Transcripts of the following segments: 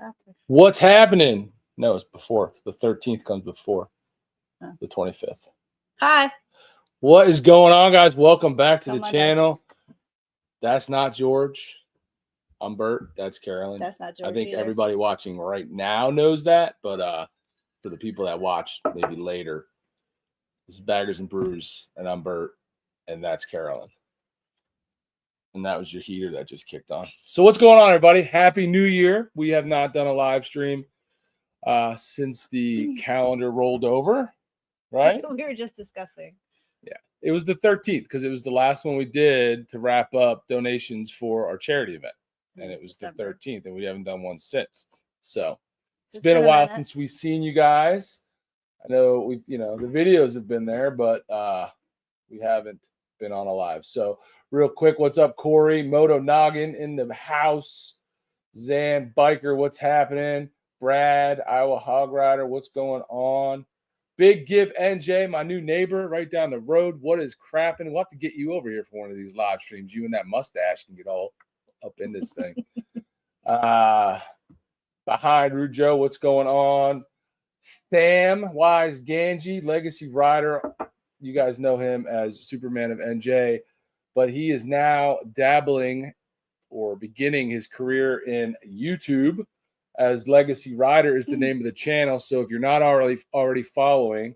after. What's happening? No, it's before. The 13th comes before the 25th. Hi. What is going on, guys? Welcome back to the my channel. That's not George. I'm Bert. That's Carolyn. That's not George I think either. everybody watching right now knows that, but for the people that watch maybe later, this is Baggers and Brews, and I'm Bert, and that's Carolyn. And that was your heater that just kicked on. So what's going on, everybody? Happy New Year. We have not done a live stream since the calendar rolled over, right? That's what we were just discussing. Yeah, it was the 13th because it was the last one we did to wrap up donations for our charity event. And it was December. The 13th, and we haven't done one since. So it's been a while since we've seen you guys. I know we've, the videos have been there, but we haven't been on a live. So real quick, what's up, Corey? Moto Noggin in the house. Zan Biker, what's happening? Brad, Iowa Hog Rider, what's going on? Big Gib NJ, my new neighbor right down the road. What is crapping? We'll have to get you over here for one of these live streams. You and that mustache can get all up in this thing. Behind Rujo, what's going on? Sam Wise Ganji, Legacy Rider. You guys know him as Superman of NJ, but he is now dabbling or beginning his career in YouTube as Legacy Rider is the name of the channel. So if you're not already following,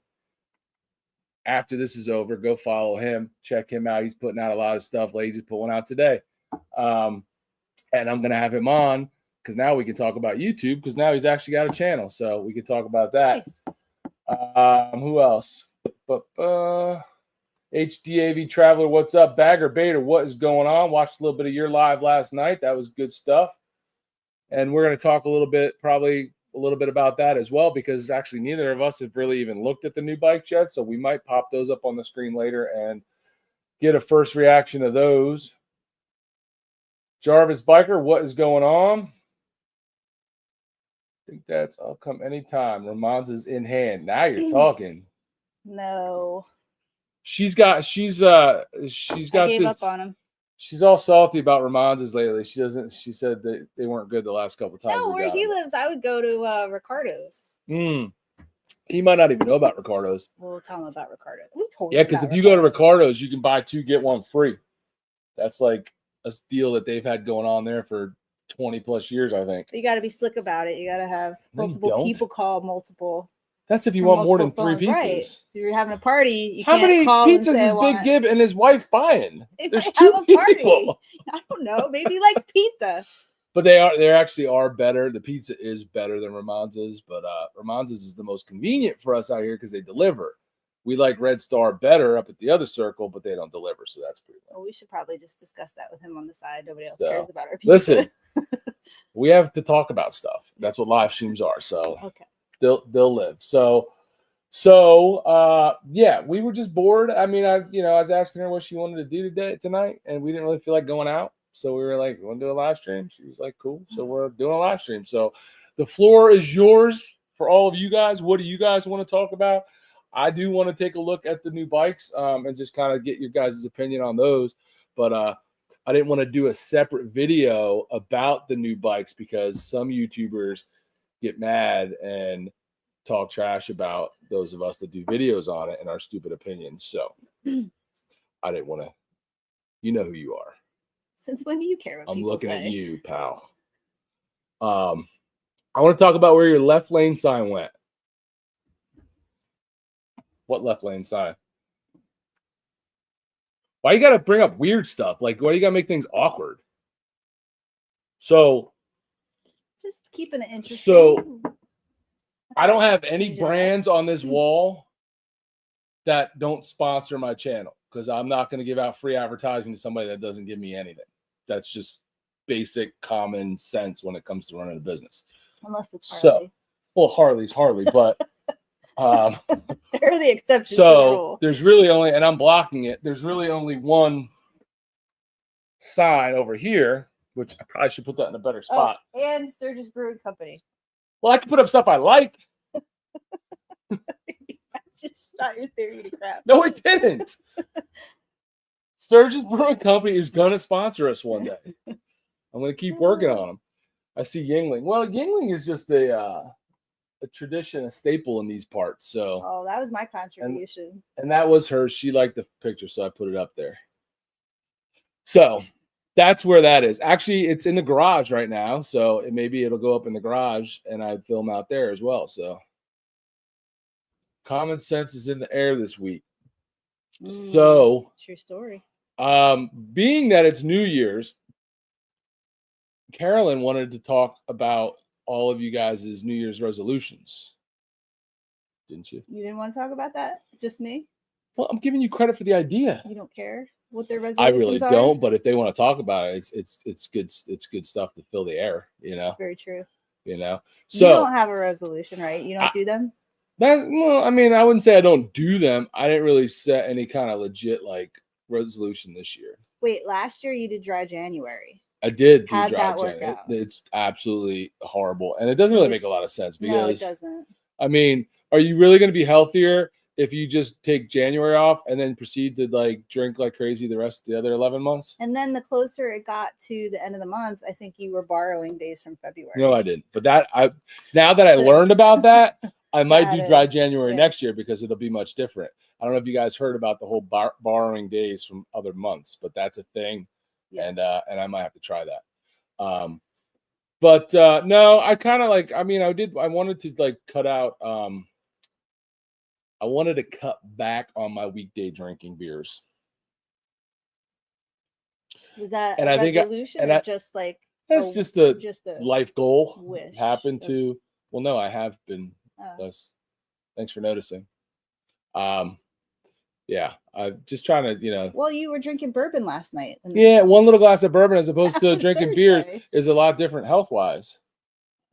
after this is over, go follow him. Check him out. He's putting out a lot of stuff. Lady just put one out today. And I'm going to have him on because now we can talk about YouTube because now he's actually got a channel. So we can talk about that. Nice. Who else? HDAV Traveler, what's up? Bagger Bader, what is going on? Watched a little bit of your live last night. That was good stuff. And we're going to talk probably a little bit about that as well, because actually neither of us have really even looked at the new bikes yet. So we might pop those up on the screen later and get a first reaction of those. Jarvis Biker, what is going on? I think that's I'll come anytime. Ramon's is in hand. Now you're talking. No. She's got I gave this. up on him. She's all salty about Ramon's lately. She said that they weren't good the last couple of times. No, where he lives, I would go to Ricardo's. He might not even know about Ricardo's. We'll tell him about Ricardo's. We told him. Yeah, because if you go to Ricardo's, you can buy 2 get 1 free. That's like a deal that they've had going on there for 20 plus years, I think. You got to be slick about it. You got to have multiple people call multiple. That's if you want more than 3 pizzas. Right. So you're having a party. You How can't many call pizzas and say, is Big Gib and his wife buying? There's 2 people. I don't know. Maybe he likes pizza. But they actually are better. The pizza is better than Ramon's, but Ramon's is the most convenient for us out here because they deliver. We like Red Star better up at the other circle, but they don't deliver, so that's pretty good. Well, we should probably just discuss that with him on the side. Nobody else cares about our pizza. Listen, we have to talk about stuff. That's what live streams are. So okay. They'll live. So yeah, we were just bored. I mean, I was asking her what she wanted to do tonight, and we didn't really feel like going out. So we were like, "You want to do a live stream?" She was like, "Cool." So we're doing a live stream. So the floor is yours for all of you guys. What do you guys want to talk about? I do want to take a look at the new bikes and just kind of get your guys' opinion on those. But I didn't want to do a separate video about the new bikes because some YouTubers get mad and talk trash about those of us that do videos on it and our stupid opinions. So I didn't want to, you know who you are. Since when do you care what I'm people looking say? at you, pal. I want to talk about where your left lane sign went. What left lane sign? Why you got to bring up weird stuff? Like, why you got to make things awkward? So, just keeping it interesting. So, I don't have any brands on this wall that don't sponsor my channel because I'm not going to give out free advertising to somebody that doesn't give me anything. That's just basic common sense when it comes to running a business. Unless it's Harley. So, well, Harley's Harley, but they're the exception so to the rule. There's really only, and I'm blocking it. There's really only one sign over here, which I probably should put that in a better spot. Oh, and Sturgis Brewing Company. Well, I can put up stuff I like. Just shot your theory to crap. No, I didn't. Sturgis Brewing Company is going to sponsor us one day. I'm going to keep working on them. I see Yingling. Well, Yingling is just a tradition, a staple in these parts. So, oh, that was my contribution. And that was hers. She liked the picture, so I put it up there. So that's where that is. Actually, it's in the garage right now, so maybe it'll go up in the garage, and I film out there as well. So common sense is in the air this week. So true story. Being that it's New Year's, Carolyn wanted to talk about all of you guys' New Year's resolutions. Didn't you? You didn't want to talk about that? Just me? Well, I'm giving you credit for the idea. You don't care what their resolutions are? I really don't, but if they want to talk about it, it's good stuff to fill the air, you know? Very true. You know? So you don't have a resolution, right? You don't do them? Well, I mean, I wouldn't say I don't do them. I didn't really set any kind of legit like resolution this year. Wait, last year you did dry January. I did do How'd dry that work January. out? It's absolutely horrible. And it doesn't really make a lot of sense because no, it doesn't. I mean, are you really going to be healthier if you just take January off and then proceed to like drink like crazy the rest of the other 11 months? And then the closer it got to the end of the month, I think you were borrowing days from February. No, I didn't. But now that I learned about that, I might do dry January next year because it'll be much different. I don't know if you guys heard about the whole borrowing days from other months, but that's a thing. Yes. And I might have to try that. But no, I kind of like, I mean, I wanted to like cut out, I wanted to cut back on my weekday drinking beers. Was that a resolution or just like that's just a life goal? Wish happened to. Well, no, I have been less. Thanks for noticing. Yeah, I'm just trying to, you know. Well, you were drinking bourbon last night. Yeah, one little glass of bourbon as opposed to drinking beer is a lot different health-wise.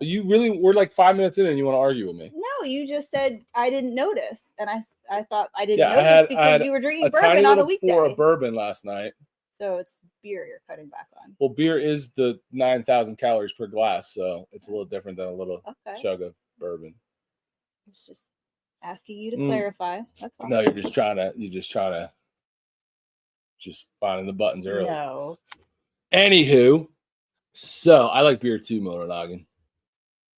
You really, we're like 5 minutes in and you want to argue with me. No, you just said I didn't notice. And I thought I didn't notice because you were drinking bourbon on a weekday. Pour of bourbon last night. So it's beer you're cutting back on. Well, beer is the 9,000 calories per glass, so it's a little different than a little chug of bourbon. It's just asking you to clarify. That's all. No, you're just trying to finding the buttons early. No. Anywho, so I like beer too, Mononoggin.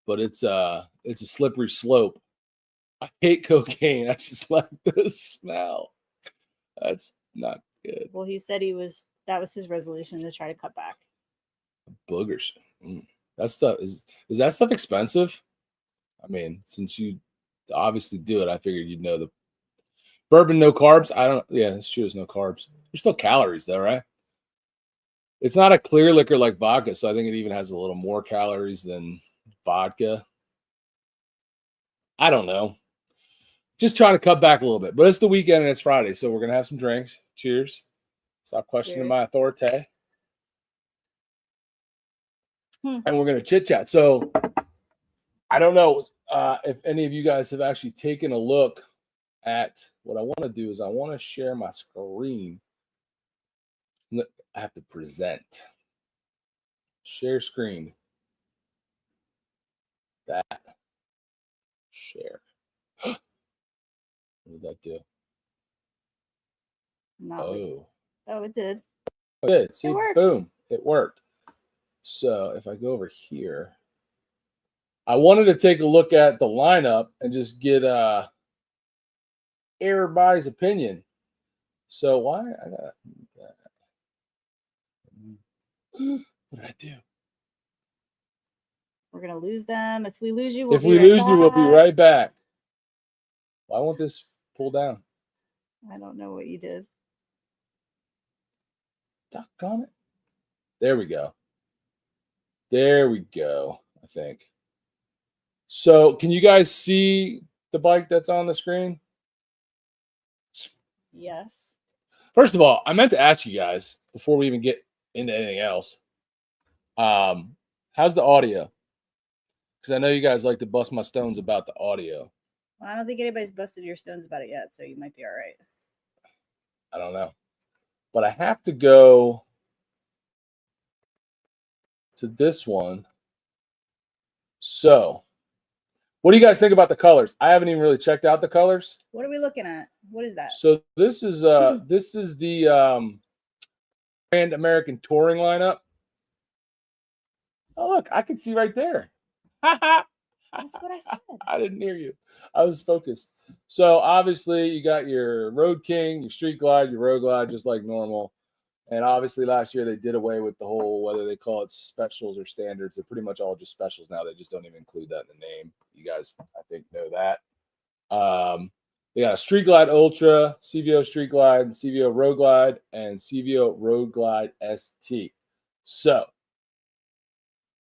But it's a slippery slope. I hate cocaine. I just like the smell. That's not good. Well, he said that was his resolution to try to cut back. Boogers. That stuff is that stuff expensive? I mean, since you obviously do it, I figured you'd know the bourbon, no carbs. Yeah, it's true. There's no carbs. There's still calories though, right? It's not a clear liquor like vodka, so I think it even has a little more calories than vodka. I don't know. Just trying to cut back a little bit. But it's the weekend and it's Friday, so we're going to have some drinks. Cheers. Stop questioning my authority. And we're going to chit-chat. So I don't know if any of you guys have actually taken a look at what I want to do is I want to share my screen. I have to present. Share screen. That. Share. What did that do? Oh, it did. It did. See, boom. It worked. So if I go over here, I wanted to take a look at the lineup and just get everybody's opinion. So why I got that? What did I do? We're gonna lose them. If we lose you, we'll be right back. Why won't this pull down? I don't know what you did. Doggone it. There we go. There we go, I think. So can you guys see the bike that's on the screen? Yes. First of all, I meant to ask you guys before we even get into anything else. How's the audio? Because I know you guys like to bust my stones about the audio. Well, I don't think anybody's busted your stones about it yet, so you might be all right. I don't know. But I have to go to this one. So, what do you guys think about the colors? I haven't even really checked out the colors. What are we looking at? What is that? So this is the Grand American Touring lineup. Oh, look, I can see right there. That's what I said. I didn't hear you. I was focused. So obviously you got your Road King, your Street Glide, your Road Glide, just like normal. And obviously last year they did away with the whole, whether they call it specials or standards. They're pretty much all just specials now. They just don't even include that in the name. You guys, I think, know that. They got a Street Glide Ultra, CVO Street Glide, CVO Road Glide, and CVO Road Glide ST. So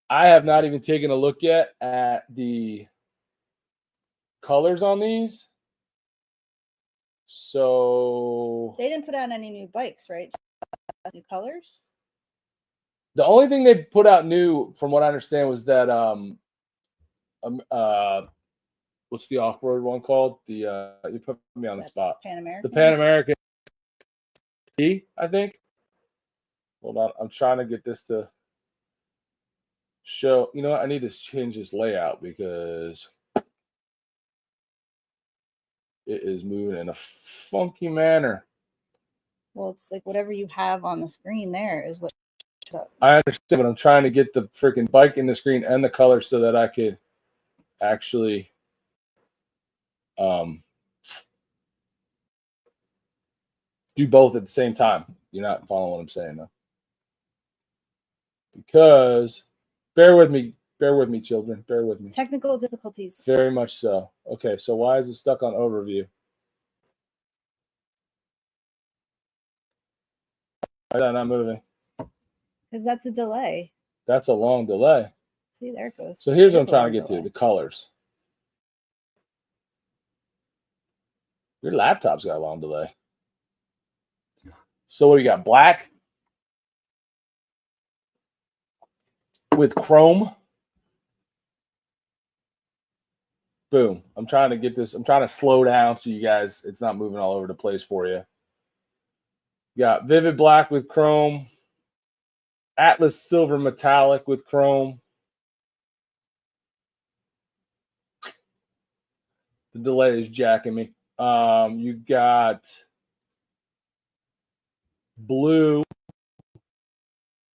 I have not even taken a look yet at the colors on these. So they didn't put out any new bikes, right? New colors. The only thing they put out new, from what I understand, was that what's the off-road one called? The you put me on the spot. Pan American. The Pan American T, I think. Hold on, I'm trying to get this to show. You know what? I need to change this layout because it is moving in a funky manner. Well, it's like whatever you have on the screen there is what. I understand, but I'm trying to get the freaking bike in the screen and the color so that I could actually do both at the same time. You're not following what I'm saying, though. Because, bear with me, children. Bear with me. Technical difficulties. Very much so. Okay, so why is it stuck on overview? Why is that not moving? Because that's a delay. That's a long delay. See, there it goes. So here's what I'm trying to get to, the colors. Your laptop's got a long delay. So what do you got? Black with chrome. Boom. I'm trying to get this. I'm trying to slow down so you guys, it's not moving all over the place for you. You got vivid black with chrome. Atlas silver metallic with chrome. The delay is jacking me. You got blue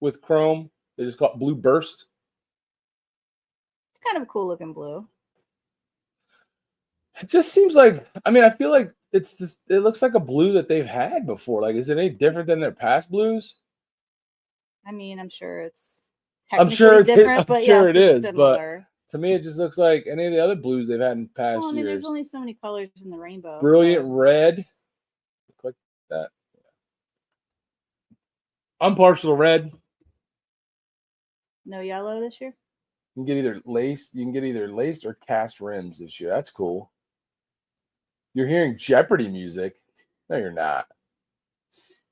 with chrome. They just call it blue burst. It's kind of a cool looking blue. It just seems like, I mean, I feel like it's this, it looks like a blue that they've had before. Like, is it any different than their past blues? I mean, I'm sure it's different, but yes, it is. Similar. But to me, it just looks like any of the other blues they've had in past years. I mean, there's only so many colors in the rainbow. Brilliant red. Click that. I'm partial to red. No yellow this year? You can get either laced or cast rims this year. That's cool. You're hearing Jeopardy music. No, you're not.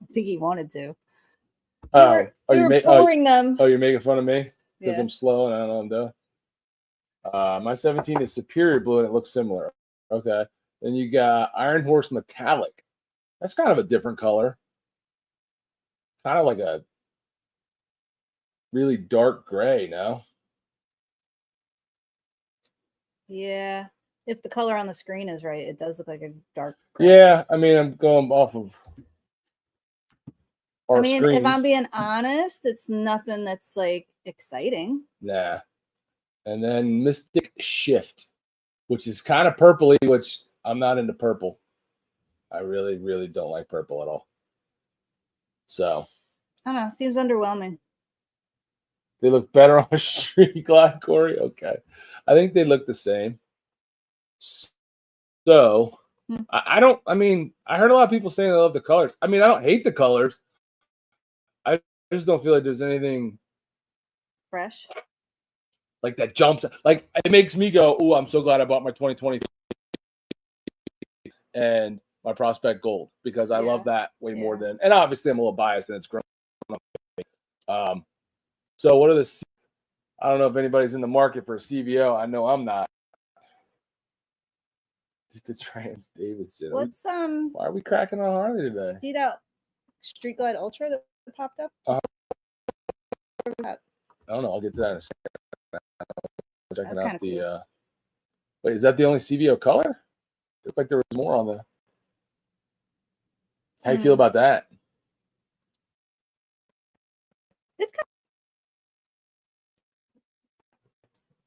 I think he wanted to. Oh, you're pouring them. Oh, you're making fun of me because Yeah. I'm slow and I don't know what I'm doing. My 17 is Superior Blue and it looks similar. Okay. Then you got Iron Horse Metallic. That's kind of a different color. Kind of like a really dark gray, no? Yeah. If the color on the screen is right, it does look like a dark gray. Yeah, I mean, I'm going off of our screens. If I'm being honest, it's nothing that's like exciting. Nah. And then Mystic Shift, which is kind of purpley, which I'm not into purple. I really, really don't like purple at all. So I don't know. Seems underwhelming. They look better on a Street Glide, Corey. Okay. I think they look the same. So I heard a lot of people saying they love the colors. I mean, I don't hate the colors. I just don't feel like there's anything fresh like that jumps. Like, it makes me go, "Oh, I'm so glad I bought my 2020 and my Prospect Gold," because I love that way more than. And obviously, I'm a little biased, and it's grown up. So what are the? I don't know if anybody's in the market for a CVO. I know I'm not. The Trans Davidson. What's Why are we cracking on Harley today? See that Street Glide Ultra that popped up? I don't know. I'll get to that in a second. Checking out the. Cool. Wait, is that the only CVO color? Looks like there was more on the. How you feel about that? It's kind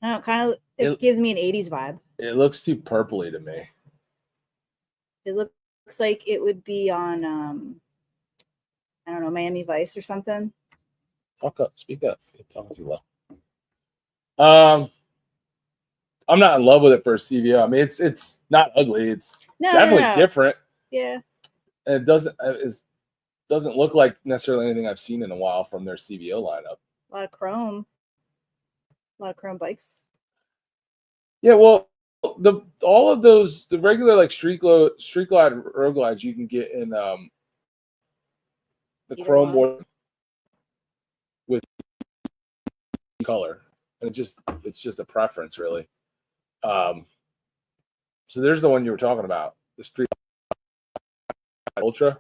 I don't know, it gives me an 80s vibe. It looks too purpley to me. It looks like it would be on I don't know, Miami Vice or something. Talk up, speak up. You're talking too low. I'm not in love with it for a CVO. I mean, it's not ugly. It's definitely different. Yeah. And it doesn't look like necessarily anything I've seen in a while from their CVO lineup. A lot of chrome bikes. Yeah, well, all of those, the regular like street glide road glides you can get in the Either chrome one. with color, and it's just a preference really. So there's the one you were talking about, the Street Ultra.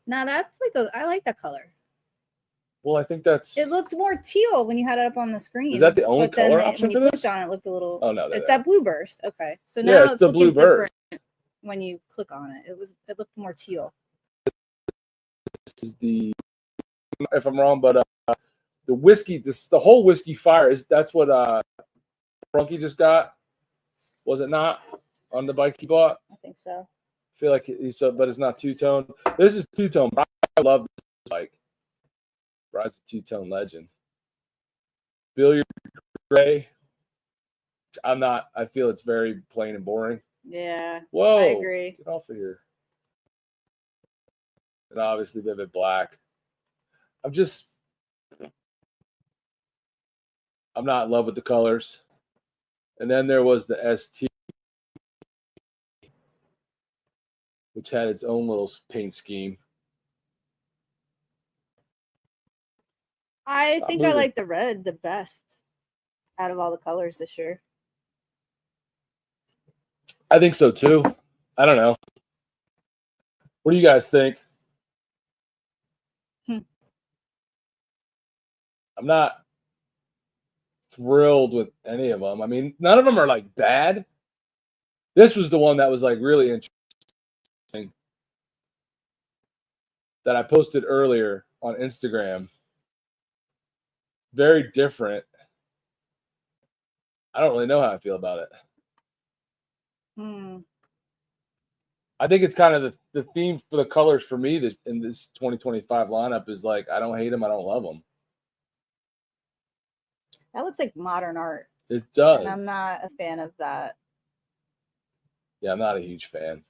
Now that's like I like that color. Well, I think it looked more teal when you had it up on the screen. Is that the only color option for this? When you clicked on it, it looked a little. Oh no, it's that blue burst. Okay, so now it's the blue burst. When you click on it, it looked more teal. This is if I'm wrong, but the whiskey, the whole whiskey fire that's what Brunky just got. Was it not on the bike he bought? I think so. I feel like he said, but it's not two-tone. This is two-tone. I love this bike. Bride's a two-tone legend. Billiard gray. I feel it's very plain and boring. Yeah. Whoa. I agree. Get off of here. And obviously vivid black. I'm not in love with the colors. And then there was the ST, which had its own little paint scheme. I think I like the red the best out of all the colors this year. I think so too. I don't know. What do you guys think? I'm not thrilled with any of them. I mean, none of them are like bad. This was the one that was like really interesting that I posted earlier on Instagram. Very different. I don't really know how I feel about it. I think it's kind of the theme for the colors for me in this 2025 lineup is like, I don't hate them, I don't love them. That looks like modern art. It does. And I'm not a fan of that. Yeah, I'm not a huge fan.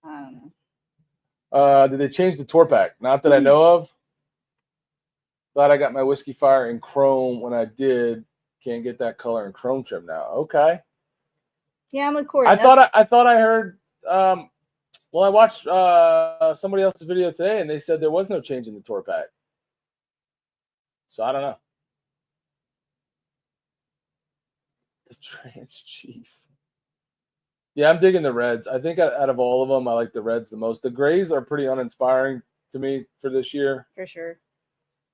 I don't know. Did they change the tour pack? Not that I know of. Glad I got my Whiskey Fire in chrome when I did. Can't get that color in chrome trim now. Okay. Yeah, I'm with Corey. I thought I heard. Well, I watched somebody else's video today, and they said there was no change in the tour pack. So I don't know. The Trans Chief. Yeah, I'm digging the reds. I think out of all of them, I like the reds the most. The grays are pretty uninspiring to me for this year. For sure.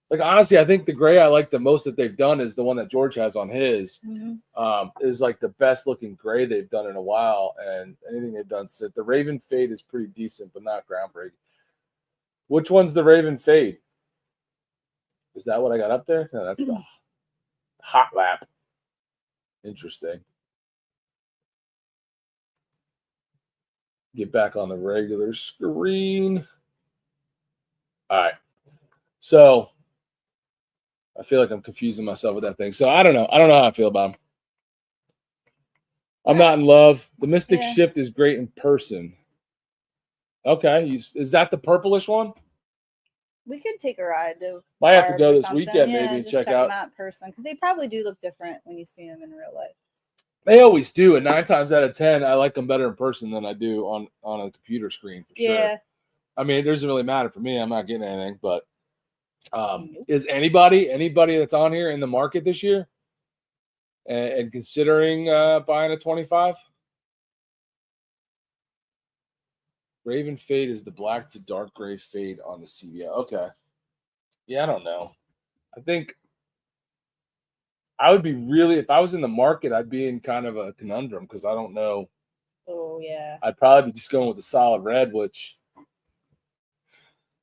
Like, honestly, I think the gray I like the most that they've done is the one that George has on his. Is like the best looking gray they've done in a while. And anything they've done since. The Raven Fade is pretty decent, but not groundbreaking. Which one's the Raven Fade? Is that what I got up there? No, that's the Hot Lap. Interesting. Get back on the regular screen. All right. So I feel like I'm confusing myself with that thing. So I don't know. I don't know how I feel about them. I'm not in love. The Mystic Shift is great in person. Okay. Is that the purplish one? We could take a ride. Might have to go this weekend maybe and check out. Them out in person because they probably do look different when you see them in real life. They always do. And 9 times out of 10, I like them better in person than I do on a computer screen for sure. Yeah. I mean, it doesn't really matter for me. I'm not getting anything, but is anybody that's on here in the market this year and considering buying a 25? Raven Fade is the black to dark gray fade on the CVO. Okay. Yeah, I don't know. I think I would be really, if I was in the market, I'd be in kind of a conundrum because I don't know. Oh, yeah. I'd probably be just going with the solid red, which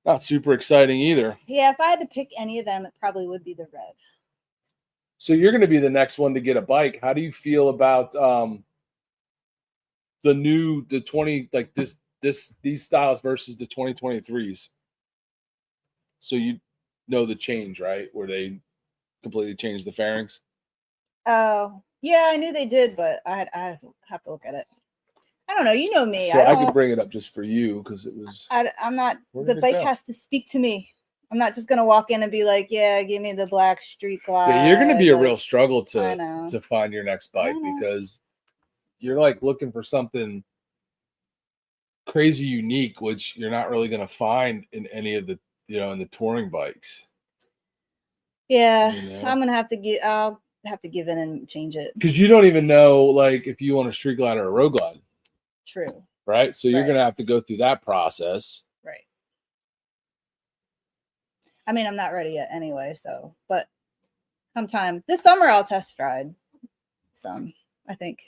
not super exciting either. Yeah, if I had to pick any of them, it probably would be the red. So you're going to be the next one to get a bike. How do you feel about the 20, like these styles versus the 2023s? So you know the change, right? Where they completely changed the fairings. Oh, yeah, I knew they did, but I have to look at it. I don't know. You know me. So I could bring it up just for you because it was. I'm not. The bike has to speak to me. I'm not just gonna walk in and be like, "Yeah, give me the black street glide." Yeah, you're gonna be a like, real struggle to find your next bike because you're like looking for something crazy unique, which you're not really gonna find in any of the in the touring bikes. Yeah, I'm gonna have to get. I'll have to give in and change it because you don't even know like if you want a street glide or a road glide. True. Right. So you're gonna have to go through that process. Right. I mean, I'm not ready yet anyway. So, but sometime this summer I'll test ride some. I think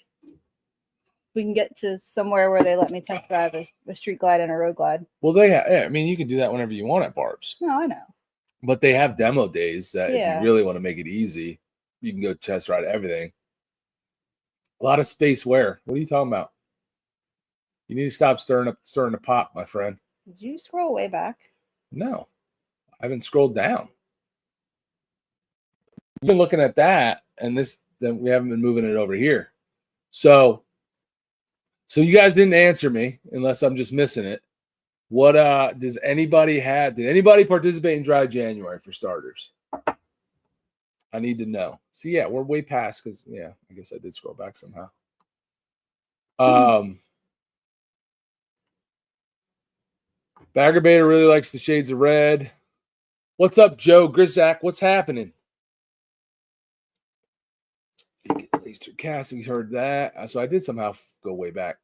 we can get to somewhere where they let me test drive a street glide and a road glide. Well, they have. Yeah, I mean, you can do that whenever you want at Barb's. No, I know. But they have demo days that if you really want to make it easy, you can go test ride everything. A lot of space wear. What are you talking about? You need to stop stirring the pot, my friend. Did you scroll way back? No, I haven't scrolled down. You've been looking at that, and then we haven't been moving it over here. So you guys didn't answer me, unless I'm just missing it. What did anybody participate in Dry January for starters? I need to know. So yeah, we're way past because I guess I did scroll back somehow. Bagger Beta really likes the shades of red. What's up, Joe Grizzak? What's happening? At least your casting heard that. So I did somehow go way back.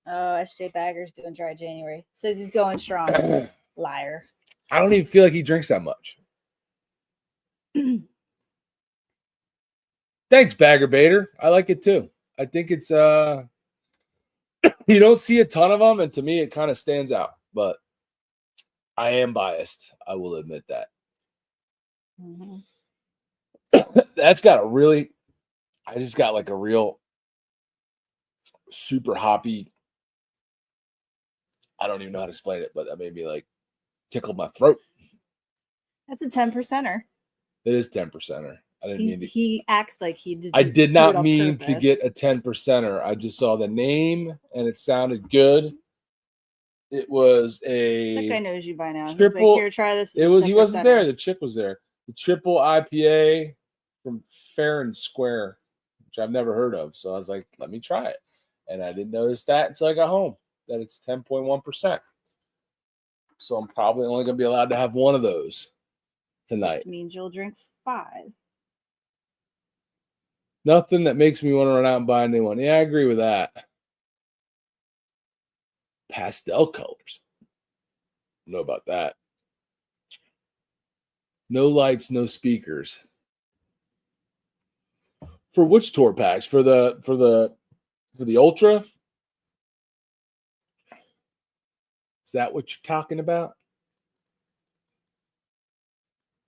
Oh, SJ Bagger's doing Dry January. Says he's going strong. Liar. I don't even feel like he drinks that much. Thanks, Bagger Bader. I like it too. I think it's you don't see a ton of them, and to me it kind of stands out, but I am biased. I will admit that. That's got I just got like a real super hoppy. I don't even know how to explain it, but that made me like tickled my throat. That's a 10%er. It is 10%er. I didn't mean to. He acts like he did. I did not mean to get a 10%er. I just saw the name and it sounded good. It was a. That guy knows you by now. Triple. He's like, here, try this. It was. He wasn't there. The chick was there. The triple IPA from Fair and Square, which I've never heard of. So I was like, let me try it, and I didn't notice that until I got home. That it's 10.1%. So I'm probably only going to be allowed to have one of those tonight. Which means you'll drink 5. Nothing that makes me want to run out and buy a new one. Yeah, I agree with that. Pastel colors. Know about that. No lights, no speakers. For which tour packs? For the Ultra? Is that what you're talking about?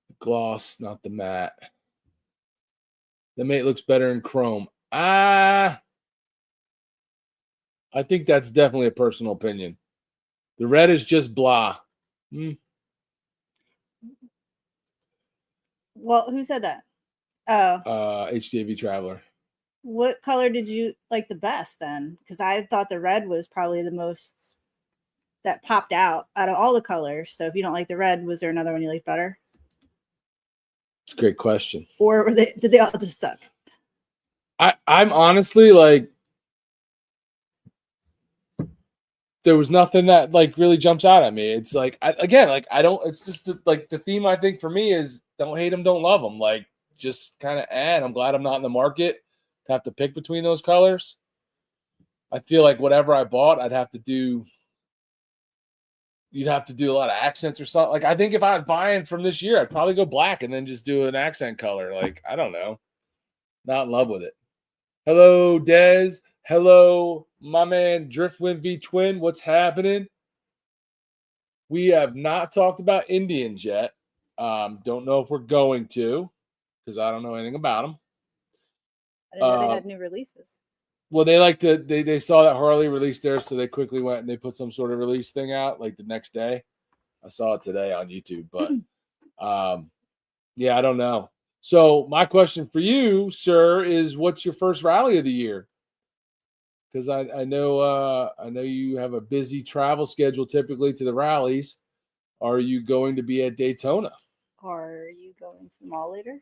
The gloss, not the matte. The mate looks better in chrome. I think that's definitely a personal opinion. The red is just blah. Well, who said that? Oh. HDAV Traveler. What color did you like the best then? Because I thought the red was probably the most that popped out of all the colors. So if you don't like the red, was there another one you liked better? It's a great question. Or did they all just suck? I'm honestly like, there was nothing that like really jumps out at me. It's like, it's just the theme I think for me is don't hate them, don't love them. Like just kind of I'm glad I'm not in the market to have to pick between those colors. I feel like whatever I bought, you'd have to do a lot of accents or something. Like, I think if I was buying from this year, I'd probably go black and then just do an accent color. Like, I don't know. Not in love with it. Hello, Dez. Hello, my man, Driftwind V Twin. What's happening? We have not talked about Indians yet. Don't know if we're going to. because I don't know anything about them. I didn't know they had new releases. Well, they like to they saw that Harley released theirs, so they quickly went and they put some sort of release thing out like the next day. I saw it today on YouTube, but yeah, I don't know. So my question for you, sir, is what's your first rally of the year? Because I know you have a busy travel schedule typically to the rallies. Are you going to be at Daytona? Are you going to the mall later?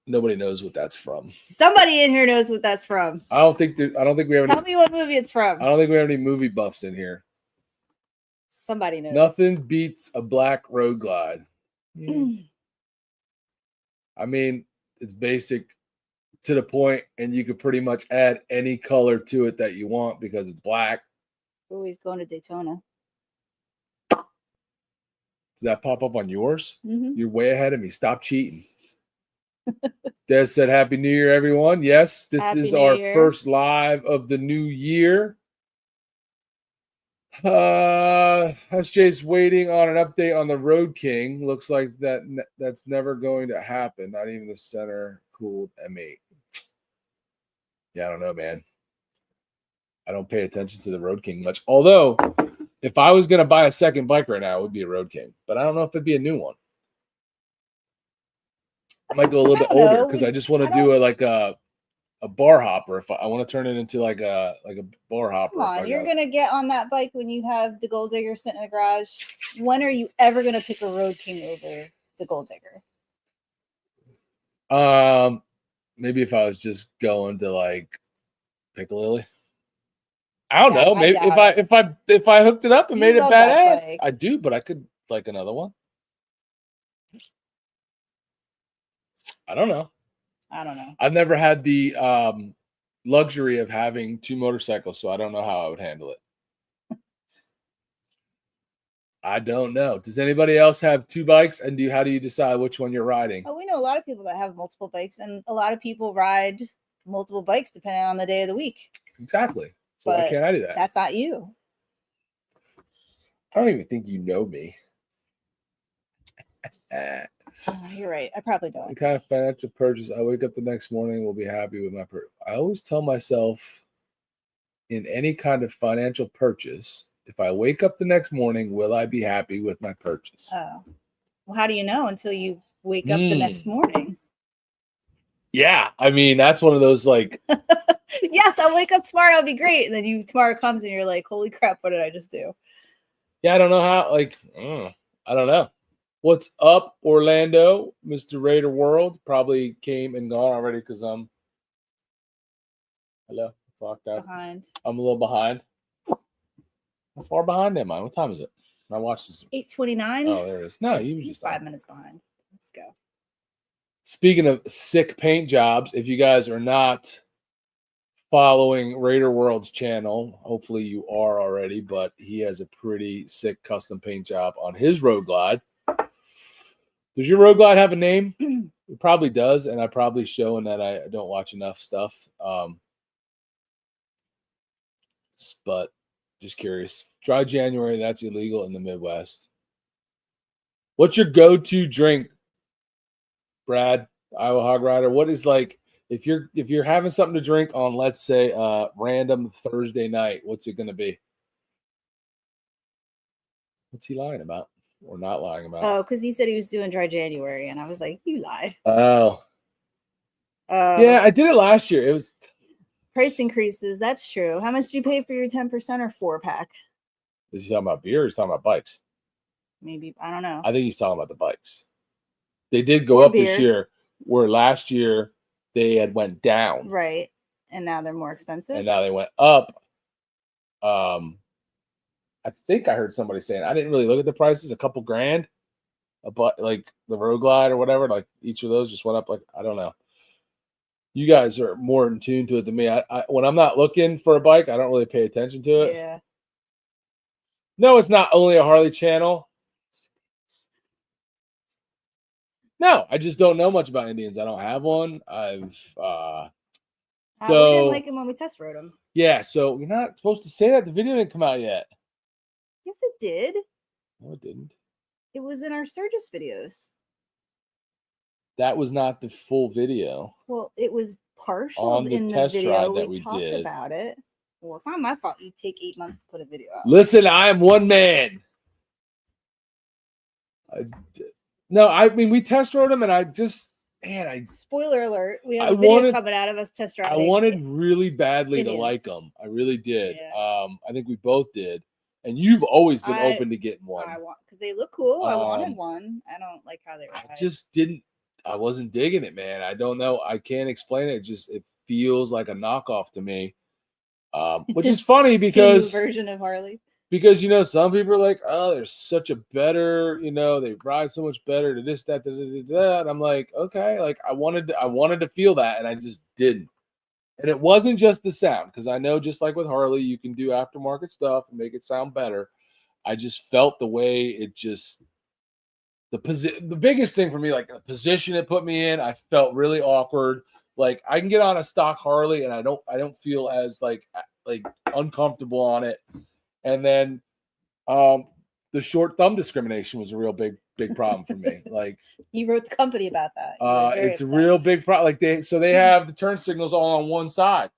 Nobody knows what that's from. Somebody in here knows what that's from. I don't think we have. Tell me what movie it's from. I don't think we have any movie buffs in here. Somebody knows. Nothing beats a black road glide. I mean, it's basic to the point, and you could pretty much add any color to it that you want because it's black. Oh, he's going to Daytona. Did that pop up on yours? Mm-hmm. You're way ahead of me. Stop cheating. Des said, Happy New Year, everyone. Yes, this is our first live of the new year. SJ's waiting on an update on the Road King. Looks like that's never going to happen. Not even the center cooled M8. Yeah, I don't know, man. I don't pay attention to the Road King much. Although, if I was going to buy a second bike right now, it would be a Road King. But I don't know if it'd be a new one. I might go a little bit older because I just want to do a bar hopper. If I want to turn it into like a bar hopper. Come on, you're gonna get on that bike when you have the Gold Digger sitting in the garage. When are you ever gonna pick a Road King over the Gold Digger? Maybe if I was just going to like Piccadilly. I don't know. Maybe if I hooked it up and made it badass. I do, but I could like another one. I don't know. I've never had the luxury of having two motorcycles, so I don't know how I would handle it. I don't know. Does anybody else have two bikes? And how do you decide which one you're riding? Oh, we know a lot of people that have multiple bikes, and a lot of people ride multiple bikes depending on the day of the week. Exactly. So why can't I do that? That's not you. I don't even think you know me. You're right. I probably don't. The kind of financial purchase, I wake up the next morning, will be happy with my purchase. I always tell myself in any kind of financial purchase, if I wake up the next morning, will I be happy with my purchase? Oh. Well, how do you know until you wake up the next morning? Yeah. I mean, that's one of those like... Yes, I'll wake up tomorrow. It'll be great. And then tomorrow comes and you're like, holy crap, what did I just do? Yeah, I don't know how, I don't know. What's up, Orlando? Mr. Raider World probably came and gone already because I'm behind. I'm a little behind. How far behind am I? What time is it? My watch is 8:29. Oh, there it is. No, you were just 5 minutes behind. Let's go. Speaking of sick paint jobs, if you guys are not following Raider World's channel, hopefully you are already, but he has a pretty sick custom paint job on his Road Glide. Does your Road Glide have a name? It probably does, and I probably showing that I don't watch enough stuff. But just curious. Dry January, that's illegal in the Midwest. What's your go-to drink, Brad, Iowa Hog Rider? What is like if you're having something to drink on, let's say, random Thursday night? What's it going to be? What's he lying about? Or not lying about? Oh, because he said he was doing Dry January, and I was like, you lied. Oh. Yeah, I did it last year. It was price increases. That's true. How much did you pay for your 10% or 4-pack? Is he talking about beer or is he talking about bikes? Maybe. I don't know. I think he's talking about the bikes. They did go up this year, where last year they had went down. Right. And now they're more expensive. And now they went up. I think I heard somebody saying, I didn't really look at the prices, a couple grand, but like the Road Glide or whatever, like each of those just went up. Like, I don't know. You guys are more in tune to it than me. I when I'm not looking for a bike, I don't really pay attention to it. Yeah. No, it's not only a Harley channel. No, I just don't know much about Indians. I don't have one. We didn't like him when we test rode him. Yeah, so you're not supposed to say that. The video didn't come out yet. Yes, it did. No, it didn't. It was in our Sturgis videos. That was not the full video. Well, it was partial On the in the test video. drive that We we talked did. about it. Well, it's not my fault. You take 8 months to put a video out. Listen, I am one man. No, I mean, we test rode them, and I just, man, Spoiler alert: we have I a video wanted- coming out of us test I driving. wanted really badly to Indians. like them. I really did. Yeah. I think we both did. And you've always been I- open to getting one. I want because they look cool. I wanted Um, one. I don't like how they ride. I just didn't. I wasn't digging it, man. I don't know. I can't explain it. It feels like a knockoff to me, which is funny New because version of Harley. some people are like, oh, there's such a better, they ride so much better to this, that, that. And I'm like, okay, like I wanted to feel that, and I just didn't. And it wasn't just the sound, because I know just like with Harley, you can do aftermarket stuff and make it sound better. I just felt the way it just the biggest thing for me, like the position it put me in, I felt really awkward. Like I can get on a stock Harley and I don't feel as like uncomfortable on it. And then the short thumb discrimination was a real big problem for me. Like You wrote the company about that. You were very it's upset. a real big problem. Like they have the turn signals all on one side.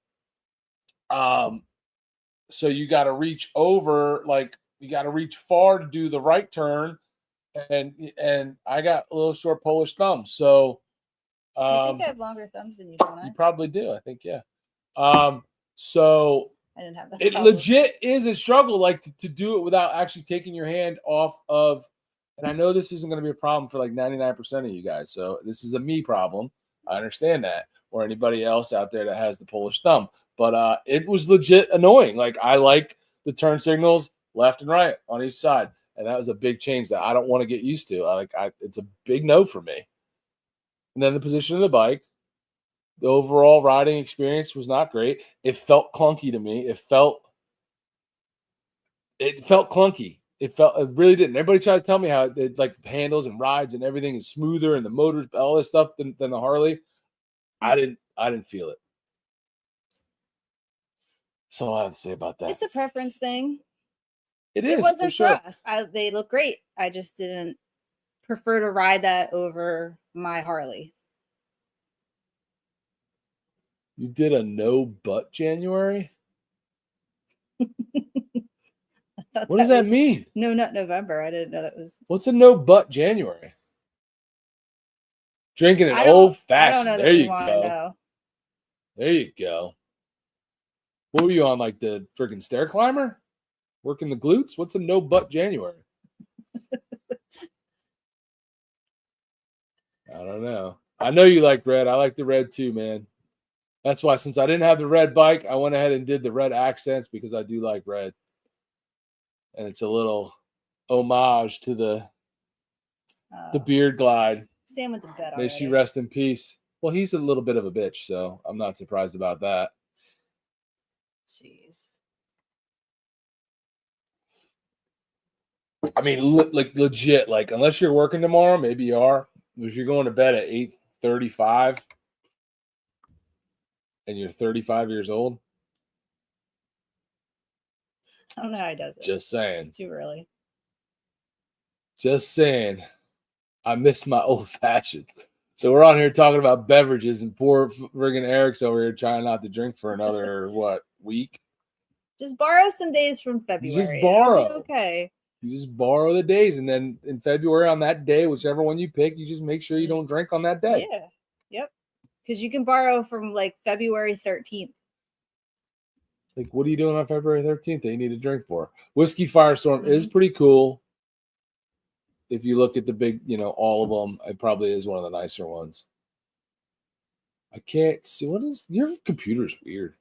So you got to reach over, like you got to reach far to do the right turn. And I got a little short Polish thumbs, so I think I have longer thumbs than you, don't I? you probably do. I think, yeah. So I didn't have that. it problem. legit is a struggle, like to do it without actually taking your hand off of. And I know this isn't going to be a problem for like 99% of you guys. So this is a me problem. I understand that, or anybody else out there that has the Polish thumb. But it was legit annoying. Like I like the turn signals left and right on each side. And that was a big change that I don't want to get used to. It's a big no for me. And then the position of the bike, the overall riding experience was not great. It felt clunky to me. It felt clunky. It really didn't. Everybody tries to tell me how it like handles and rides and everything is smoother and the motors, all this stuff than the Harley. I didn't feel it. That's all I have to say about that. It's a preference thing. It wasn't for sure. us. They look great. I just didn't prefer to ride that over my Harley. You did a no butt January? What does that mean? No nut November. I didn't know that was. What's a no butt January? Drinking an old fashioned. I don't know. There you go. go. There you go. What were you on, like the freaking stair climber? Working the glutes? What's a no butt January? I don't know. I know you like red. I like the red too, man. That's why, since I didn't have the red bike, I went ahead and did the red accents because I do like red. And it's a little homage to the beard glide. Sam went to bed already. May she rest in peace. Well, he's a little bit of a bitch, so I'm not surprised about that. Jeez. I mean, like legit, like unless you're working tomorrow, maybe you are. If you're going to bed at 8:35 and you're 35 years old, I don't know how he does it. Just saying. It's too early. Just saying. I miss my old fashions. So we're on here talking about beverages, and poor friggin' Eric's over here trying not to drink for another week. Just borrow some days from February. Just borrow. It'll be okay. You just borrow the days, and then in February on that day, whichever one you pick, you just make sure you don't drink on that day. Yeah. Yep. Because you can borrow from like February 13th. Like, what are you doing on February 13th that you need a drink for? Whiskey Firestorm is pretty cool. If you look at the big, all of them, it probably is one of the nicer ones. I can't see. What is your computer's weird?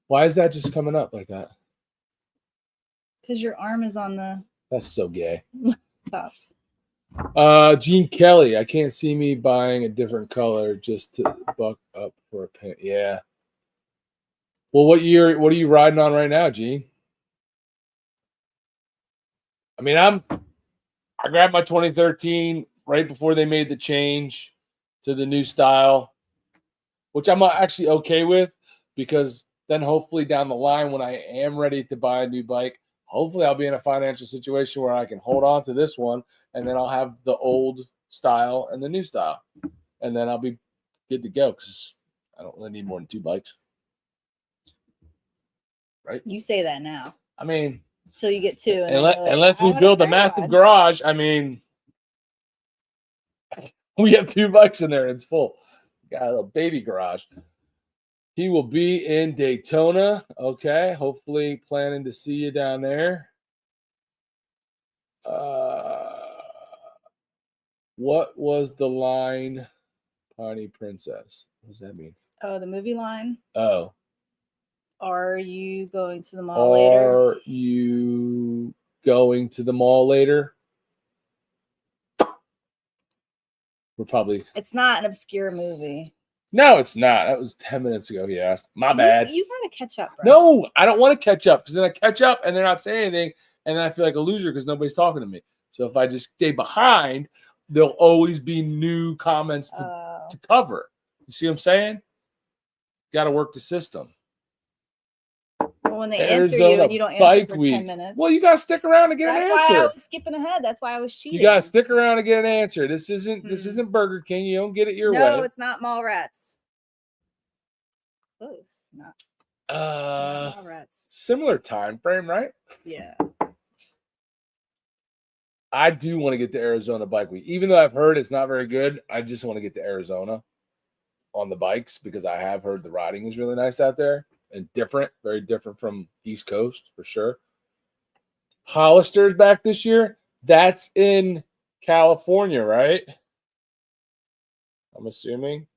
Why is that just coming up like that? Because your arm is on the That's so gay. top. Gene Kelly, I can't see me buying a different color just to buck up for a pen. Yeah. Well, what are you riding on right now, Gene? I mean, I grabbed my 2013 right before they made the change to the new style, which I'm actually okay with, because then hopefully down the line when I am ready to buy a new bike, hopefully I'll be in a financial situation where I can hold on to this one, and then I'll have the old style and the new style. And then I'll be good to go because I don't really need more than 2 bikes. Right? You say that now. I mean, until you get 2. And unless we build a massive garage, I mean, we have 2 bikes in there and it's full. Got a little baby garage. He will be in Daytona. Okay. Hopefully planning to see you down there. What was the line, Pawnee Princess? What does that mean? Oh, the movie line? Oh. Are you going to the mall later? Are you going to the mall later? We're probably... It's not an obscure movie. No, it's not. That was 10 minutes ago he asked. My bad. You gotta catch up, bro. No, I don't want to catch up because then I catch up and they're not saying anything and then I feel like a loser because nobody's talking to me. So if I just stay behind, there'll always be new comments to cover. You see what I'm saying? Got to work the system. Well, when they answer you and you don't answer for 10 minutes. Well, you got to stick around to get an answer. That's why I was skipping ahead. That's why I was cheating. You got to stick around to get an answer. This isn't Burger King. You don't get it your way. No, it's not Mallrats. Close. Not Mallrats. Similar time frame, right? Yeah. I do want to get to Arizona Bike Week. Even though I've heard it's not very good, I just want to get to Arizona on the bikes because I have heard the riding is really nice out there and different, very different from East Coast for sure. Hollister's back this year. That's in California, right? I'm assuming.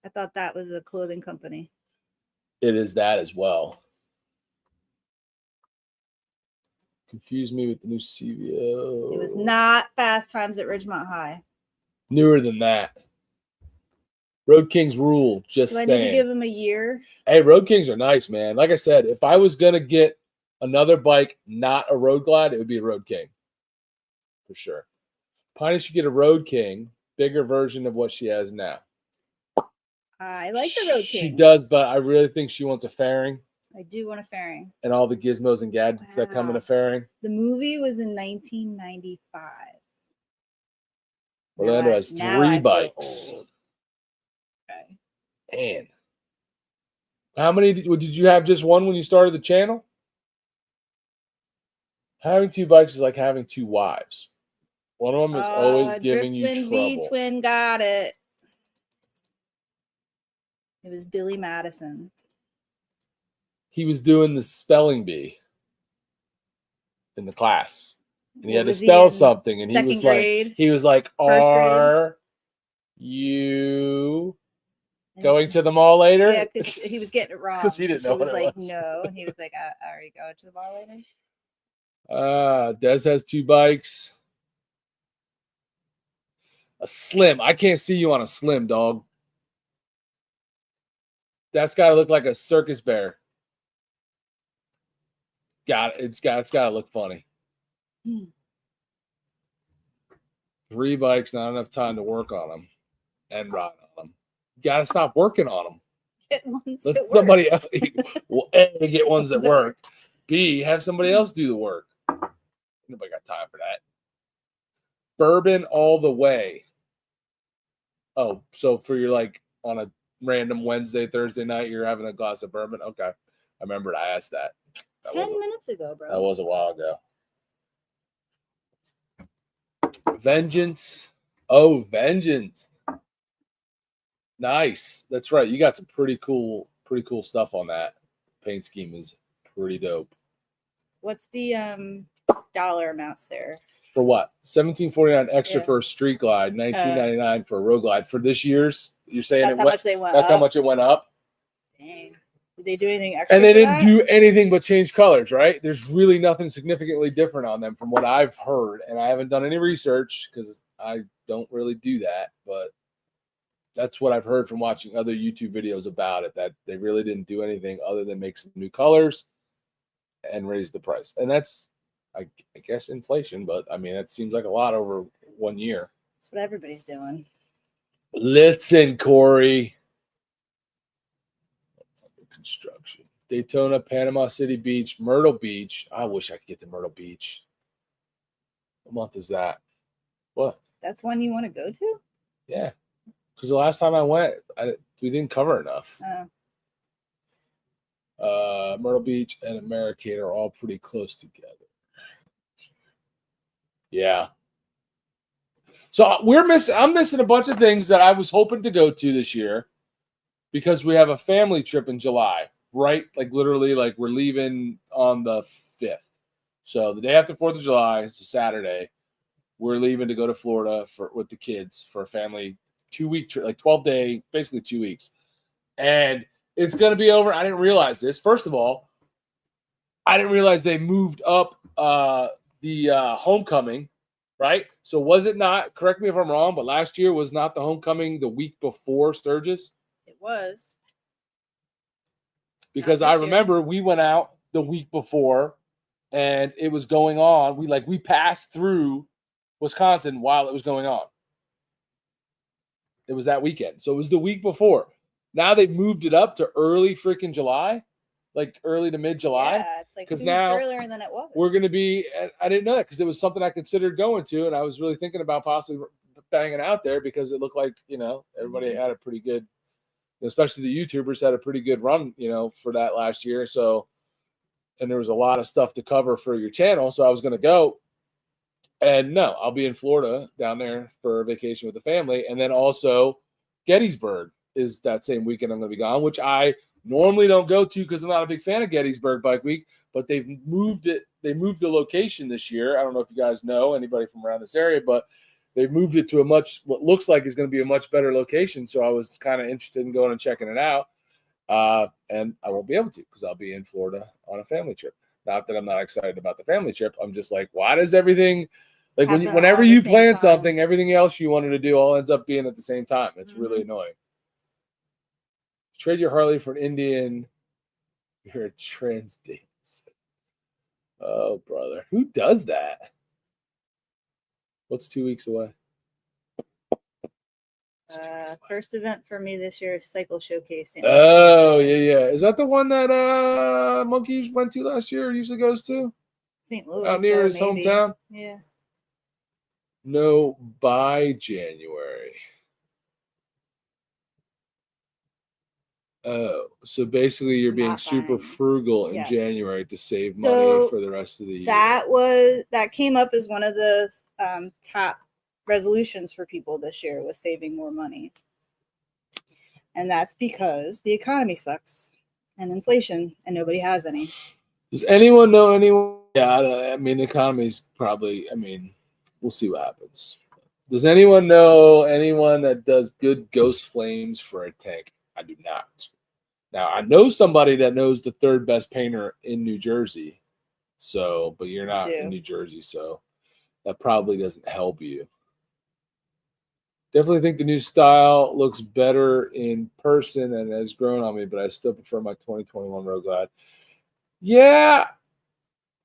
I thought that was a clothing company. It is that as well. Confused me with the new CVO. It was not Fast Times at Ridgemont High. Newer than that. Road Kings rule. Just saying. Do I need to give them a year? Hey, Road Kings are nice, man. Like I said, if I was going to get another bike, not a Road Glide, it would be a Road King. For sure. Piney should get a Road King, bigger version of what she has now. I like the Road Kings. She does, but I really think she wants a fairing. I do want a fairing. And all the gizmos and gadgets that come in a fairing. The movie was in 1995. Orlando has 3 bikes. Okay. Man. How many did you have? Just one when you started the channel? Having 2 bikes is like having 2 wives. One of them is always giving you trouble. V-Twin got it. It was Billy Madison. He was doing the spelling bee in the class. And he had to spell something. And he was like, are you going to the mall later? Yeah, because he was getting it wrong. Because he didn't know what it was. No. And he was like, are you going to the mall later? Des has 2 bikes. A slim. I can't see you on a slim, dog. That's got to look like a circus bear. It's got to look funny. 3 bikes, not enough time to work on them and ride on them. You got to stop working on them. Get ones Let that somebody work. else. Well, A, get ones that work. B, have somebody else do the work. Nobody got time for that. Bourbon all the way. Oh, so for your like on a random Wednesday, Thursday night, you're having a glass of bourbon? Okay. I remembered I asked that. 10 minutes ago, bro. That was a while ago. Vengeance. Oh, Vengeance. Nice. That's right. You got some pretty cool stuff on that. Paint scheme is pretty dope. What's the dollar amounts there? For what? $17.49 extra for a street glide, $19.99 for a road glide. For this year's, you're saying that's how much they went that's up? How much it went up? Dang. Did they do anything extra? And they didn't do anything but change colors, right? There's really nothing significantly different on them from what I've heard. And I haven't done any research because I don't really do that. But that's what I've heard from watching other YouTube videos about it, that they really didn't do anything other than make some new colors and raise the price. And that's, I guess, inflation. But, I mean, it seems like a lot over 1 year. That's what everybody's doing. Listen, Corey. Construction. Daytona, Panama City Beach, Myrtle Beach. I wish I could get to Myrtle Beach. What month is that? What? That's one you want to go to? Yeah. Because the last time I went, we didn't cover enough. Myrtle Beach and Americade are all pretty close together. Yeah. So I'm missing a bunch of things that I was hoping to go to this year because we have a family trip in July, right? Like literally, like we're leaving on the 5th. So the day after 4th of July, it's a Saturday. We're leaving to go to Florida with the kids for a family 2-week trip, like 12-day, basically 2 weeks. And it's going to be over. I didn't realize this. First of all, I didn't realize they moved up the homecoming, right? So was it not, correct me if I'm wrong, but last year was not the homecoming the week before Sturgis? It was. Because I remember we went out the week before and it was going on. We passed through Wisconsin while it was going on. It was that weekend. So it was the week before. Now they've moved it up to early freaking July, like early to mid-July. Yeah, it's like 2 weeks now earlier than it was. We're going to be, I didn't know that because it was something I considered going to, and I was really thinking about possibly banging out there because it looked like, everybody had a pretty good, especially the YouTubers had a pretty good run, for that last year. So, and there was a lot of stuff to cover for your channel. So I was going to go. And no, I'll be in Florida down there for a vacation with the family. And then also Gettysburg is that same weekend I'm going to be gone, which I normally don't go to because I'm not a big fan of Gettysburg Bike Week, but they've moved it. They moved the location this year. I don't know if you guys know anybody from around this area, but they've moved it to what looks like is going to be a much better location. So I was kind of interested in going and checking it out. And I won't be able to because I'll be in Florida on a family trip. Not that I'm not excited about the family trip. I'm just like, why does everything like whenever you plan something, everything else you wanted to do all ends up being at the same time. It's really annoying. Trade your Harley for an Indian. You're a trans dance. Oh, brother. Who does that? What's 2 weeks away? First event for me this year is Cycle Showcase. Oh, yeah. Is that the one that Monkey went to last year or usually goes to? St. Louis. Out near his maybe. hometown? Yeah. No, by January. Oh, so basically you're being super frugal in January to save money for the rest of the year. That came up as one of the top resolutions for people this year was saving more money. And that's because the economy sucks and inflation and nobody has any. Does anyone know anyone? Yeah, the economy's probably, we'll see what happens. Does anyone know anyone that does good ghost flames for a tank? I do not. Now, I know somebody that knows the third best painter in New Jersey. So, but you're not in New Jersey, so that probably doesn't help you. Definitely think the new style looks better in person and has grown on me, but I still prefer my 2021 Road Glide. Yeah,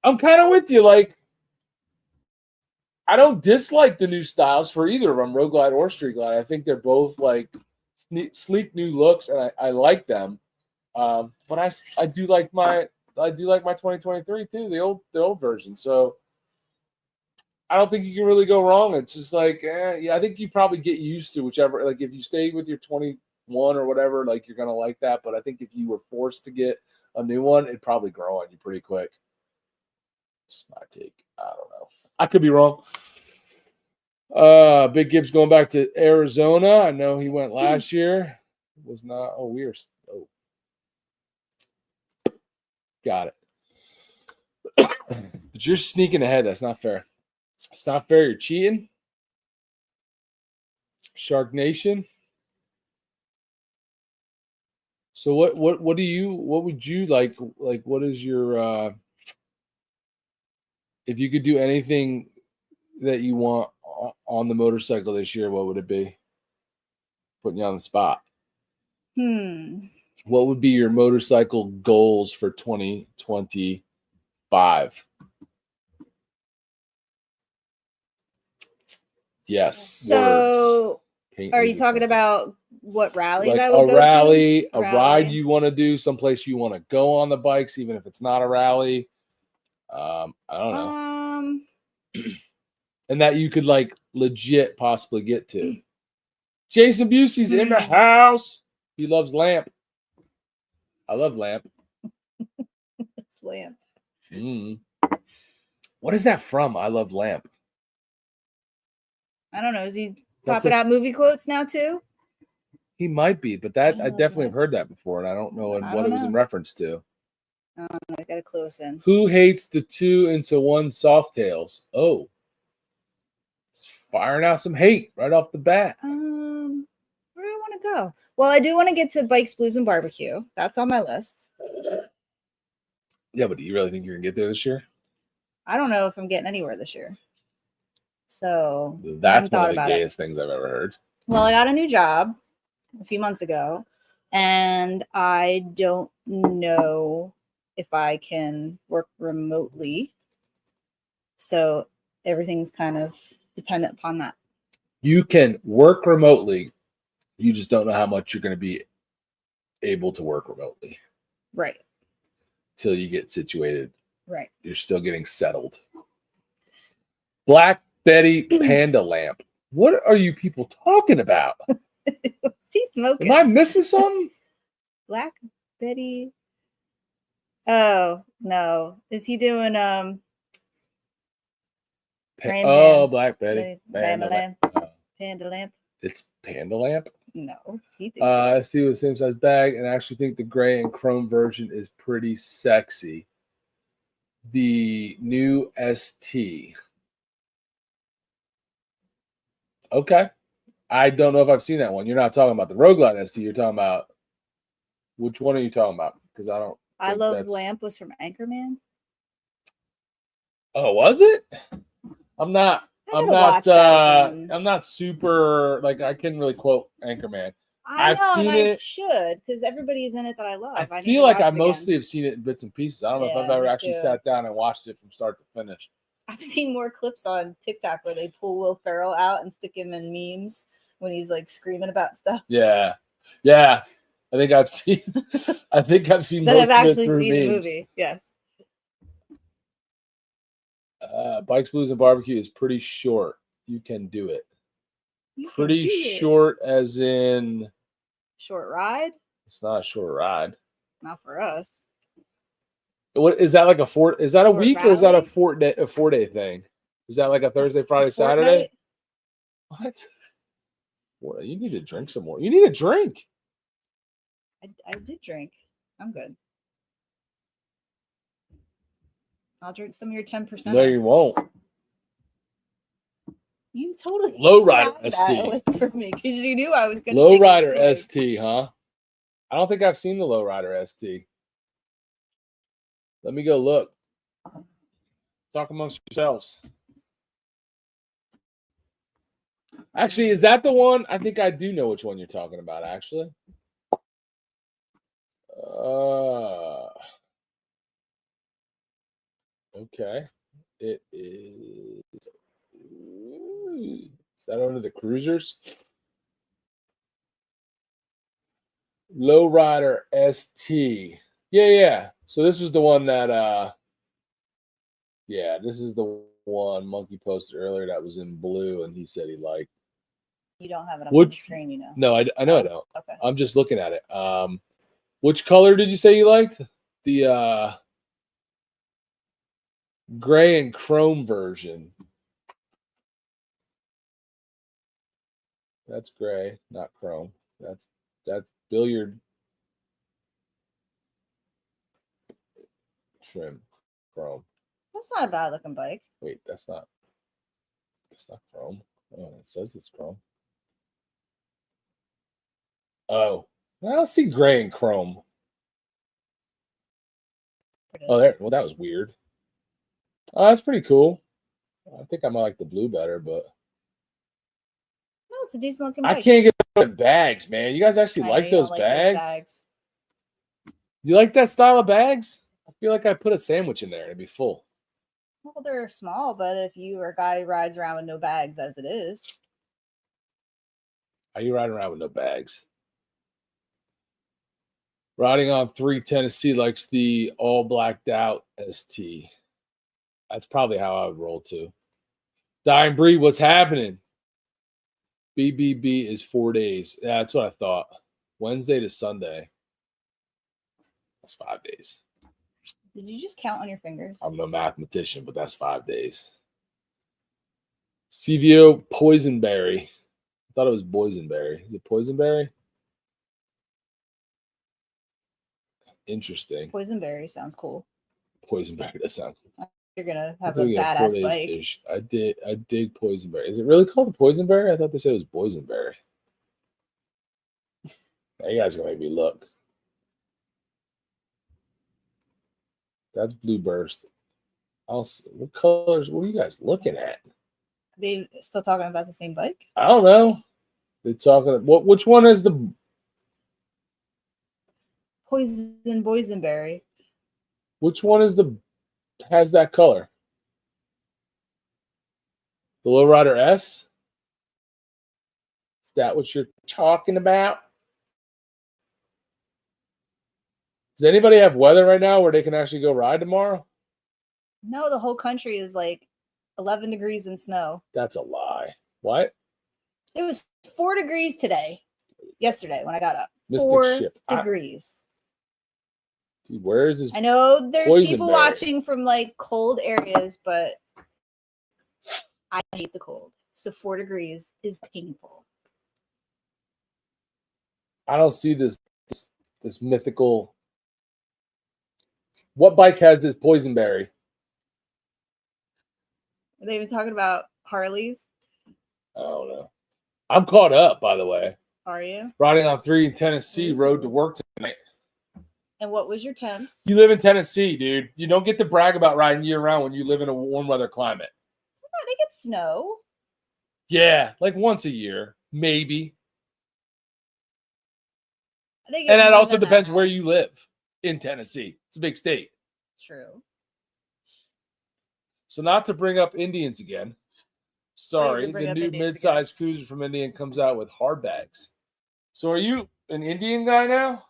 I'm kind of with you. Like, I don't dislike the new styles for either of them, Road Glide or Street Glide. I think they're both like sleek new looks, and I like them. But I do like my 2023 too, the old version. So I don't think you can really go wrong. It's just like, I think you probably get used to whichever. Like if you stay with your 21 or whatever, like you're gonna like that. But I think if you were forced to get a new one, it'd probably grow on you pretty quick. Just my take. I don't know. I could be wrong. Big Gibbs going back to Arizona. I know he went last year. It was not. Oh, we are. Oh, got it. But you're sneaking ahead. That's not fair. It's not fair. You're cheating. Shark Nation. So what would you like what is your if you could do anything that you want on the motorcycle this year, what would it be? Putting you on the spot. What would be your motorcycle goals for 2025? Yes. So are you talking about what rallies like I would go to? A ride you want to do, someplace you want to go on the bikes, even if it's not a rally. I don't know. and that you could like legit possibly get to. Jason Busey's in the house. He loves lamp. I love lamp. It's lamp. What is that from? I love lamp. I don't know. Is he popping out movie quotes now too? He might be, but that I definitely have heard that before, and I don't know what it was in reference to. I don't know. He's got to clue us in. Who hates the 2-into-1 soft tails? Oh, it's firing out some hate right off the bat. Where do I want to go? Well, I do want to get to Bikes, Blues, and Barbecue. That's on my list. Yeah, but do you really think you're gonna get there this year? I don't know if I'm getting anywhere this year. So that's one of the gayest things I've ever heard. Well, I got a new job a few months ago, and I don't know if I can work remotely. So everything's kind of dependent upon that. You can work remotely. You just don't know how much you're going to be able to work remotely. Right. Till you get situated. Right. You're still getting settled. Black Betty Panda Lamp. What are you people talking about? He's smoking. Am I missing something? Black Betty. Oh, no. Is he doing Black Betty. Panda Lamp. Panda Lamp. It's Panda Lamp? No, he thinks I see with the same size bag, and I actually think the gray and chrome version is pretty sexy. The new ST. Okay. I don't know if I've seen that one. You're not talking about the Roguelite ST. You're talking about which one are you talking about? Because I don't. I Love Lamp was from Anchorman. Oh, was it? I'm not super like I couldn't really quote Anchorman. I know, and I should because everybody's in it that I love. I feel like I mostly have seen it in bits and pieces. I don't know if I've ever actually sat down and watched it from start to finish. I've seen more clips on TikTok where they pull Will Ferrell out and stick him in memes when he's like screaming about stuff. Yeah. I think I've seen most of it through memes. The movie. Yes. Bikes, Blues, and Barbecue is pretty short. You can do it. Pretty short as in short ride? It's not a short ride. Not for us. What is that like a four? Is that a week rally? Or is that a 4-day thing? Is that like a Thursday, Friday, Saturday? What? Well, you need to drink some more. You need a drink. I did drink. I'm good. I'll drink some of your 10%. No, you won't. You totally Lowrider ST for me because you knew I was going to. Lowrider ST, huh? I don't think I've seen the Lowrider ST. Let me go look. Talk amongst yourselves. Actually, is that the one? I think I do know which one you're talking about, actually. Okay. It is. Is that under the cruisers? Lowrider ST. Yeah. So this was the one that this is the one Monkey posted earlier that was in blue and he said he liked. You don't have it on the screen, you know. No, I know I don't. Okay. I'm just looking at it. Which color did you say you liked? The gray and chrome version. That's gray, not chrome. That's billiard trim chrome. That's not a bad looking bike. Wait, that's not chrome. Oh, it says it's chrome. Oh, I see gray and chrome. Oh, there. Well, that was weird. Oh, that's pretty cool. I think I might like the blue better, but no, it's a decent looking bike. I can't get in bags, man. You guys actually like those bags? You like that style of bags? I feel like I put a sandwich in there and it'd be full. Well, they're small, but if you are a guy who rides around with no bags as it is. Are you riding around with no bags? Riding on 3 Tennessee likes the all blacked out ST. That's probably how I would roll too. Dying Breed, what's happening? BBB is 4 days. Yeah, that's what I thought. Wednesday to Sunday. That's 5 days. Did you just count on your fingers? I'm no mathematician, but that's 5 days. CVO Poisonberry. I thought it was Boysenberry. Is it Poisonberry? Interesting. Poisonberry sounds cool. Poisonberry does sound cool. You're gonna have a badass bike. I dig Poisonberry. Is it really called a Poisonberry? I thought they said it was Boysenberry. Now you guys are gonna make me look. That's Blue Burst. What colors? What are you guys looking at? They still talking about the same bike? I don't know. They're talking. Which one is the Boysenberry? Which one is has that color? The Lowrider S? Is that what you're talking about? Does anybody have weather right now where they can actually go ride tomorrow? No, the whole country is like 11 degrees and snow. That's a lie. What? It was 4 degrees yesterday when I got up. Mystic 4 shift. degrees. Dude, where is this? I know there's people Boysenberry watching from like cold areas, but I hate the cold. So 4 degrees is painful. I don't see this mythical. What bike has this Poisonberry? Are they even talking about Harleys? I don't know. I'm caught up, by the way. Are you? Riding on 3 in Tennessee, road to work tonight. And what was your temps? You live in Tennessee, dude. You don't get to brag about riding year round when you live in a warm weather climate. Oh, they get snow. Yeah, like once a year, maybe. And that also depends where you live in Tennessee. It's a big state. True. So not to bring up Indians again. Sorry, the new mid-size cruiser from Indian comes out with hard bags. So are you an Indian guy now?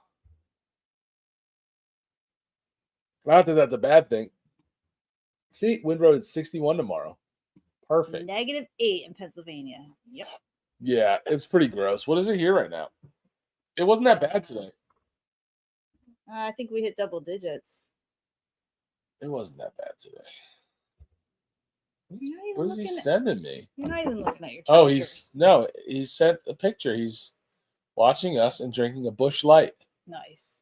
Not that that's a bad thing. See, wind road is 61 tomorrow. Perfect. -8 in Pennsylvania. Yep. Yeah, it's pretty gross. What is it here right now? It wasn't that bad today. I think we hit double digits. It wasn't that bad today. What is he sending me? You're not even looking at your he sent a picture. He's watching us and drinking a Busch Light. Nice.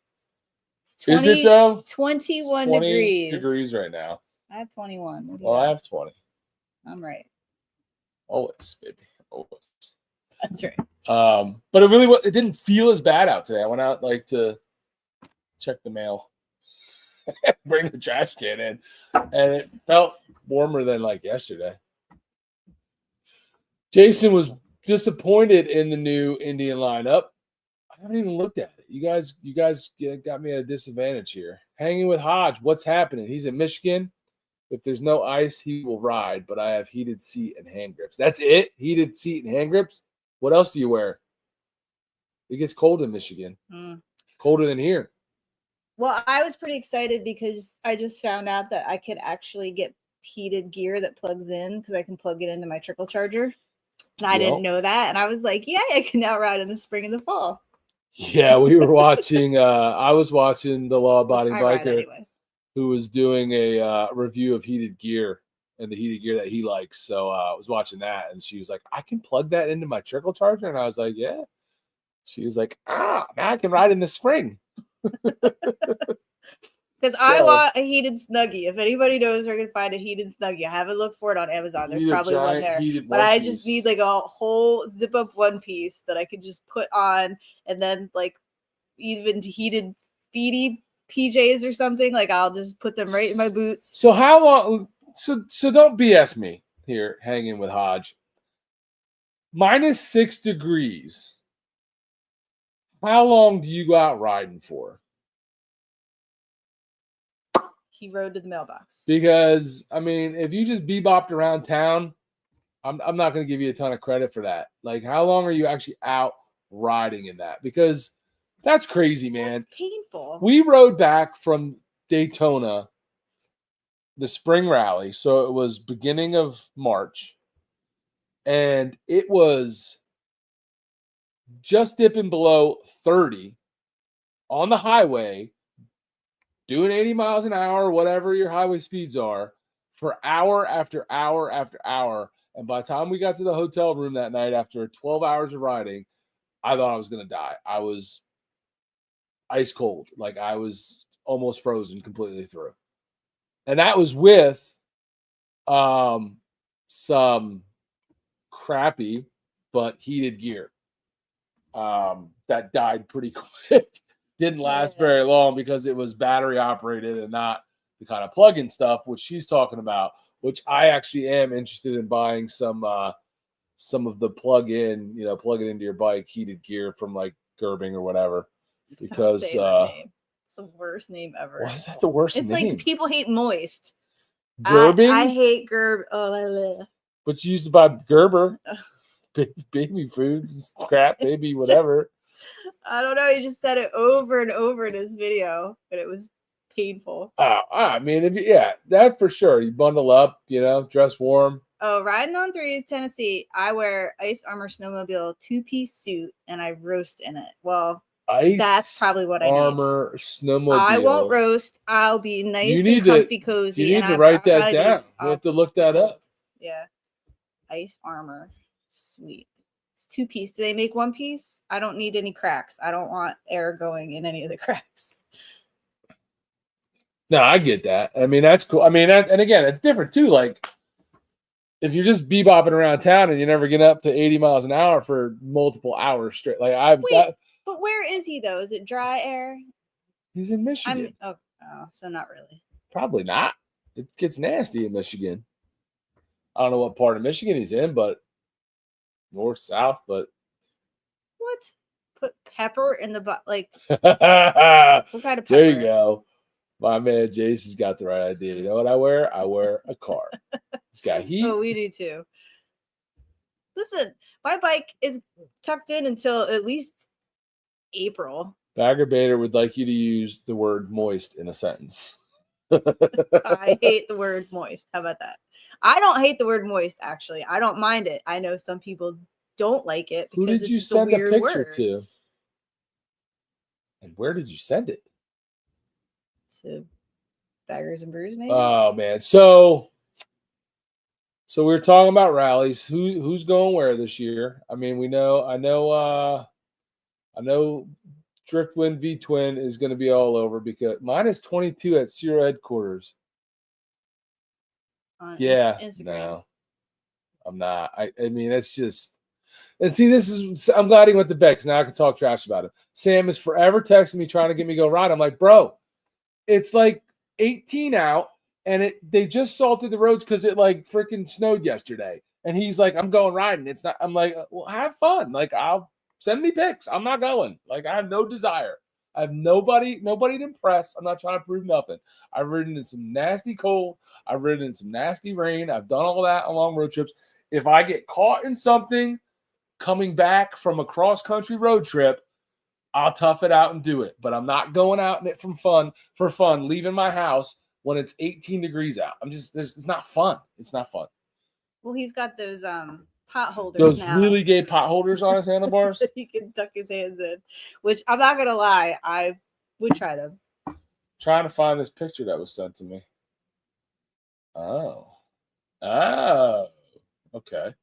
Is it though? 21 degrees right now. I have 21. Well, I have 20. I'm right. Always, baby. Always. That's right. But it didn't feel as bad out today. I went out to check the mail, bring the trash can in, and it felt warmer than like yesterday. Jason was disappointed in the new Indian lineup. I haven't even looked at it. You guys got me at a disadvantage here. Hanging with Hodge, what's happening? He's in Michigan. If there's no ice, he will ride, but I have heated seat and hand grips. That's it? Heated seat and hand grips? What else do you wear? It gets cold in Michigan. Colder than here. Well, I was pretty excited because I just found out that I could actually get heated gear that plugs in because I can plug it into my trickle charger. And I didn't know that. And I was like, yeah, I can now ride in the spring and the fall. Yeah, we were watching. I was watching the law-abiding biker who was doing a review of heated gear and the heated gear that he likes. So I was watching that, and she was like, I can plug that into my trickle charger. And I was like, yeah. She was like, now I can ride in the spring. Because I want a heated Snuggie. If anybody knows where I can find a heated Snuggie, I haven't looked for it on Amazon. There's probably one there. But I just need like a whole zip up one piece that I could just put on, and then like even heated feety PJs or something. Like I'll just put them right in my boots. So how long? So don't BS me here, hanging with Hodge. -6 degrees. How long do you go out riding for? He rode to the mailbox. Because, I mean, if you just bebopped around town, I'm not going to give you a ton of credit for that. Like, how long are you actually out riding in that? Because that's crazy, man. It's painful. We rode back from Daytona, the spring rally. So it was beginning of March. and it was just dipping below 30 on the highway, doing 80 miles an hour, whatever your highway speeds are, for hour after hour after hour. And by the time we got to the hotel room that night, after 12 hours of riding, I thought I was going to die. I was ice cold. Like I was almost frozen completely through. And that was with some crappy but heated gear that died pretty quick. Didn't last very long because it was battery operated and not the kind of plug-in stuff which she's talking about, which I actually am interested in buying some of the plug-in, plug it into your bike heated gear from like Gerbing or whatever. Because it's the worst name ever. Why is that the worst name? It's like people hate moist. Gerbing? I hate Gerb. Oh, but you used to buy Gerber. Baby foods, crap, baby, whatever. I don't know. He just said it over and over in his video, but it was painful. I mean, that for sure. You bundle up, dress warm. Oh, riding on 3 Tennessee, I wear Ice Armor Snowmobile 2-piece suit and I roast in it. Well, that's probably what I need. Armor Snowmobile. I won't roast. I'll be nice and comfy cozy. You need to write that down. We have to look that up. Yeah. Ice Armor. Sweet. It's 2-piece. Do they make 1-piece? I don't need any cracks. I don't want air going in any of the cracks. No, I get that. I mean, that's cool. I mean, and again, it's different too. Like, if you're just bebopping around town and you never get up to 80 miles an hour for multiple hours straight, but where is he though? Is it dry air? He's in Michigan. So not really. Probably not. It gets nasty in Michigan. I don't know what part of Michigan he's in, but north, south, but what? Put pepper in the butt, like what kind of pepper? There you go. My man Jason's got the right idea. You know what I wear? I wear a car. It's got heat. Oh, we do too. Listen, my bike is tucked in until at least April. Bagger Bader would like you to use the word moist in a sentence. I hate the word moist. How about that? I don't hate the word moist, actually. I don't mind it. I know some people don't like it because Who did you it's send a weird a picture word. to? And where did you send it? To Baggers and Brews, maybe? Oh man. So we were talking about rallies. Who's going where this year? I mean, I know Driftwind V Twin is going to be all over because mine is 22 at Zero headquarters. On Instagram. No, I'm not. I mean, it's just, and see, I'm glad he went to bed because now I can talk trash about him. Sam is forever texting me trying to get me to go ride. I'm like, bro, it's like 18 out and they just salted the roads because it like freaking snowed yesterday. And he's like, I'm going riding. It's not, I'm like, well, have fun. Like, I'll send me pics. I'm not going. Like, I have no desire. I have nobody to impress. I'm not trying to prove nothing. I've ridden in some nasty cold. I've ridden in some nasty rain. I've done all that on long road trips. If I get caught in something coming back from a cross-country road trip, I'll tough it out and do it. But I'm not going out in it for fun, leaving my house when it's 18 degrees out. It's not fun. It's not fun. Well, he's got those pot holders Those now. really gay pot holders on his handlebars. That he can tuck his hands in, which I'm not gonna lie, I would try them. Trying to find this picture that was sent to me. Oh, okay.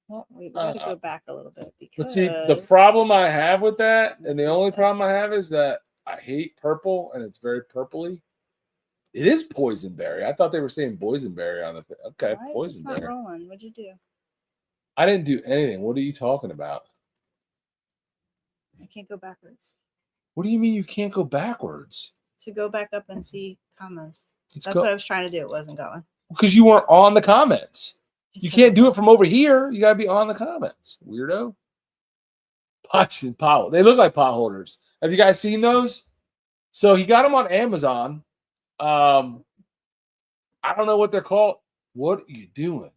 Well, we gotta go back a little bit because. But see, the problem I have with that, and the only problem I have is that I hate purple, and it's very purpley. It is poisonberry. I thought they were saying boysenberry on the thing. Okay, why is this not poisonberry. rolling? What'd you do? I didn't do anything. What are you talking about? I can't go backwards. What do you mean you can't go backwards? To go back up and see comments. That's what I was trying to do. It wasn't going. Because you weren't on the comments. You can't do it from over here. You gotta be on the comments, weirdo. Pots and pot. They look like pot holders. Have you guys seen those? So he got them on Amazon. I don't know what they're called. What are you doing?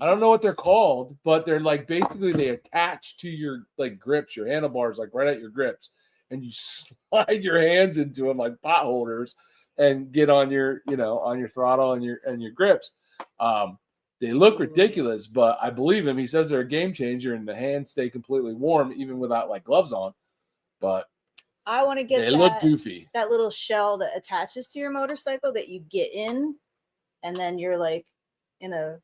I don't know what they're called, but they're like basically they attach to your like grips, your handlebars, like right at your grips, and you slide your hands into them like pot holders and get on your, on your throttle and your grips. They look ridiculous, but I believe him. He says they're a game changer, and the hands stay completely warm even without like gloves on. But I want to get they look goofy. That little shell that attaches to your motorcycle that you get in, and then you're like in a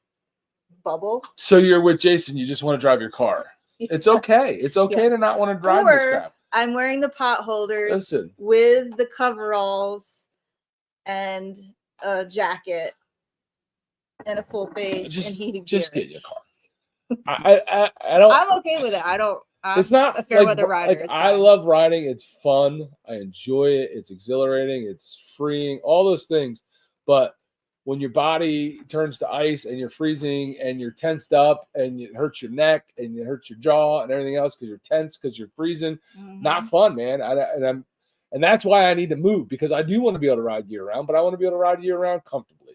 bubble. So you're with Jason. You just want to drive your car. Yes. It's okay. It's okay to not want to drive this crap. I'm wearing the pot holders. Listen. With the coveralls and a jacket and a full face and heated gear. Just get your car. I don't. I'm okay with it. It's not a fair weather rider. Like, I love riding. It's fun. I enjoy it. It's exhilarating. It's freeing. All those things. But when your body turns to ice and you're freezing and you're tensed up and it hurts your neck and it hurts your jaw and everything else because you're tense because you're freezing, not fun, man. And that's why I need to move, because I do want to be able to ride year round, but I want to be able to ride year round comfortably.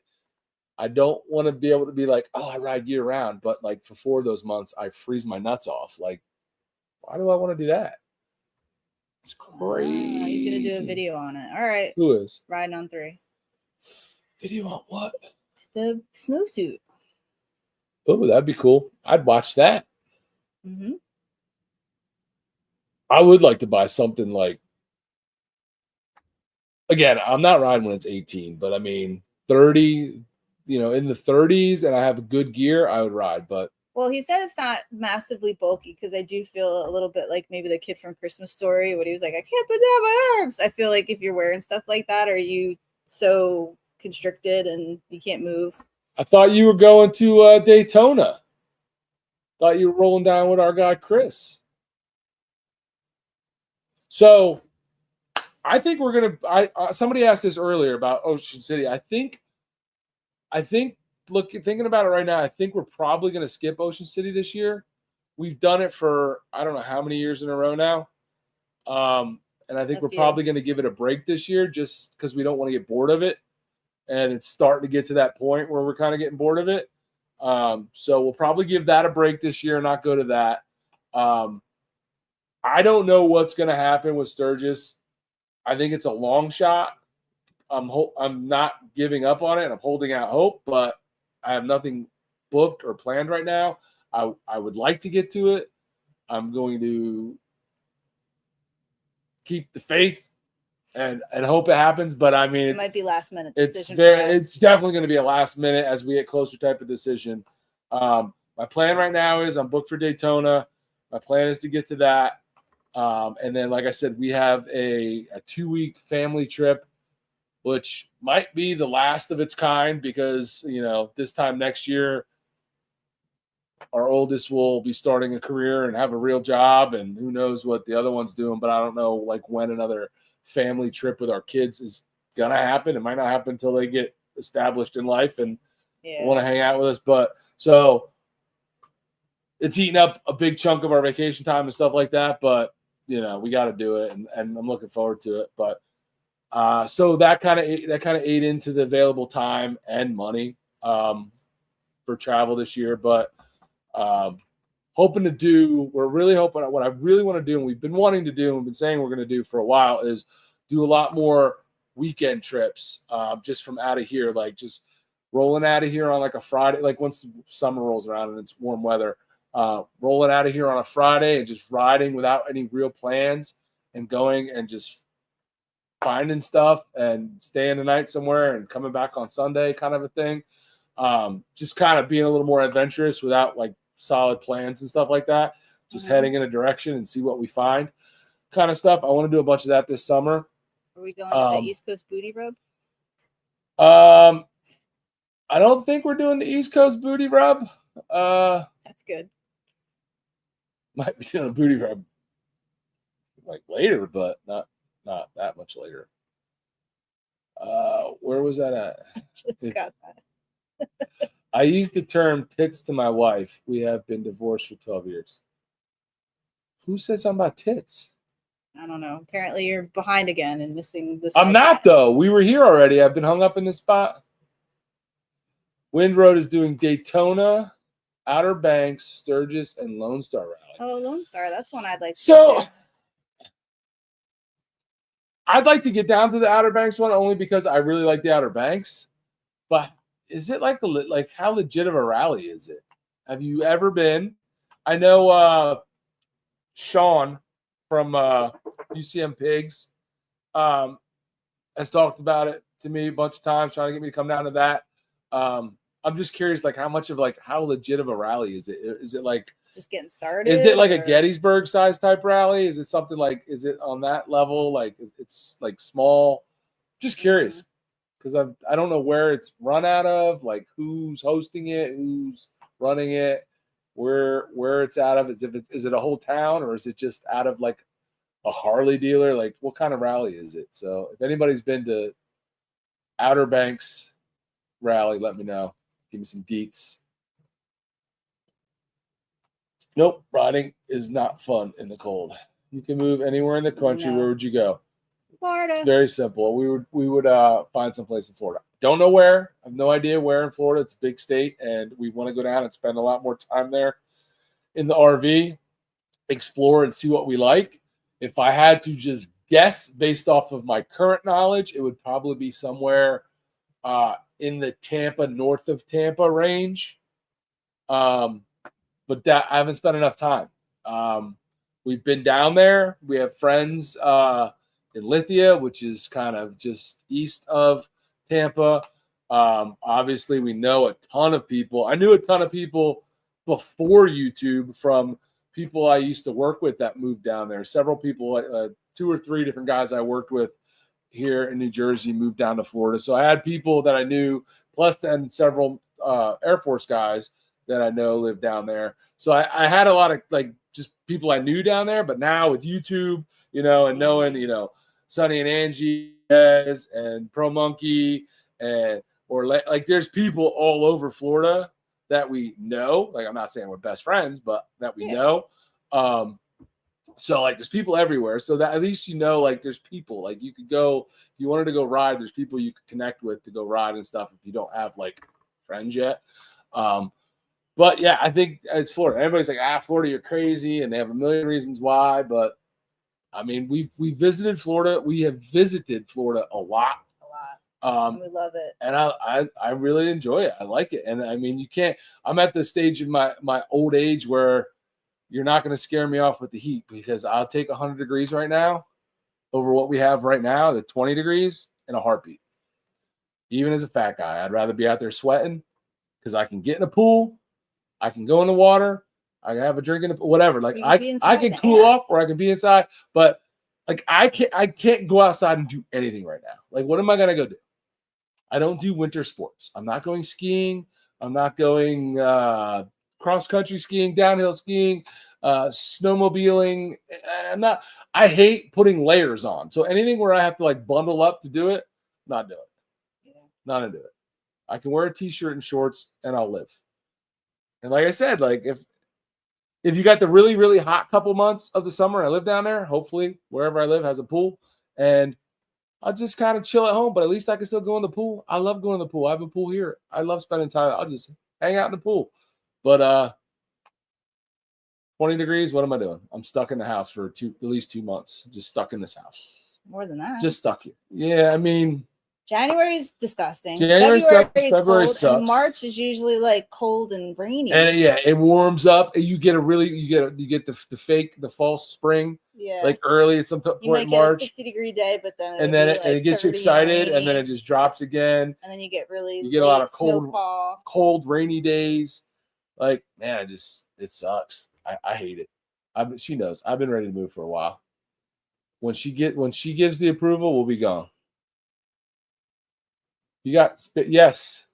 I don't want to be able to be like, oh, I ride year round, but like for 4 of those months, I freeze my nuts off. Like, why do I want to do that? It's crazy. He's going to do a video on it. All right. Who is? Riding on 3. Video on what? The snowsuit. Oh, that'd be cool. I'd watch that. Mm-hmm. I would like to buy something like, again, I'm not riding when it's 18, but I mean, 30, in the 30s and I have good gear, I would ride. But well, he said it's not massively bulky, because I do feel a little bit like maybe the kid from Christmas Story when he was like, I can't put down my arms. I feel like if you're wearing stuff like that, are you so constricted and you can't move? I thought you were going to Daytona. Thought you were rolling down with our guy Chris. So I think we're gonna. Somebody asked this earlier about Ocean City. I think. Thinking about it right now, I think we're probably gonna skip Ocean City this year. We've done it for I don't know how many years in a row now, and I think we're probably gonna give it a break this year just because we don't want to get bored of it. And it's starting to get to that point where we're kind of getting bored of it. So we'll probably give that a break this year and not go to that. I don't know what's going to happen with Sturgis. I think it's a long shot. I'm not giving up on it. I'm holding out hope, but I have nothing booked or planned right now. I would like to get to it. I'm going to keep the faith and hope it happens, but I mean, it might be last minute decision. It's definitely going to be a last minute as we get closer type of decision. My plan right now is I'm booked for Daytona. My plan is to get to that, and then, like I said, we have a 2-week family trip, which might be the last of its kind because this time next year, our oldest will be starting a career and have a real job, and who knows what the other one's doing. But I don't know when another family trip with our kids is gonna happen. It might not happen until they get established in life and want to hang out with us. But so it's eating up a big chunk of our vacation time and stuff like that. But we got to do it, and I'm looking forward to it. But so that kind of ate into the available time and money for travel this year. But we're really hoping, what I really want to do, and we've been wanting to do, and we've been saying we're going to do for a while, is do a lot more weekend trips just from out of here, like just rolling out of here on like a Friday, like once the summer rolls around and it's warm weather, rolling out of here on a Friday and just riding without any real plans and going and just finding stuff and staying the night somewhere and coming back on Sunday kind of a thing. Just kind of being a little more adventurous without like solid plans and stuff like that. Just heading in a direction and see what we find kind of stuff. I want to do a bunch of that this summer. Are we going to the East Coast Booty Rub? I don't think we're doing the East Coast Booty Rub. That's good. Might be doing a booty rub like later, but not that much later. Where was that at? Just got that. I used the term tits to my wife. We have been divorced for 12 years. Who said something about tits? I don't know. Apparently you're behind again and missing this. I'm not, though. We were here already. I've been hung up in this spot. Wind Road is doing Daytona, Outer Banks, Sturgis, and Lone Star Rally. Oh, Lone Star. That's one I'd like to go to. I'd like to get down to the Outer Banks one only because I really like the Outer Banks. But is it like how legit of a rally is it? Have you ever been? I know Sean from UCM Pigs has talked about it to me a bunch of times, trying to get me to come down to that. I'm just curious, like how legit of a rally is it? Is it like just getting started? Is it like a Gettysburg size type rally? Is it something like, is it on that level? Like it's like small? Just curious, because I don't know where it's run out of, like who's hosting it, who's running it, where it's out of. Is it a whole town, or is it just out of like a Harley dealer? Like what kind of rally is it? So if anybody's been to Outer Banks rally, let me know. Give me some deets. Nope, riding is not fun in the cold. You can move anywhere in the country. No. Where would you go? Florida. It's very simple. We would find some place in Florida. Don't know where. I have no idea where in Florida. It's a big state, and we want to go down and spend a lot more time there in the RV, explore and see what we like. If I had to just guess based off of my current knowledge, it would probably be somewhere in the Tampa, north of Tampa range. But that I haven't spent enough time. We've been down there. We have friends in Lithia, which is kind of just east of Tampa. Obviously, we know a ton of people. I knew a ton of people before YouTube from people I used to work with that moved down there. Several people, 2 or 3 different guys I worked with here in New Jersey moved down to Florida. So I had people that I knew, plus then several Air Force guys that I know live down there. So I had a lot of like just people I knew down there, but now with YouTube, and knowing, Sonny and Angie and Pro Monkey or there's people all over Florida that we know. Like, I'm not saying we're best friends, but that we know. So like there's people everywhere. So that at least like there's people. Like you could go, if you wanted to go ride, there's people you could connect with to go ride and stuff if you don't have like friends yet. But yeah, I think it's Florida. Everybody's like, Florida, you're crazy, and they have a million reasons why. But I mean, we visited Florida. We have visited Florida a lot. And we love it. And I really enjoy it. I like it. And I mean, I'm at the stage in my old age where you're not going to scare me off with the heat, because I'll take 100 degrees right now over what we have right now, the 20 degrees, in a heartbeat. Even as a fat guy, I'd rather be out there sweating, because I can get in a pool. I can go in the water. I can have a drink in the whatever. Like I can cool off, or I can be inside. But like I can't go outside and do anything right now. Like, what am I gonna go do? I don't do winter sports. I'm not going skiing. I'm not going cross country skiing, downhill skiing, snowmobiling. I hate putting layers on. So anything where I have to like bundle up to do it, not do it. Yeah. Not to do it. I can wear a t-shirt and shorts and I'll live. And like I said, like if you got the really, really hot couple months of the summer, I live down there. Hopefully, wherever I live has a pool, and I'll just kind of chill at home. But at least I can still go in the pool. I love going to the pool. I have a pool here. I love spending time. I'll just hang out in the pool. But 20 degrees. What am I doing? I'm stuck in the house for at least 2 months. Just stuck in this house. More than that. Just stuck here. Yeah, I mean. January is disgusting. February cold, sucks. And March is usually like cold and rainy. And yeah, it warms up. You get the false spring. Yeah. Like early at some point in March. A 60-degree day, but then it gets you excited, and then it just drops again. And then you get a lot of cold, rainy days. Like, man, it sucks. I hate it. She knows. I've been ready to move for a while. When she gives the approval, we'll be gone. You got yes.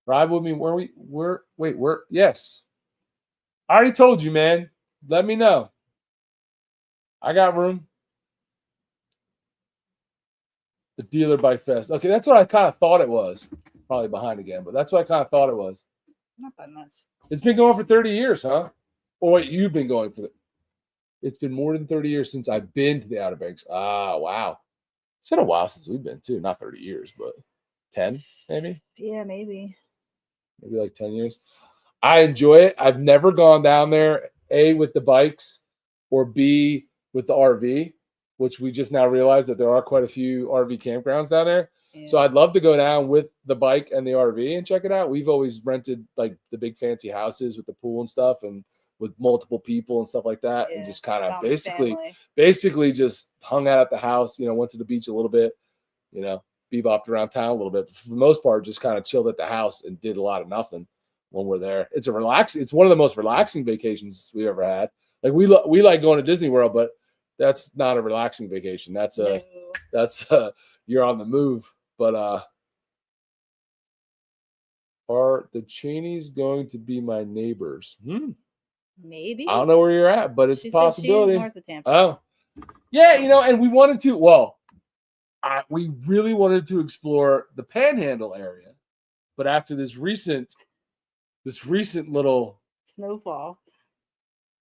Ride with me. Yes. I already told you, man. Let me know. I got room. The dealer bike fest. Okay, that's what I kind of thought it was. Probably behind again, but that's what I kind of thought it was. Not by much. It's been going for 30 years, huh? Or wait, you've been going for it's been more than 30 years since I've been to the Outer Banks. Ah, wow. It's been a while since we've been too. Not 30 years, but 10 maybe. Yeah, maybe like 10 years. I enjoy it. I've never gone down there, A, with the bikes, or B, with the RV, which we just now realized that there are quite a few RV campgrounds down there. So I'd love to go down with the bike and the RV and check it out. We've always rented like the big fancy houses with the pool and stuff, and with multiple people and stuff like that, and just kind of basically just hung out at the house. Went to the beach a little bit. Bebopped around town a little bit. But for the most part, just kind of chilled at the house and did a lot of nothing when we're there. It's one of the most relaxing vacations we ever had. Like we like going to Disney World, but that's not a relaxing vacation. That's you're on the move. But are the Cheneys going to be my neighbors? Maybe. I don't know where you're at, but it's a possibility. She's north of Tampa. Oh, yeah, and we wanted to. Well, we really wanted to explore the Panhandle area, but after this recent little snowfall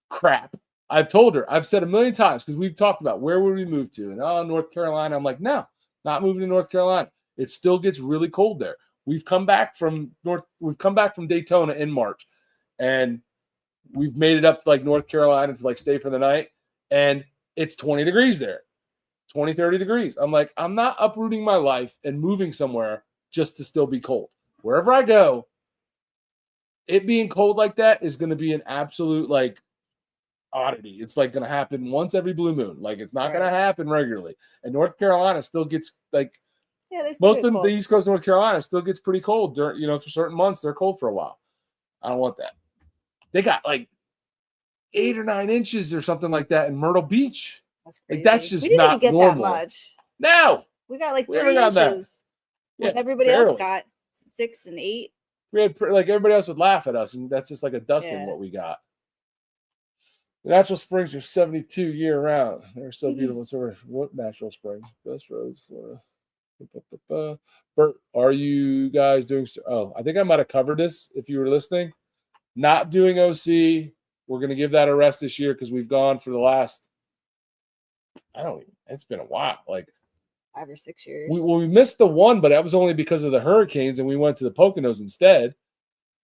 crap, I've told her, I've said a million times, because we've talked about where would we move to, and North Carolina. I'm like, no, not moving to North Carolina. It still gets really cold there. We've come back from Daytona in March, and we've made it up to like North Carolina to like stay for the night, and it's 20 degrees there, 20, 30 degrees. I'm like, I'm not uprooting my life and moving somewhere just to still be cold. Wherever I go, it being cold like that is going to be an absolute like oddity. It's like going to happen once every blue moon. Like it's not going to happen regularly. And North Carolina still gets like, most of the East Coast of North Carolina still gets pretty cold during, for certain months. They're cold for a while. I don't want that. They got like 8 or 9 inches or something like that in Myrtle Beach. That's crazy. Like that's just we didn't not even get normal. that much. No, we got like 3 inches. Yeah, everybody else got 6 and 8. We had like everybody else would laugh at us, and that's just like a dusting what we got. The natural springs are 72 year round. They're so beautiful. So what natural springs? Best roads, Florida. Bert, are you guys doing? Oh, I think I might have covered this if you were listening. Not doing OC. We're going to give that a rest this year because we've gone for the last, it's been a while, like 5 or 6 years. We missed the one, but that was only because of the hurricanes, and we went to the Poconos instead.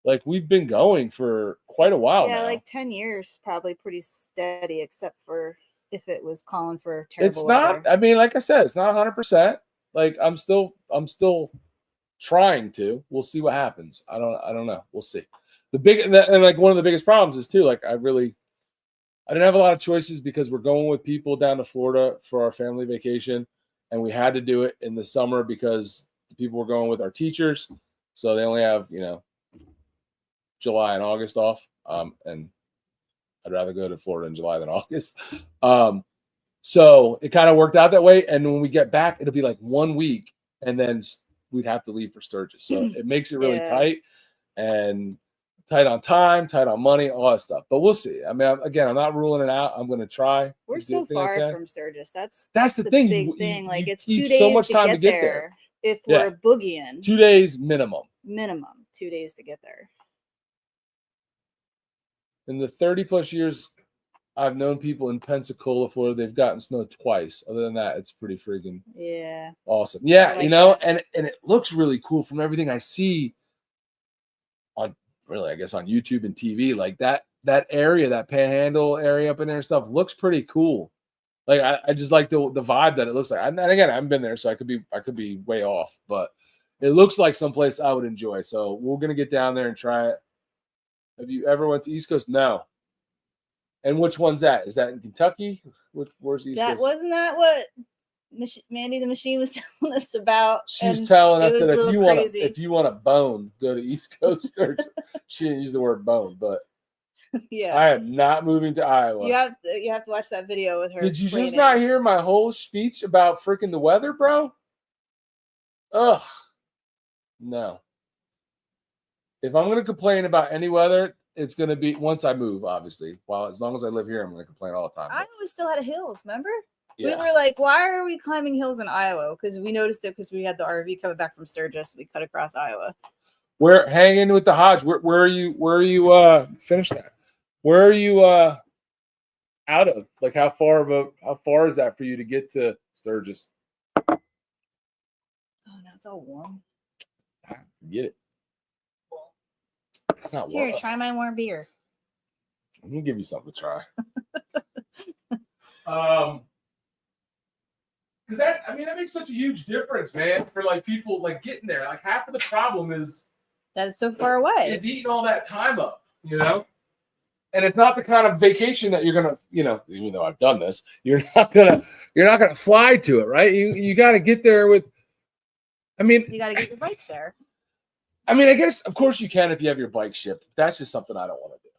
Like we've been going for quite a while now. Yeah, like 10 years, probably pretty steady, except for if it was calling for terrible weather. It's not, I mean, like I said, it's not 100%. Like I'm still trying to. We'll see what happens. I don't know. We'll see. And like one of the biggest problems is too, like I didn't have a lot of choices because we're going with people down to Florida for our family vacation, and we had to do it in the summer because the people were going with our teachers, so they only have July and August off, and I'd rather go to Florida in July than August. So it kind of worked out that way, and when we get back, it'll be like 1 week, and then we'd have to leave for Sturgis. So it makes it really tight, and tight on time, tight on money, all that stuff. But we'll see. I mean, again, I'm not ruling it out. I'm going to try. We're so far from Sturgis. That's the thing. Big thing. Like it's 2 days so much time to get there. If we're boogieing, 2 days minimum. 2 days to get there. In the 30 plus years I've known people in Pensacola, Florida, they've gotten snow twice. Other than that, it's pretty freaking awesome. Yeah, like and it looks really cool from everything I see on I guess on YouTube and TV. Like that area, that Panhandle area up in there and stuff looks pretty cool. Like I just like the vibe that it looks like. And again, I haven't been there, so I could be way off, but it looks like someplace I would enjoy. So we're gonna get down there and try it. Have you ever went to East Coast? No. And which one's that? Is that in Kentucky? Where's East Coast? Wasn't that what Mandy the Machine was telling us about? She was telling us that if you want a bone, go to East Coast. She didn't use the word bone, but yeah, I am not moving to Iowa. You have to watch that video with her. Did you just not hear my whole speech about freaking the weather, bro? Ugh. No. If I'm going to complain about any weather, it's going to be once I move, obviously. As long as I live here, I'm going to complain all the time. Iowa still had hills, remember? Yeah. We were like, why are we climbing hills in Iowa? Because we noticed it because we had the RV coming back from Sturgis. We cut across Iowa. We're hanging with the Hodge. Where are you finish that? Where are you out of? Like how far is that for you to get to Sturgis? Oh, now it's all warm. Get it. It's not warm. Here, try my warm beer. I'm gonna give you something to try. Because that makes such a huge difference, man, for like people like getting there. Like half of the problem is That it's so far away. Is eating all that time up, you know? And it's not the kind of vacation that you're gonna, even though I've done this, you're not gonna fly to it, right? You gotta get there with you gotta get your bikes there. I guess of course you can if you have your bike shipped. That's just something I don't want to do.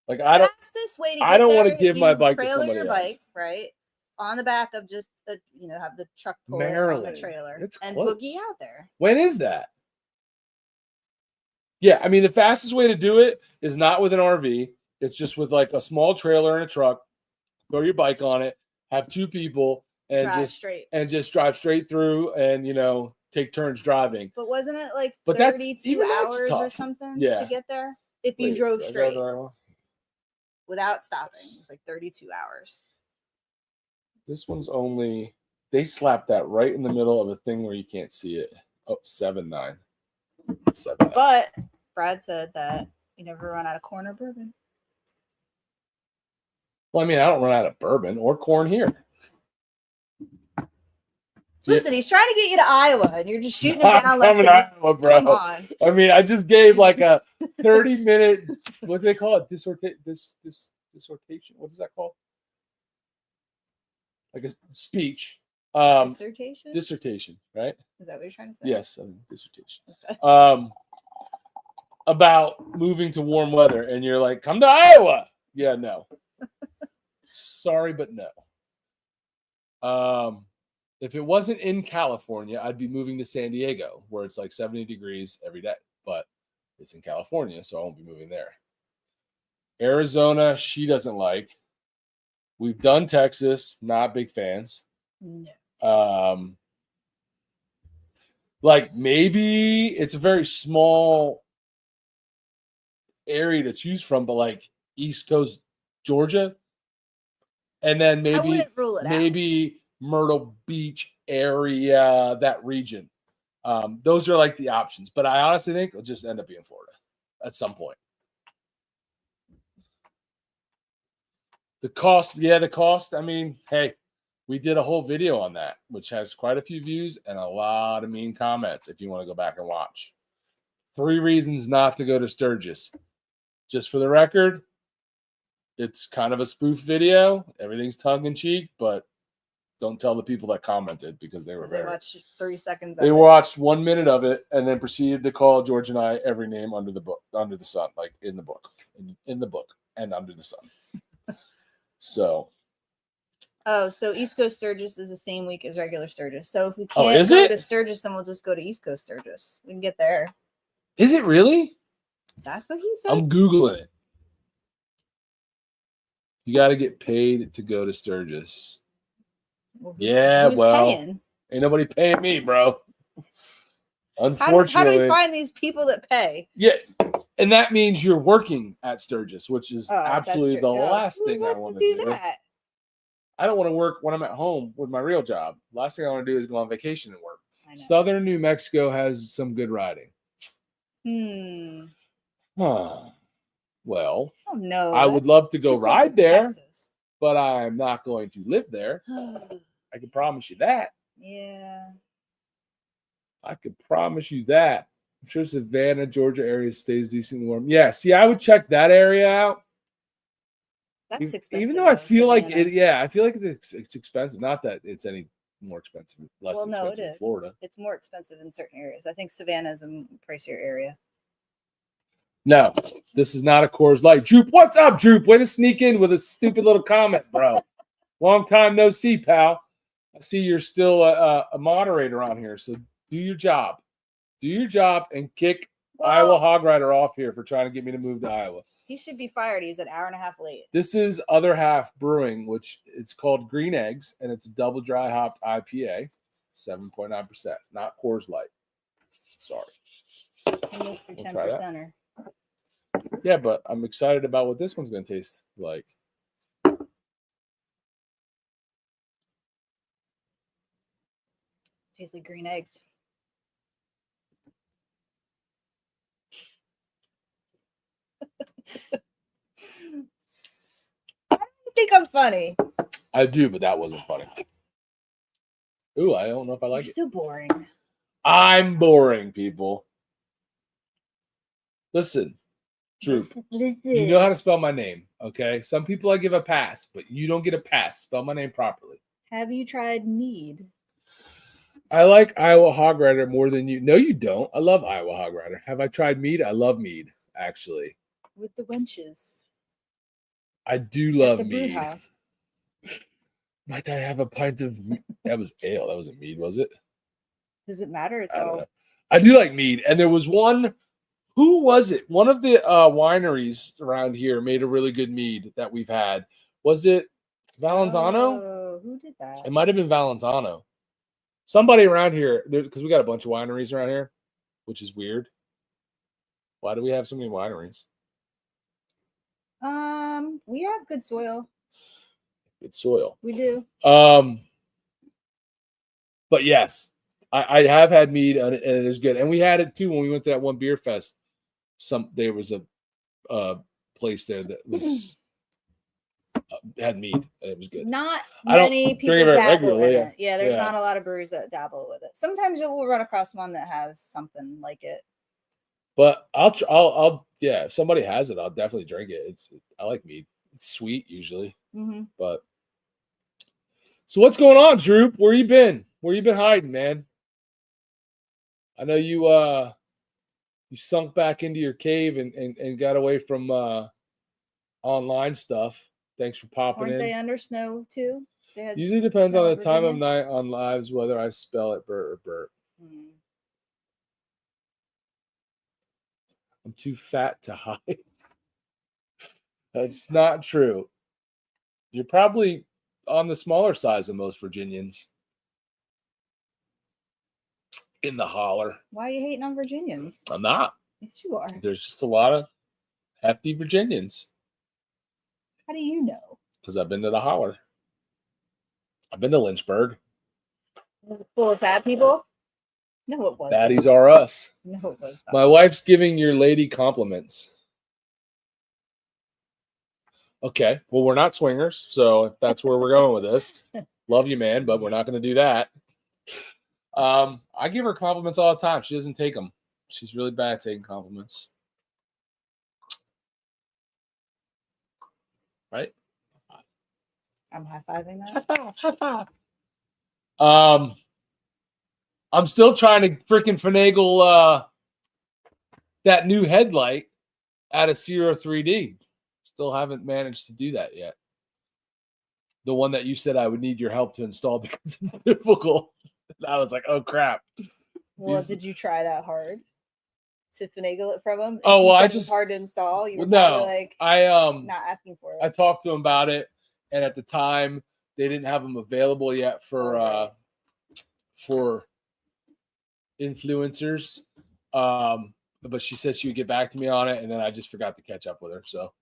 Like Fastest way to get I don't want to give my bike to somebody your else. bike, right? On the back of just have the truck pull it on the trailer and close. boogie out there. When is that? Yeah, the fastest way to do it is not with an RV. It's just with like a small trailer and a truck. Throw your bike on it, have two people, and just drive straight through, and take turns driving. But wasn't it like 32 hours or something to get there if you drove straight without stopping? It was like 32 hours. This one's they slapped that right in the middle of a thing where you can't see it. Oh, 7.9. 7.9. But Brad said that you never run out of corn or bourbon. Well, I don't run out of bourbon or corn here. Listen, he's trying to get you to Iowa, and you're just shooting it down left and right. Iowa, bro. Come on. I just gave like a 30-minute, what do they call it? Dissertation. What is that called? Like a speech. Dissertation, right? Is that what you're trying to say? Yes, dissertation. Okay. About moving to warm weather, and you're like, come to Iowa. Yeah, no. Sorry, but no. If it wasn't in California, I'd be moving to San Diego, where it's like 70 degrees every day. But it's in California, so I won't be moving there. Arizona, she doesn't like. We've done Texas, not big fans. No. Like maybe it's a very small area to choose from, but like East Coast Georgia, and then maybe Myrtle Beach area, that region. Those are like the options, but I honestly think it'll just end up being Florida at some point. The cost. Hey, we did a whole video on that, which has quite a few views and a lot of mean comments if you want to go back and watch. 3 reasons not to go to Sturgis. Just for the record, it's kind of a spoof video. Everything's tongue-in-cheek, but don't tell the people that commented because they watched 30 seconds of it. They watched 1 minute of it and then proceeded to call George and I every name under the sun, like in the book, in the book and under the sun. So. Oh, so East Coast Sturgis is the same week as regular Sturgis. So if we can't go to Sturgis, then we'll just go to East Coast Sturgis. We can get there. Is it really? That's what he said. I'm Googling it. You got to get paid to go to Sturgis. Well, who's paying? Ain't nobody paying me, bro. Unfortunately. How do we find these people that pay? Yeah, and that means you're working at Sturgis, which is absolutely the last thing I want to do. That? I don't want to work when I'm at home with my real job. Last thing I want to do is go on vacation and work. Southern New Mexico has some good riding. Well, I would love to go ride there, but I'm not going to live there. I can promise you that. Yeah. I could promise you that. I'm sure Savannah, Georgia area stays decently warm. Yeah, see, I would check that area out. That's expensive. Even though I feel like I feel like it's expensive. Not that it's any more expensive. Less expensive it is. Florida. It's more expensive in certain areas. I think Savannah is a pricier area. No, this is not a Coors Light. Droop, what's up, Droop? Way to sneak in with a stupid little comment, bro. Long time no see, pal. I see you're still a moderator on here, so do your job. Do your job and kick Iowa Hog Rider off here for trying to get me to move to Iowa. He should be fired. He's an hour and a half late. This is Other Half Brewing, which it's called Green Eggs, and it's a double dry hopped IPA, 7.9%, not Coors Light. Sorry. We'll 10%er. Yeah, but I'm excited about what this one's going to taste like. Tastes like green eggs. I don't think I'm funny. I do, but that wasn't funny. Ooh, I don't know if I like You're it. so boring. I'm boring, people. Listen, Drew, Listen. you know how to spell my name, okay? Some people I give a pass, but you don't get a pass. Spell my name properly. Have you tried mead? I like Iowa Hog Rider more than you. No, you don't. I love Iowa Hog Rider. Have I tried mead? I love mead, actually. With the wenches. I do At love the brew mead. house. Might I have a pint of that was ale. That wasn't mead, was it? Does it matter? It's I don't all know. I do like mead. And there was one, who was it? One of the wineries around here made a really good mead that we've had. Was it Valentano? Oh, who did that? It might have been Valentano. Somebody around here, because we got a bunch of wineries around here, which is weird. Why do we have so many wineries? We have good soil. It's soil. We do. But yes, I have had mead and it is good. And we had it too when we went to that one beer fest. There was a place there that was had mead and it was good. Not I don't many drink people it very dabble in regularly, it. Yeah, there's yeah. not a lot of breweries that dabble with it. Sometimes you will run across one that has something like it. But yeah, if somebody has it, I'll definitely drink it. I like mead. It's sweet usually. Mm-hmm. But so what's going on, Droop? Where you been? Where you been hiding, man? I know you sunk back into your cave and got away from online stuff. Thanks for popping Aren't in. they under snow too? They had Usually depends snow on in the time of Virginia? night on lives whether I spell it Bert or Bert. Mm. I'm too fat to hide. That's not true. You're probably on the smaller size of most Virginians. In the holler. Why are you hating on Virginians? I'm not. Yes, you are. There's just a lot of hefty Virginians. How do you know? Because I've been to the holler. I've been to Lynchburg. Full of fat people? No, it wasn't. Baddies are us. No, it was not. My wife's giving your lady compliments. Okay. Well, we're not swingers, so if that's where we're going with this. Love you, man, but we're not going to do that. I give her compliments all the time. She doesn't take them. She's really bad at taking compliments. Right? I'm high-fiving that. High five. I'm still trying to freaking finagle that new headlight out of Sierra 3D. Still haven't managed to do that yet. The one that you said I would need your help to install because it's difficult. I was like, oh crap. Well, did you try that hard to finagle it from him? Oh, well, it was hard to install. You were probably like not asking for it. I talked to him about it, and at the time they didn't have them available yet for influencers. But she said she would get back to me on it, and then I just forgot to catch up with her. So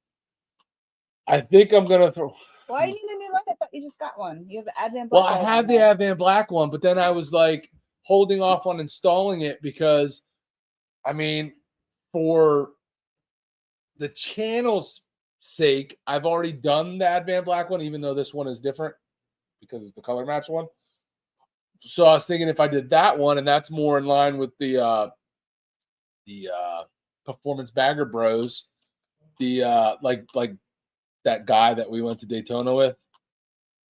I think I'm gonna throw. Why do you need a new light? I thought you just got one. You have the Advent Well, Black. I have the Advent Black one, but then I was like holding off on installing it because, I mean, for the channel's sake, I've already done the Advent Black one, even though this one is different because it's the color match one. So I was thinking if I did that one, and that's more in line with the Performance Bagger Bros, the like that guy that we went to Daytona with,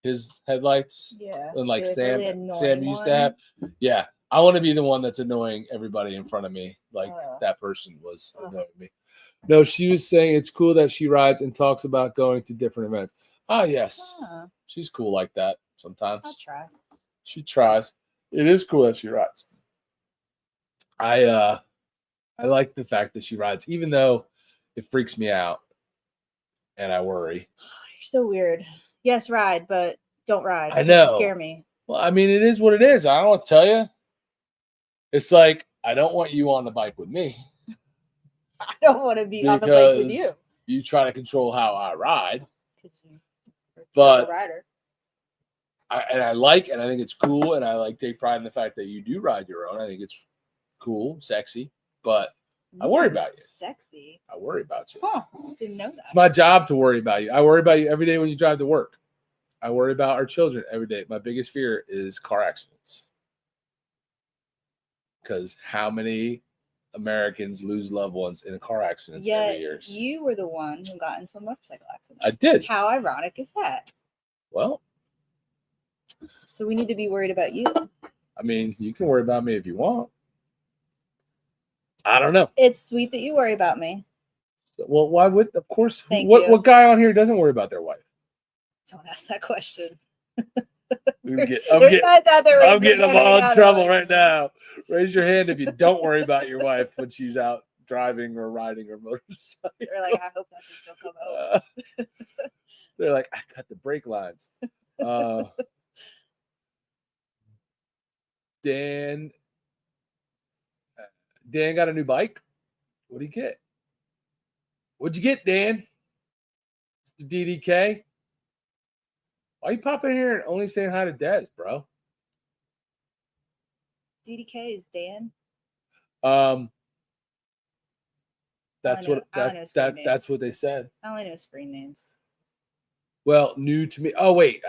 his headlights, yeah, and like really Sam used to have. Yeah, I want to be the one that's annoying everybody in front of me, like that person was annoying me. No, she was saying it's cool that she rides and talks about going to different events. Ah, yes, she's cool like that sometimes. I'll try. She tries. It is cool that she rides. I like the fact that she rides, even though it freaks me out and I worry. You're so weird. Yes, ride, but don't ride. I know. You scare me. Well, I mean, it is what it is. I don't want to tell you. It's like I don't want you on the bike with me. I don't want to be on the bike with you. You try to control how I ride. But I like, and I think it's cool, and I take pride in the fact that you do ride your own. I think it's cool, sexy, but I worry about you. Sexy. I worry about you. Huh? Didn't know that. It's my job to worry about you. I worry about you every day when you drive to work. I worry about our children every day. My biggest fear is car accidents. Because how many Americans lose loved ones in car accidents every year? You were the one who got into a motorcycle accident. I did. How ironic is that? Well, so we need to be worried about you. I mean, you can worry about me if you want. I don't know. It's sweet that you worry about me. Well, why would, of course, Thank what you. guy on here doesn't worry about their wife? Don't ask that question. I'm guys getting out there them all in trouble right now. Raise your hand if you don't worry about your wife when she's out driving or riding her motorcycle. They're like, I hope that just don't come out. They're like, I cut the brake lines. Dan got a new bike. What'd he get? What'd you get, Dan? Mr. DDK? Why you popping here and only saying hi to Des, bro? DDK is Dan. That's what they said. I only know screen names. Well, new to me. Oh wait,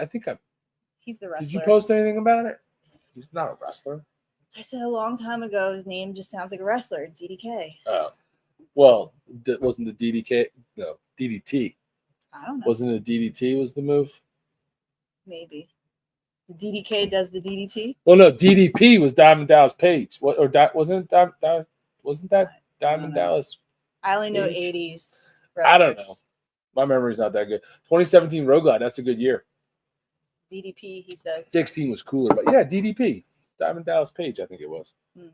he's the wrestler. Did you post anything about it? He's not a wrestler. I said a long time ago his name just sounds like a wrestler, DDK. Oh. Well, that wasn't the DDK. No, DDT. I don't know. Wasn't it DDT was the move? Maybe. The DDK does the DDT? Well, no, DDP was Diamond Dallas Page. What or wasn't that wasn't that Diamond Dallas? I only know Page? 80s wrestlers. I don't know. My memory's not that good. 2017 Road Glide, that's a good year. DDP, he says. 16 was cooler, but yeah, DDP. Diamond Dallas Page, I think it was. You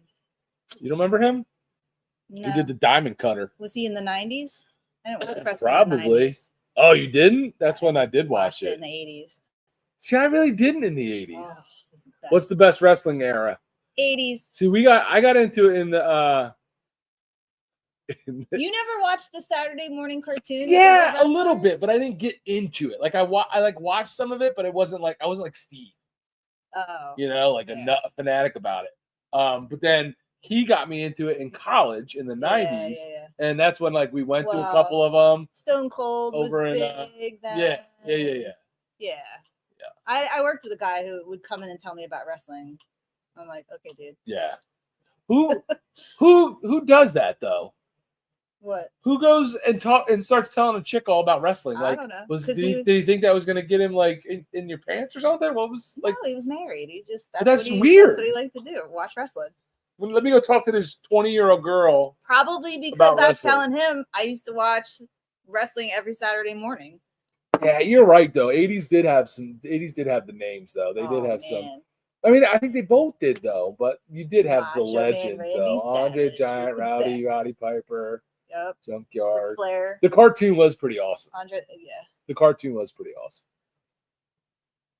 don't remember him? No. He did the Diamond Cutter. Was he in the 90s? I didn't watch wrestling Probably. in the 90s. Oh, you didn't? That's when I did watch it. In the 80s. See, I really didn't in the 80s. Oh, what's the best wrestling era? 80s. See, I got into it in the You never watched the Saturday morning cartoon? Yeah, a little bit, but I didn't get into it. Like I watched some of it, but it wasn't like I wasn't like Steve. Oh. You know, like a fanatic about it. But then he got me into it in college in the 90s. And that's when like we went to a couple of them. Stone Cold over was big then. Yeah. I worked with a guy who would come in and tell me about wrestling. I'm like, okay, dude. Yeah. Who does that though? What? Who goes and starts telling a chick all about wrestling? Like, I don't know. Did you think that was going to get him like in your pants or something? What was like? No, he was married. He just that's weird. That's what he liked to do. Watch wrestling. Let me go talk to this 20-year-old girl. Probably because I'm telling him I used to watch wrestling every Saturday morning. Yeah, you're right though. 80s did have the names though. They did have some. I mean, I think they both did though, but you did have the legends though. Andre the Giant, Roddy Piper. Yep. Junkyard. Flair. The cartoon was pretty awesome. Yeah. The cartoon was pretty awesome.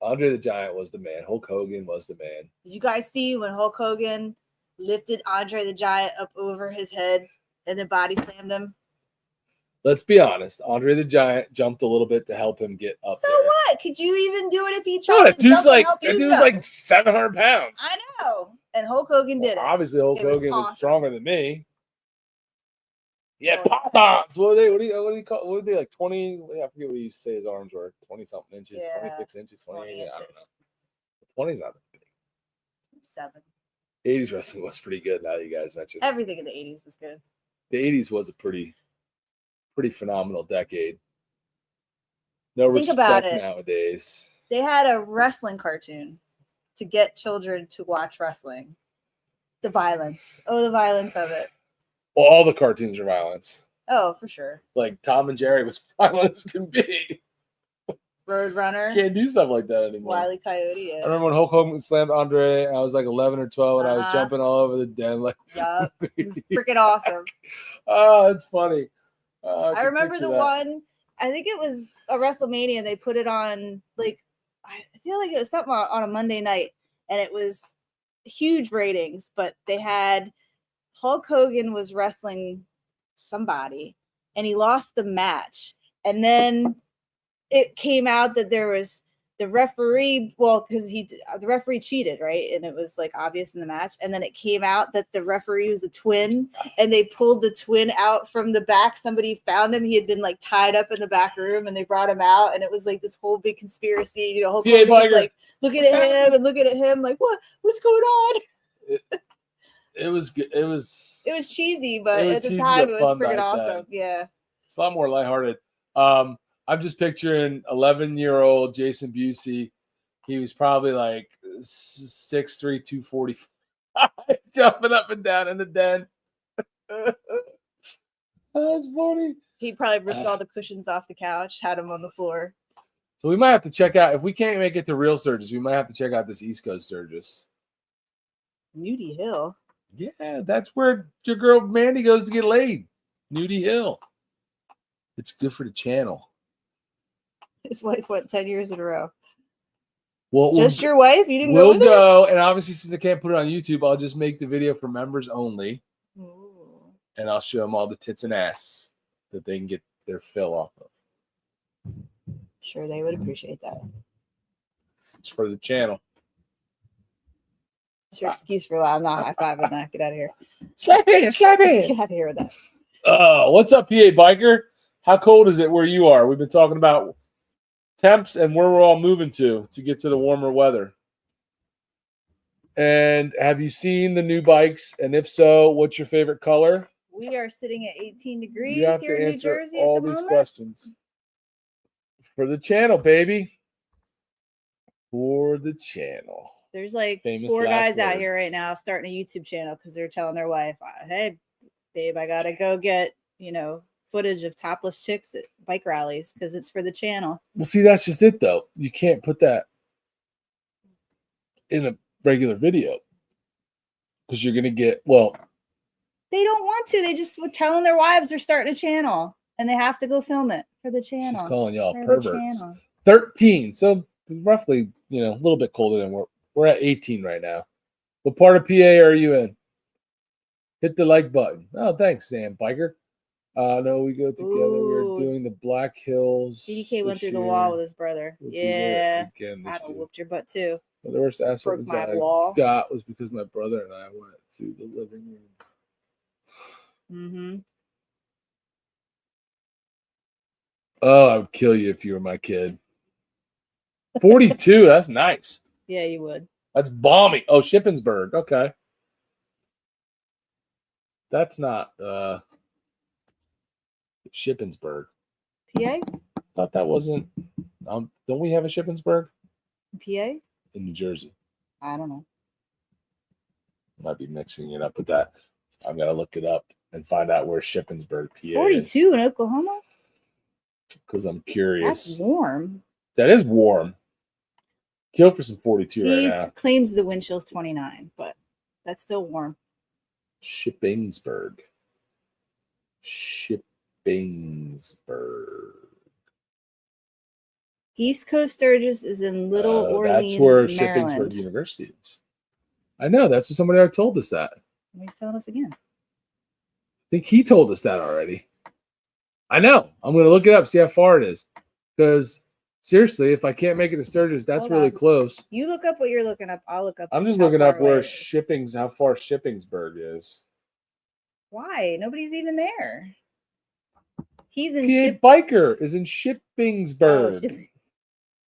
Andre the Giant was the man. Hulk Hogan was the man. Did you guys see when Hulk Hogan lifted Andre the Giant up over his head and then body slammed him? Let's be honest. Andre the Giant jumped a little bit to help him get up there. So what? Could you even do it if he tried to jump and help you? That dude was like 700 pounds. I know. And Hulk Hogan did it. Obviously, Hulk Hogan was stronger than me. Yeah, pop-ons. What do you call? What were they like? 20? I forget what you say his arms were. 20-something inches, 26 inches, 28. I don't know. 20's not that big. 7. 80s wrestling was pretty good. Now you guys mentioned everything in the 80s was good. The 80s was a pretty phenomenal decade. No respect nowadays. They had a wrestling cartoon to get children to watch wrestling. The violence. Oh, the violence of it. Well, all the cartoons are violence. Oh, for sure. Like Tom and Jerry was violent as can be. Roadrunner. Can't do stuff like that anymore. Wile E. Coyote. I remember when Hulk Hogan slammed Andre. I was like 11 or 12, and I was jumping all over the den. Like, yup. It was freaking awesome. Oh, it's funny. I remember the one. I think it was a WrestleMania. They put it on, like, I feel like it was something on a Monday night, and it was huge ratings, but they had Hulk Hogan was wrestling somebody, and he lost the match. And then it came out that there was the referee, well, because the referee cheated, right? And it was like obvious in the match. And then it came out that the referee was a twin, and they pulled the twin out from the back. Somebody found him. He had been like tied up in the back room, and they brought him out. And it was like this whole big conspiracy. You know, Hulk Hogan was like looking at him and looking at him, like, what's going on? It was cheesy, but at the time it was freaking awesome. Yeah, it's a lot more lighthearted. I'm just picturing 11-year-old Jason Busey. He was probably like 6'3", 245, jumping up and down in the den. That's funny. He probably ripped all the cushions off the couch, had them on the floor. So we might have to check out, if we can't make it to real Sturgis, we might have to check out this East Coast Sturgis. Nudie Hill. Yeah, that's where your girl Mandy goes to get laid. Nudie Hill. It's good for the channel. His wife went 10 years in a row. Well, just your wife? You didn't go? We'll go, and obviously since I can't put it on YouTube, I'll just make the video for members only. Ooh. And I'll show them all the tits and ass that they can get their fill off of. Sure, they would appreciate that. It's for the channel. It's your excuse for I'm not high-fiving that. Get out of here. Slap it. Get out of here with that. What's up, PA Biker? How cold is it where you are? We've been talking about temps and where we're all moving to get to the warmer weather. And have you seen the new bikes? And if so, what's your favorite color? We are sitting at 18 degrees you have here to in New answer Jersey all at the these moment. Questions. For the channel, baby. For the channel. There's like Famous 4 guys words. out here right now starting a YouTube channel because they're telling their wife, hey, babe, I got to go get, footage of topless chicks at bike rallies because it's for the channel. Well, see, that's just it, though. You can't put that in a regular video because you're going to get, they don't want to. They just were telling their wives they're starting a channel and they have to go film it for the channel. She's calling y'all perverts. 13. So roughly, a little bit colder than we're at 18 right now. What part of PA are you in? Hit the like button. Oh, thanks, Sam Biker. No, we go together. Ooh. We're doing the Black Hills. CDK went through the wall with his brother. We'll I'd have whooped your butt too. Well, the worst ass broke my I wall. got was because my brother and I went through the living room. Mm-hmm. Oh, I would kill you if you were my kid. 42, that's nice. Yeah, you would. That's balmy. Oh, Shippensburg. Okay. That's not Shippensburg. PA? I thought that wasn't. Don't we have a Shippensburg? PA? In New Jersey. I don't know. Might be mixing it up with that. I'm gonna look it up and find out where Shippensburg, PA 42 is. in Oklahoma? Because I'm curious. That's warm. That is warm. Kill for some 42 he right now. Claims the wind chill's 29, but that's still warm. Shippensburg. East Coast Sturgis is in Little Orleans, that's where Maryland. Shippensburg University is. I know. That's what somebody already told us that. He's telling us again. I think he told us that already. I know. I'm going to look it up, see how far it is. Because, seriously, if I can't make it to Sturgis, that's really close. You look up what you're looking up. I'll look up. I'm just looking up where how far Shippensburg is. Why? Nobody's even there. He's in Biker is in Shippingsburg.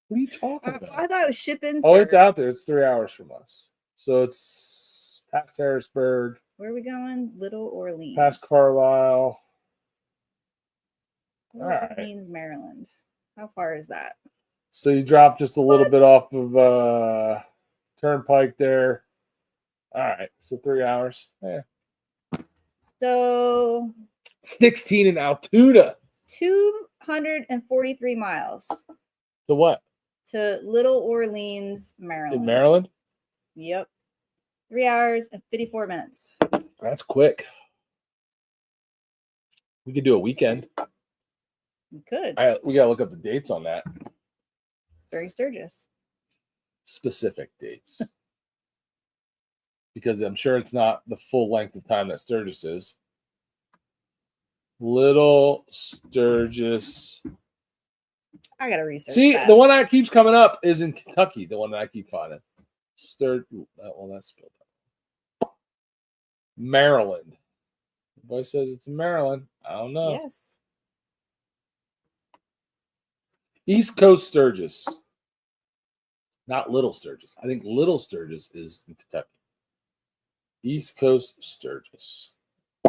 What are you talking about? I thought it was Shippensburg. Oh, it's out there. It's 3 hours from us. So it's past Harrisburg. Where are we going? Little Orleans. Past Carlisle. Orleans, Maryland. How far is that? So you drop just a little bit off of Turnpike there. All right. So 3 hours. Yeah. So 16 in Altoona. 243 miles. To what? To Little Orleans, Maryland. In Maryland? Yep. 3 hours and 54 minutes. That's quick. We could do a weekend. We could. We got to look up the dates on that. During Sturgis. Specific dates. Because I'm sure it's not the full length of time that Sturgis is. Little Sturgis I gotta research. See, that. the one that keeps coming up is in Kentucky. The one that I keep finding. That's spelled out. Maryland. Everybody says it's in Maryland. I don't know. Yes. East Coast Sturgis. Not Little Sturgis. I think Little Sturgis is in Kentucky. East Coast Sturgis.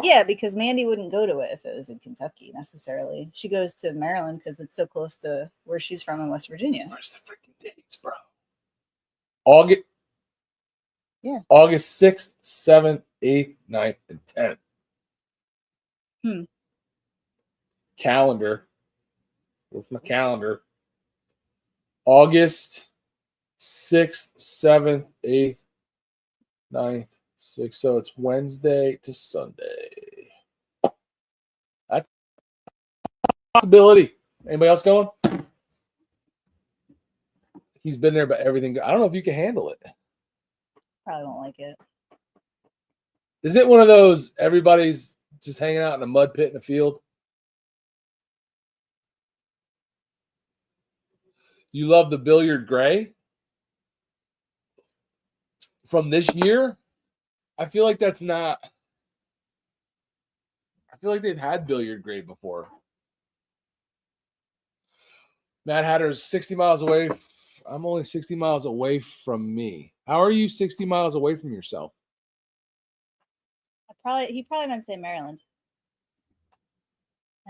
Yeah, because Mandy wouldn't go to it if it was in Kentucky necessarily. She goes to Maryland because it's so close to where she's from in West Virginia. Where's the freaking dates, bro? August. Yeah. August 6th, 7th, 8th, 9th, and 10th. Calendar. Where's my calendar? August 6th, 7th, 8th, 9th, 6th. So it's Wednesday to Sunday. That's a possibility. Anybody else going? He's been there, but everything. I don't know if you can handle it. Probably won't like it. Is it one of those everybody's just hanging out in a mud pit in a field? You love the Billiard Gray from this year? I feel like that's not. I feel like they've had Billiard Gray before. Mad Hatter's 60 miles away. I'm only 60 miles away from me. How are you 60 miles away from yourself? He probably meant to say Maryland.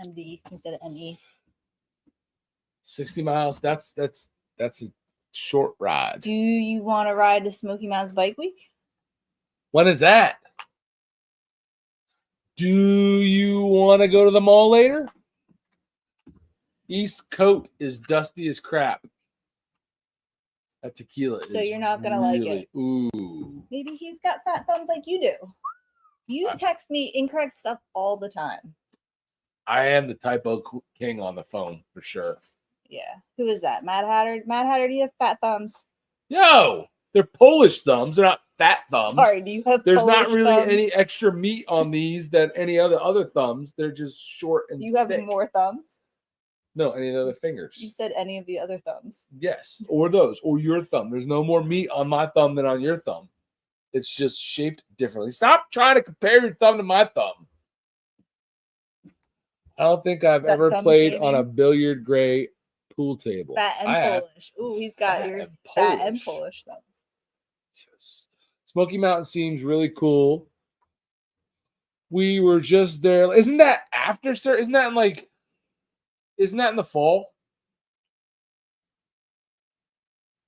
MD instead of ME. 60 miles. That's a short ride. Do you want to ride to Smoky Mountains Bike Week? When is that? Do you want to go to the mall later? East Coat is dusty as crap. That tequila So is you're not gonna really, like it. Ooh. Maybe he's got fat thumbs like you do. You text me incorrect stuff all the time. I am the typo king on the phone for sure. Yeah. Who is that? Mad Hatter? Mad Hatter, do you have fat thumbs? Yo, they're Polish thumbs. They're not fat thumbs. Sorry, do you have There's Polish not really thumbs? any extra meat on these than any other thumbs. They're just short and You have thick. more thumbs? No, any of the other fingers. You said any of the other thumbs. Yes, or those, or your thumb. There's no more meat on my thumb than on your thumb. It's just shaped differently. Stop trying to compare your thumb to my thumb. I don't think I've ever played on a Billiard Gray pool table. Fat and Polish. Ooh, he's got your fat and Polish thumbs. Yes. Smoky Mountain seems really cool. We were just there. Isn't that after start? Isn't that in the fall?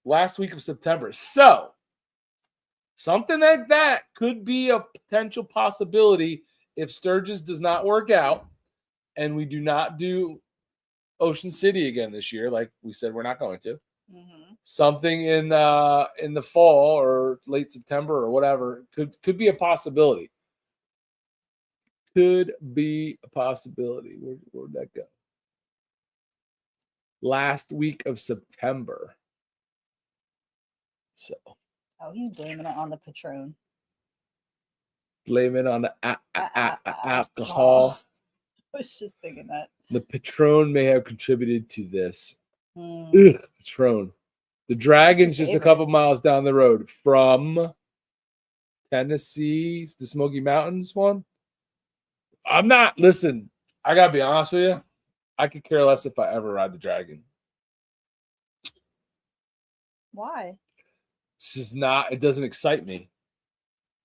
Last week of September. So something like that could be a potential possibility if Sturgis does not work out and we do not do Ocean City again this year, like we said we're not going to. Mm-hmm. Something in the fall or late September or whatever could be a possibility. Could be a possibility. Where'd that go? Last week of September. So. Oh, he's blaming it on the Patron. Blame it on the alcohol. I was just thinking that. The Patron may have contributed to this. Ugh, Patron. The Dragon's just a couple miles down the road from Tennessee, the Smoky Mountains one. Listen, I got to be honest with you. I could care less if I ever ride the Dragon. Why? It's just not, it doesn't excite me.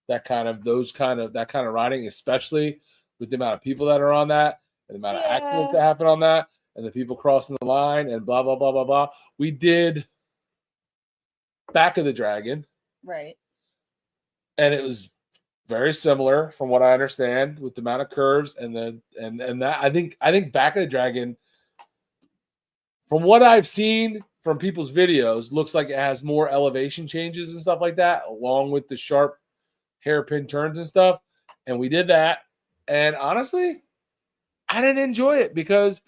That kind of riding, especially with the amount of people that are on that and the amount of accidents that happen on that and the people crossing the line and blah, blah, blah, blah, blah. We did Back of the Dragon. Right. And it was very similar from what I understand with the amount of curves and that I think Back of the Dragon, from what I've seen from people's videos, looks like it has more elevation changes and stuff like that, along with the sharp hairpin turns and stuff. And we did that. And honestly, I didn't enjoy it because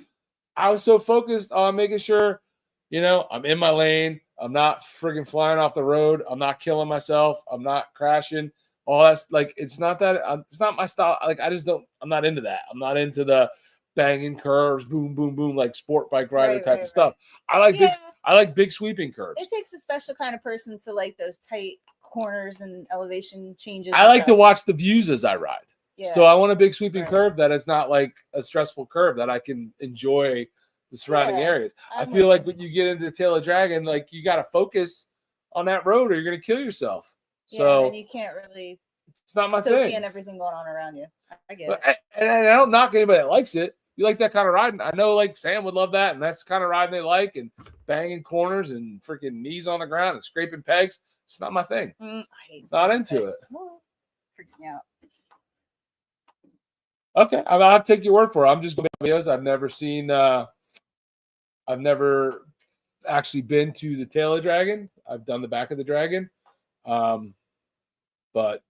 I was so focused on making sure, I'm in my lane. I'm not friggin' flying off the road. I'm not killing myself. I'm not crashing. All that's it's not my style. I'm not into that. I'm not into the banging curves, boom, boom, boom, like sport bike rider Right, type right, of stuff. I like Yeah. big sweeping curves. It takes a special kind of person to like those tight corners and elevation changes. I and like to stuff. watch the views as I ride. Yeah. So I want a big sweeping Right. curve that is not like a stressful curve that I can enjoy the surrounding Yeah, areas. I I'm feel with like you. when you get into the tail of dragon, like you got to focus on that road or you're going to kill yourself. Yeah, So and you can't really it's not my soak thing. in everything going on around you. I get But it. and I don't knock anybody that likes it. You like that kind of riding. I know like Sam would love that. And that's the kind of riding they like, and banging corners and freaking knees on the ground and scraping pegs. It's not my thing. I hate Not into pegs. it. Well, freaks me out. Okay, I'll have to take your word for it. I'm just going to videos. I've never seen. I've never actually been to the tail of dragon. I've done the back of the dragon, but I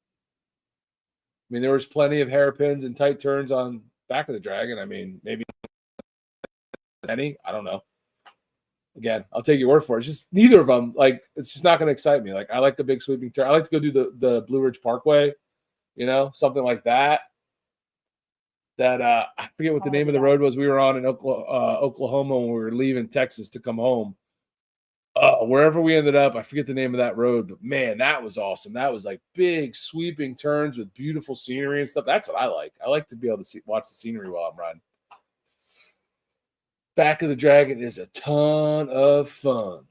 mean there was plenty of hairpins and tight turns on back of the dragon. I mean maybe any. I don't know. Again, I'll take your word for it. It's just neither of them. Like it's just not going to excite me. Like I like the big sweeping turn. I like to go do the Blue Ridge Parkway. You know, something like that. That I forget what the name of the road was we were on in Oklahoma when we were leaving Texas to come home. Wherever we ended up, I forget the name of that road, but man, that was awesome. That was like big sweeping turns with beautiful scenery and stuff. That's what I like. I like to be able to watch the scenery while I'm riding. Back of the Dragon is a ton of fun.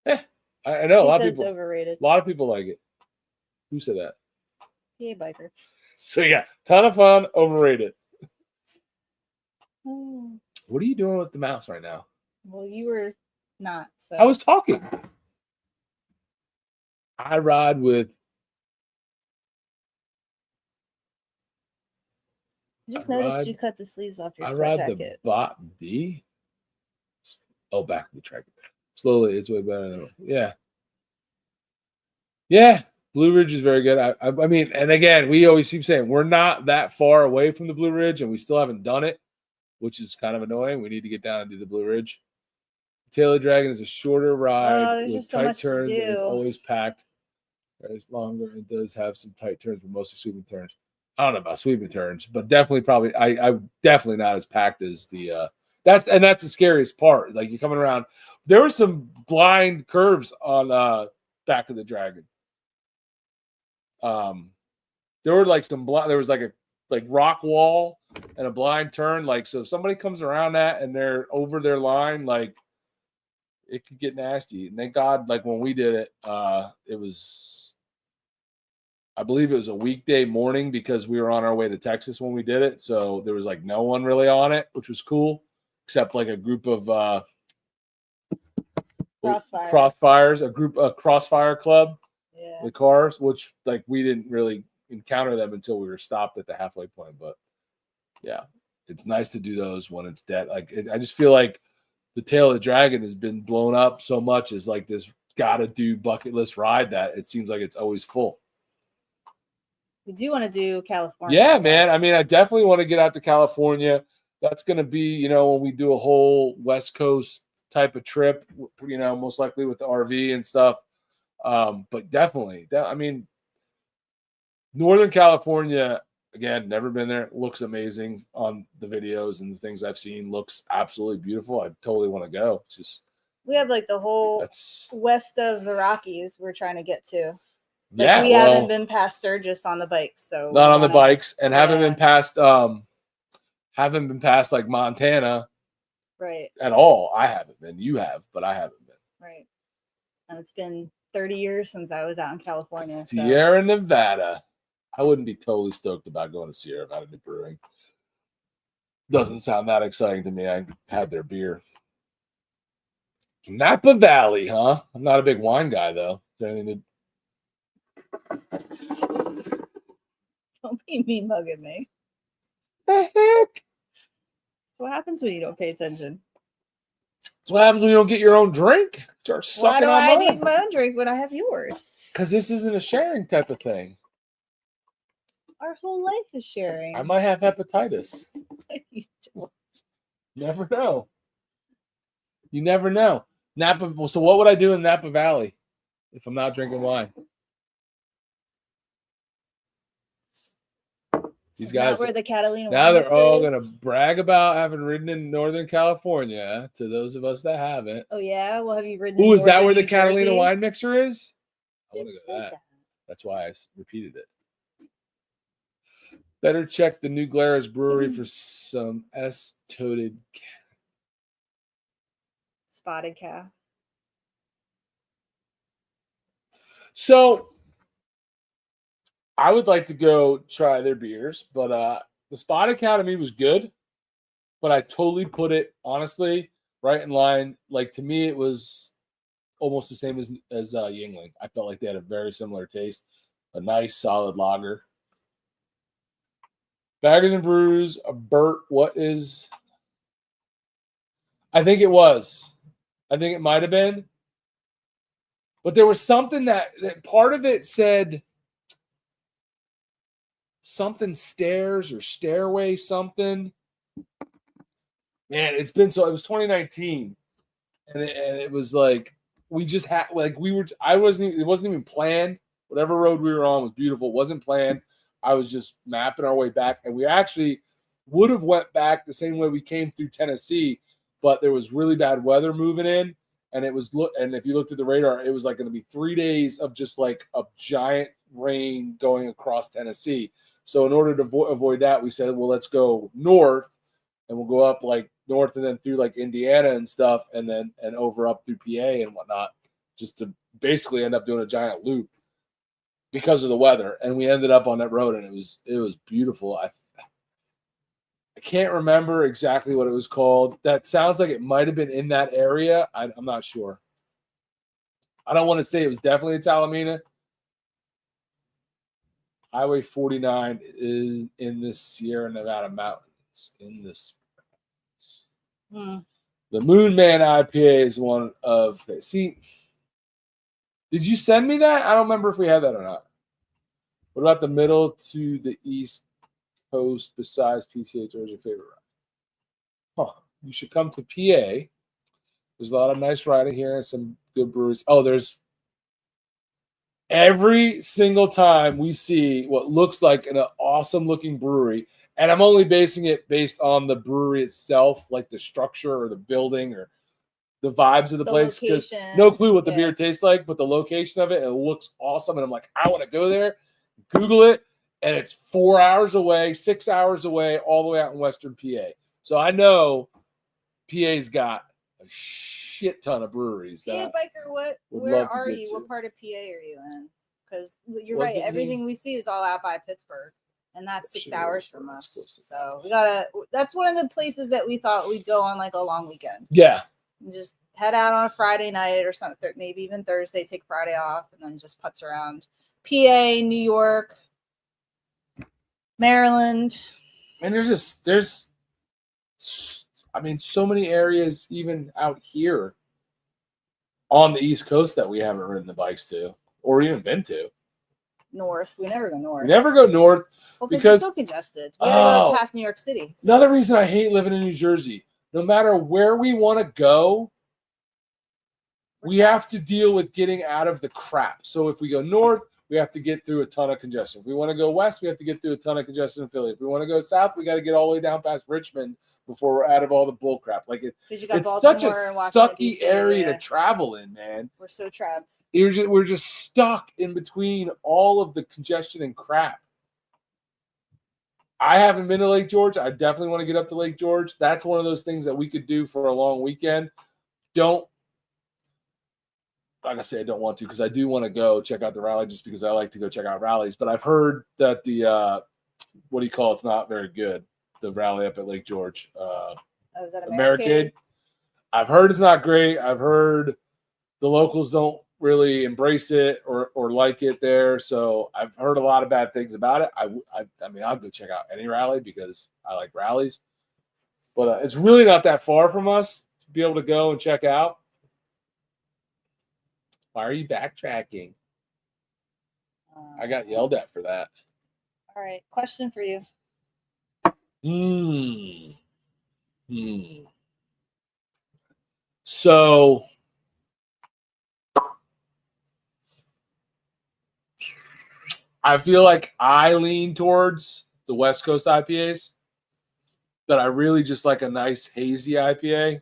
I know a lot of people. Overrated. A lot of people like it. Who said that? Yay, biker. So yeah, ton of fun, overrated. What are you doing with the mouse right now? Well, you were not. So I was talking. I ride with. I just noticed you cut the sleeves off your I sweat ride jacket. the Bot D. Oh, back of the track. Slowly, it's way better than yeah. Yeah, Blue Ridge is very good. I mean, and again, we always keep saying we're not that far away from the Blue Ridge, and we still haven't done it, which is kind of annoying. We need to get down and do the Blue Ridge. Taylor Dragon is a shorter ride with tight turns and is always packed. It's longer and does have some tight turns, but mostly sweeping turns. I don't know about sweeping turns, but definitely probably I definitely not as packed as the that's the scariest part. Like you're coming around. There were some blind curves on back of the Dragon. There were like some blind. There was like a rock wall and a blind turn. Like so, if somebody comes around that and they're over their line, like it could get nasty. And thank God, like when we did it, it was, I believe it was a weekday morning because we were on our way to Texas when we did it. So there was like no one really on it, which was cool, except like a group of crossfires, a crossfire club. Yeah. The cars, which like we didn't really encounter them until we were stopped at the halfway point. But yeah, it's nice to do those when it's dead. Like I just feel like the Tail of the Dragon has been blown up so much as like this gotta do bucket list ride that it seems like it's always full. We do want to do California. Yeah, man. I mean, I definitely want to get out to California. That's going to be, you know, when we do a whole West Coast type of trip, you know, most likely with the RV and stuff. But definitely, I mean, Northern California, again, never been there. Looks amazing on the videos and the things I've seen. Looks absolutely beautiful. I totally want to go. It's just we have like the whole west of the Rockies we're trying to get to. Like yeah, we haven't been past Sturgis on the bikes, so not on the bikes, and haven't been past like Montana, right? At all. I haven't been. You have, but I haven't been. Right. And it's been 30 years since I was out in California. Sierra Nevada. I wouldn't be totally stoked about going to Sierra Nevada Brewing. Doesn't sound that exciting to me. I had their beer. Napa Valley, huh? I'm not a big wine guy though. Is there anything to Don't be mean mugging me. The heck? So what happens when you don't pay attention? That's what happens when you don't get your own drink. Start sucking Why do I need my own drink when I have yours? Because this isn't a sharing type of thing. Our whole life is sharing. I might have hepatitis. Never know. You never know. Napa. So what would I do in Napa Valley if I'm not drinking wine? These Isn't guys that where the Catalina now wine they're mixer all is? gonna brag about having ridden in Northern California. To those of us that haven't. Oh yeah, well, have you ridden? Ooh, in is that northern where the New Catalina Jersey? wine mixer is? I want to Just go said that. that. That's why I repeated it. Better check the New Glarus Brewery for some S-toted. Spotted cow. So I would like to go try their beers, but the Spotted Cow to me was good, but I totally put it honestly right in line. Like to me, it was almost the same as Yingling. I felt like they had a very similar taste, a nice solid lager. Baggers and Brews, a Burt. What is? I think it was. I think it might have been, but there was something that part of it said something stairs or stairway something. Man, it's been so. It was 2019, and it was like we just had like we were. I wasn't. It wasn't even planned. Whatever road we were on was beautiful. It wasn't planned. I was just mapping our way back, and we actually would have went back the same way we came through Tennessee, but there was really bad weather moving in, and it was and if you looked at the radar, it was like going to be 3 days of just like a giant rain going across Tennessee. So in order to avoid that, we said, well, let's go north, and we'll go up like north and then through like Indiana and stuff, and then and over up through PA and whatnot, just to basically end up doing a giant loop because of the weather. And we ended up on that road, and it was beautiful. I can't remember exactly what it was called. That sounds like it might have been in that area. I'm not sure. I don't want to say it was definitely in Talamina. Highway 49 is in the Sierra Nevada mountains. In this, the Moon Man IPA is one of. See, did you send me that? I don't remember if we had that or not. What about the middle to the east coast besides PCH? Where's your favorite ride? Huh. You should come to PA. There's a lot of nice riding here and some good breweries. Oh, there's every single time we see what looks like an awesome looking brewery, and I'm only basing it based on the brewery itself, like the structure or the building or the vibes of the place, because no clue what the beer tastes like, but the location of it, it looks awesome. And I'm like, I want to go there, Google it, and it's 4 hours away, 6 hours away, all the way out in Western PA. So I know PA's got a shit ton of breweries. PA Biker, where are you? What part of PA are you in? Because you're right, everything we see is all out by Pittsburgh, and that's 6 hours from us. So we gotta. That's one of the places that we thought we'd go on like a long weekend. Yeah. Just head out on a Friday night or something, maybe even Thursday, take Friday off, and then just putz around PA, New York, Maryland. And there's I mean, so many areas even out here on the East Coast that we haven't ridden the bikes to or even been to. North. We never go north. We never go north because it's so congested. We gotta go past New York City. So. Another reason I hate living in New Jersey. No matter where we want to go, we have to deal with getting out of the crap. So if we go north, we have to get through a ton of congestion. If we want to go west, we have to get through a ton of congestion in Philly. If we want to go south, we got to get all the way down past Richmond before we're out of all the bull crap. Like it's such a sucky area to travel in, man. We're so trapped. We're just stuck in between all of the congestion and crap. I haven't been to Lake George. I definitely want to get up to Lake George. That's one of those things that we could do for a long weekend. Like I say, I don't want to because I do want to go check out the rally just because I like to go check out rallies. But I've heard that the it's not very good. The rally up at Lake George. Is that American? I've heard it's not great. I've heard the locals don't really embrace it or like it there. So I've heard a lot of bad things about it. I mean, I'll go check out any rally because I like rallies. But it's really not that far from us to be able to go and check out. Why are you backtracking? I got yelled at for that. All right. Question for you. So I feel like I lean towards the West Coast IPAs, but I really just like a nice hazy IPA,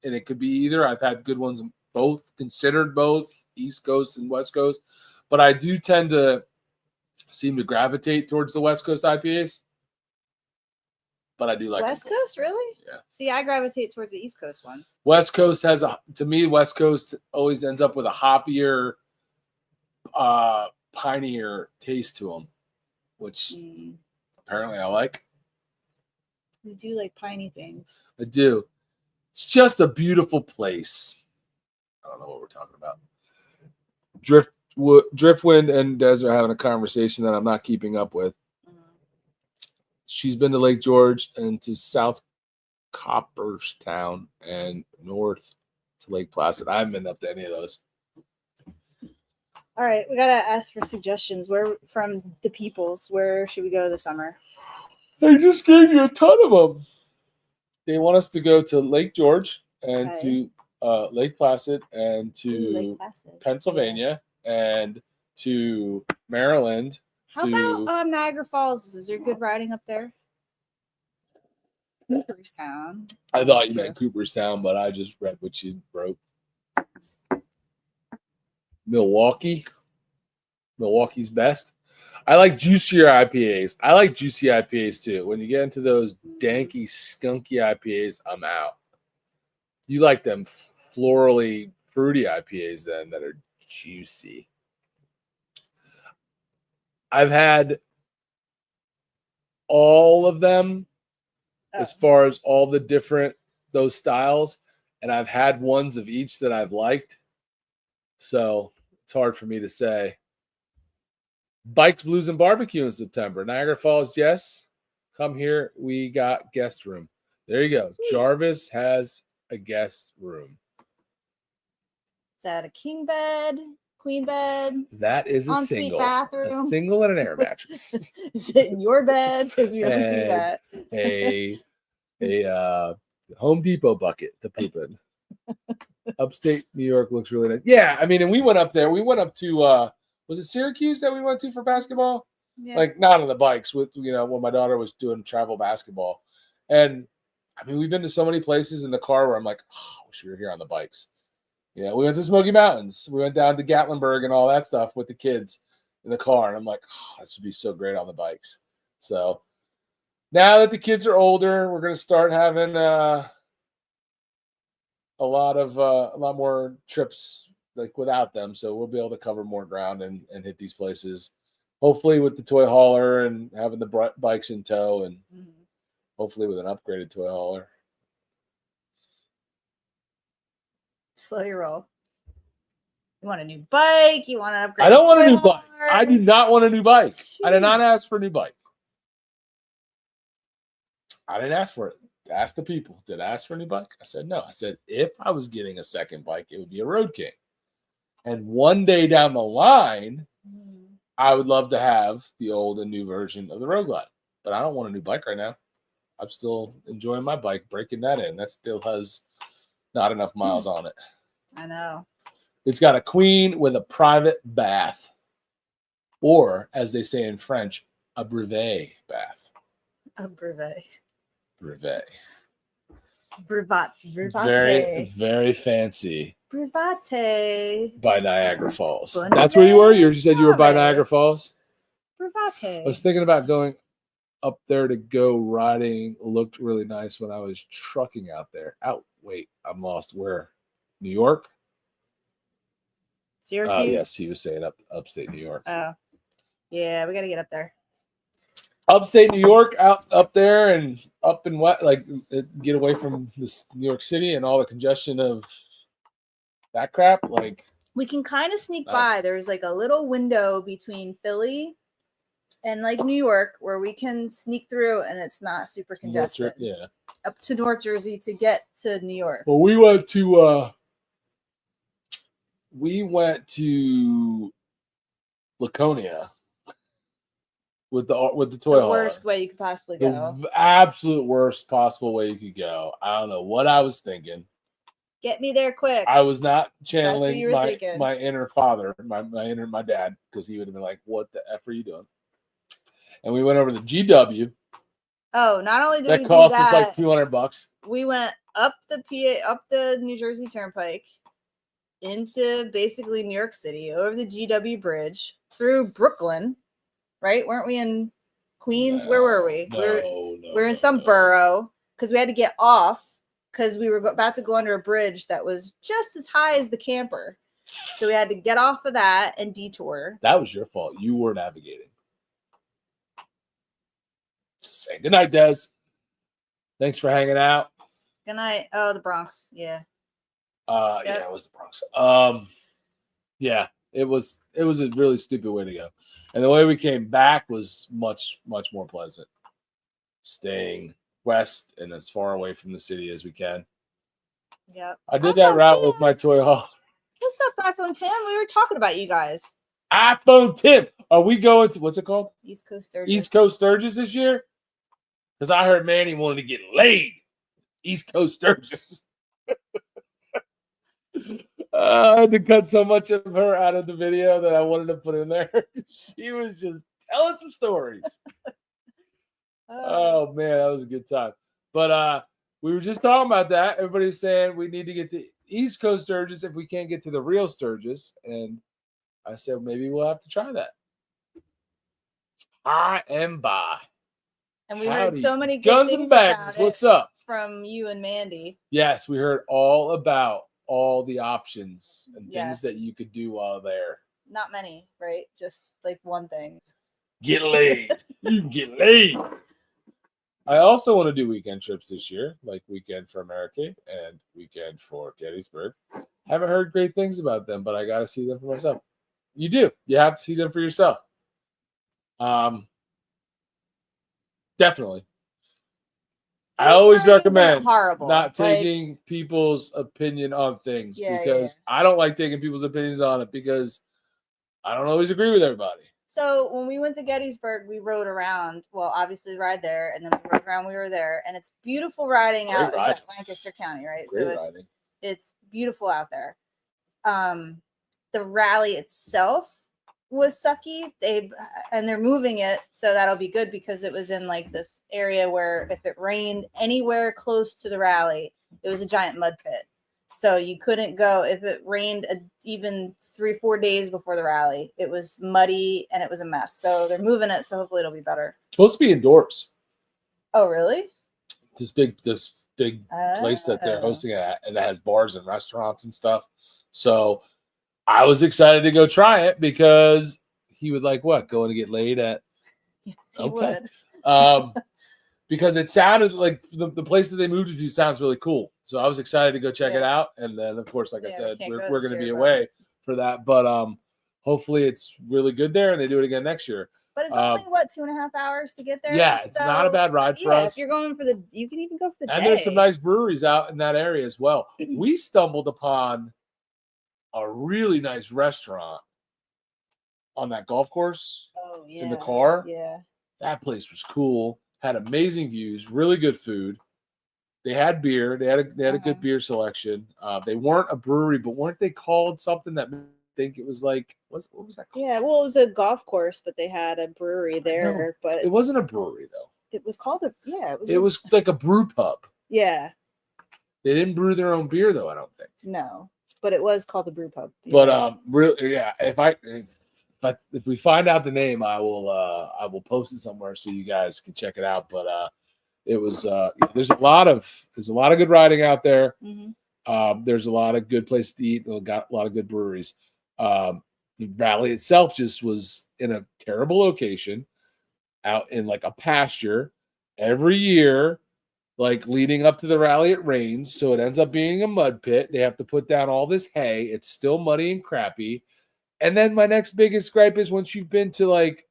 and it could be either. I've had good ones both, considered both East Coast and West Coast, but I do tend to seem to gravitate towards the West Coast IPAs. But I do like West Coast, really? Yeah. See, I gravitate towards the East Coast ones. West Coast has to me, West Coast always ends up with a hoppier, pinier taste to them, which apparently I like. You do like piney things. I do. It's just a beautiful place. I don't know what we're talking about. Driftwind and Des are having a conversation that I'm not keeping up with. She's been to Lake George and to South Copperstown and north to Lake Placid. I haven't been up to any of those. All right, we gotta ask for suggestions. Where from the peoples? Where should we go this summer? I just gave you a ton of them. They want us to go to Lake George and to Lake Placid and to Lake Placid. Pennsylvania and to Maryland. How about Niagara Falls? Is there good riding up there? Cooperstown. I thought you meant Cooperstown, but I just read what you wrote. Milwaukee's best. I like juicier IPAs. I like juicy IPAs too. When you get into those danky, skunky IPAs, I'm out. You like them florally, fruity IPAs then that are juicy. I've had all of them as far as all the different those styles, and I've had ones of each that I've liked. So it's hard for me to say. Bikes, Blues, and Barbecue in September. Niagara Falls, yes. Come here. We got guest room. There you go. Sweet. Jarvis has a guest room. Is that a king bed? Queen bed? That is a single. Bathroom. A single and an air mattress. Is it in your bed? If you don't do that. A Home Depot bucket to poop in. Upstate New York looks really nice. Yeah, I mean, and we went up there. We went up to was it Syracuse that we went to for basketball? Yeah. Like not on the bikes with when my daughter was doing travel basketball. And I mean, we've been to so many places in the car where I'm like, oh, I wish we were here on the bikes. Yeah, we went to Smoky Mountains. We went down to Gatlinburg and all that stuff with the kids in the car. And I'm like, oh, this would be so great on the bikes. So now that the kids are older, we're going to start having a lot more trips like without them. So we'll be able to cover more ground and hit these places, hopefully with the toy hauler and having the bikes in tow and hopefully with an upgraded toy hauler. Slow your roll. You want a new bike? You want to upgrade? I don't want a new bike. I do not want a new bike. Jeez. I did not ask for a new bike. I didn't ask for it. Ask the people. Did I ask for a new bike? I said no. I said if I was getting a second bike, it would be a Road King. And one day down the line, I would love to have the old and new version of the Road Glide. But I don't want a new bike right now. I'm still enjoying my bike, breaking that in. That still has not enough miles on it. I know. It's got a queen with a private bath. Or, as they say in French, a brevet bath. A brevet. Brevet. Brevat. Very, very fancy. Brevate. By Niagara Falls. Bonnet. That's where you were? You said you were by Niagara Falls? Brevate. I was thinking about going up there to go riding. Looked really nice when I was trucking out there. Wait, I'm lost. Where? New York? Syracuse? Yes, he was saying upstate New York. Oh. Yeah, we got to get up there. Upstate New York, up there and up and wet, like get away from this New York City and all the congestion of that crap. Like we can kind of sneak by. There's like a little window between Philly and like New York where we can sneak through and it's not super congested. Yeah. Up to North Jersey to get to New York. Well, we went to Laconia with the toy hauler. Worst way you could possibly go. The absolute worst possible way you could go. I don't know what I was thinking. Get me there quick. I was not channeling my inner father, my dad, because he would have been like, "What the F are you doing?" and we went over to GW. Oh, not only did That we cost do us that, like $200. we went up the up the New Jersey Turnpike into basically New York City, over the GW Bridge, through Brooklyn, right? Weren't we in Queens? Where were we? We were in some borough because we had to get off because we were about to go under a bridge that was just as high as the camper. So we had to get off of that and detour. That was your fault. You were navigating. Just saying. Good night, Des. Thanks for hanging out. Good night. Oh, the Bronx. Yeah. Yeah, it was the Bronx. Yeah, it was a really stupid way to go. And the way we came back was much, much more pleasant. Staying west and as far away from the city as we can. Yep. I did that route with my toy haul. What's up, iPhone Tim? We were talking about you guys. iPhone Tim. Are we going to, what's it called? East Coast Sturgis. East Coast Sturgis this year? Because I heard Manny wanted to get laid. East Coast Sturgis. I had to cut so much of her out of the video that I wanted to put in there. She was just telling some stories. Oh man, that was a good time. But we were just talking about that. Everybody was saying we need to get to East Coast Sturgis if we can't get to the real Sturgis. And I said maybe we'll have to try that. I am by. And we heard so many good Guns things and Baggers. about What's up? From you and Mandy. Yes, we heard all about all the options and things that you could do while there. Not many, right? Just like one thing. Get laid. You can get laid. I also want to do weekend trips this year, like weekend for America and weekend for Gettysburg. Haven't heard great things about them, but I got to see them for myself. You do. You have to see them for yourself. Definitely. I always recommend not taking people's opinion on things because I don't like taking people's opinions on it because I don't always agree with everybody. So when we went to Gettysburg, we rode around. Well, obviously ride there, and then we rode around. We were there, and it's beautiful riding out in Lancaster County, right? It's beautiful out there. The rally itself was sucky. They're moving it, so that'll be good because it was in like this area where if it rained anywhere close to the rally, it was a giant mud pit. So you couldn't go if it rained even 3-4 days before the rally. It was muddy and it was a mess. So they're moving it, so hopefully it'll be better. It's supposed to be indoors. Oh, really? This big place that they're hosting at, and it has bars and restaurants and stuff. So I was excited to go try it because he would like what? Going to get laid at? Yes, he would. Because it sounded like the place that they moved it to sounds really cool. So I was excited to go check it out. And then, of course, like I said, we're going to be away for that. But hopefully it's really good there and they do it again next year. But it's only, 2.5 hours to get there? Yeah, it's not a bad ride for us. If you're going you can even go for the day. And there's some nice breweries out in that area as well. We stumbled upon a really nice restaurant on that golf course in the car. Yeah. That place was cool. Had amazing views, really good food. They had beer. They had a good beer selection. They weren't a brewery, but weren't they called something that made me think it was like what was that called? Yeah, well, it was a golf course, but they had a brewery there. But it wasn't a brewery though. It was called it was like a brew pub. Yeah. They didn't brew their own beer though, I don't think. No, but it was called the brew pub. But really, yeah. If we find out the name, I will post it somewhere so you guys can check it out. But it was there's a lot of good riding out there. Mm-hmm. There's a lot of good places to eat. Got a lot of good breweries. The rally itself just was in a terrible location, out in like a pasture. Every year, like leading up to the rally, it rains, so it ends up being a mud pit. They have to put down all this hay. It's still muddy and crappy. And then my next biggest gripe is once you've been to like,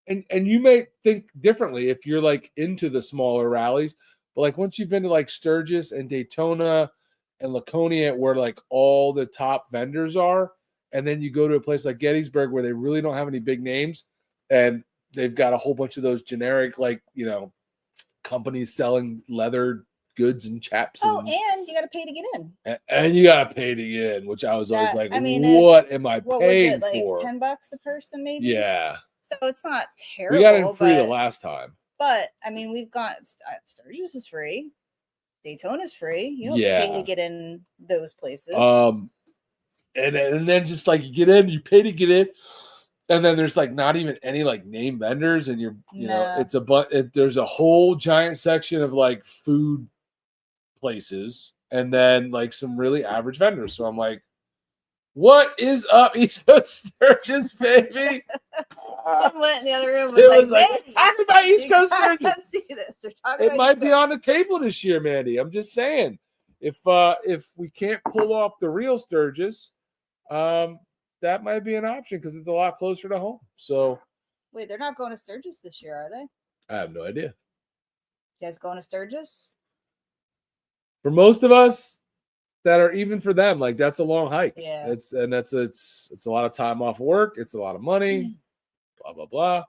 and you may think differently if you're like into the smaller rallies, but like once you've been to like Sturgis and Daytona and Laconia where like all the top vendors are, and then you go to a place like Gettysburg where they really don't have any big names and they've got a whole bunch of those generic, like, companies selling leather goods and chaps. And you got to pay to get in. And you got to pay to get in, which I was always like, what am I paying for? Like $10 a person, maybe? Yeah. So it's not terrible. We got in free the but, last time. but I mean, we've got Sturgis is free. Daytona's free. You don't pay to get in those places. And then just like you get in, you pay to get in, and then there's like not even any like name vendors, and you know it's there's a whole giant section of like food places, and then like some really average vendors. So I'm like, what is up, East Coast Sturgis, baby? Someone went in the other room was like, talking about East Coast Sturgis. See this. They're talking It might be on the table this year, Mandy. I'm just saying, if we can't pull off the real Sturgis, that might be an option because it's a lot closer to home. So, wait, they're not going to Sturgis this year, are they? I have no idea. You guys going to Sturgis? For most of us that are, even for them, like that's a long hike. Yeah. It's a lot of time off work. It's a lot of money. Blah blah blah.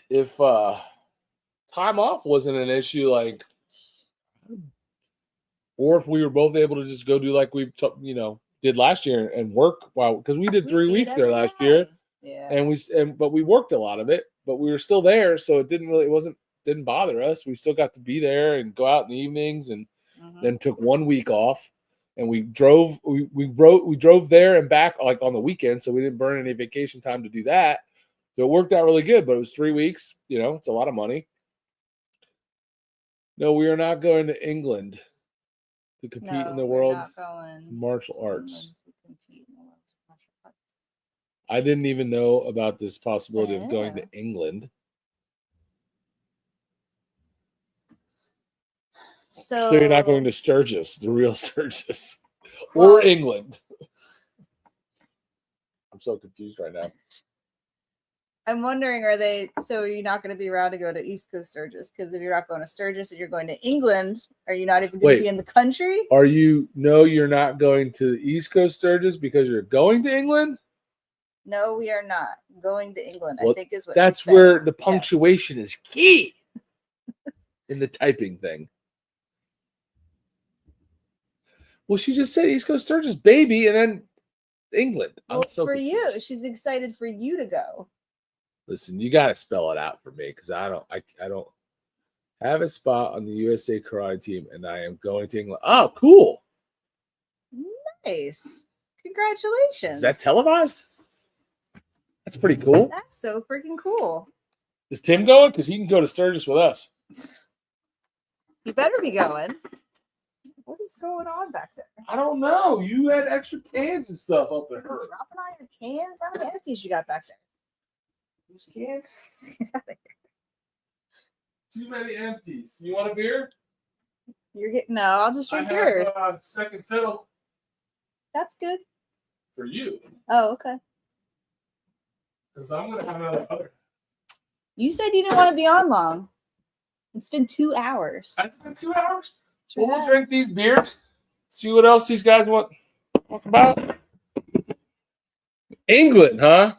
If time off wasn't an issue, like, or if we were both able to just go do like we did last year and work, because we did 3 weeks there last year, but we worked a lot of it, but we were still there, so it didn't bother us. We still got to be there and go out in the evenings, and then took 1 week off, and we drove there and back like on the weekend, so we didn't burn any vacation time to do that. So it worked out really good, but it was 3 weeks. It's a lot of money. No, we are not going to England to compete in the world's martial arts. I didn't even know about this possibility of going to England. So you're not going to Sturgis, the real Sturgis, or England. I'm so confused right now. I'm wondering, so you're not going to be around to go to East Coast Sturgis? Because if you're not going to Sturgis and you're going to England, are you not even going to be in the country? You're not going to the East Coast Sturgis because you're going to England? No, we are not going to England, I think is what that's where the punctuation is key in the typing thing. Well, she just said East Coast Sturgis, baby, and then England. Well, for you, she's excited for you to go. Listen, you got to spell it out for me because I don't have a spot on the USA karate team, and I am going to England. Oh, cool! Nice, congratulations! Is that televised? That's pretty cool. That's so freaking cool. Is Tim going? Because he can go to Sturgis with us. You better be going. What is going on back there? I don't know. You had extra cans and stuff up there. Dropping on your cans? How many empties you got back there? Those cans? Too many empties. You want a beer? No, I'll just drink yours. Second fiddle. That's good. For you. Oh, okay. Because I'm going to have another. You said you didn't want to be on long. It's been 2 hours. It's been 2 hours? Well, we'll drink these beers. See what else these guys want to talk about. England, huh?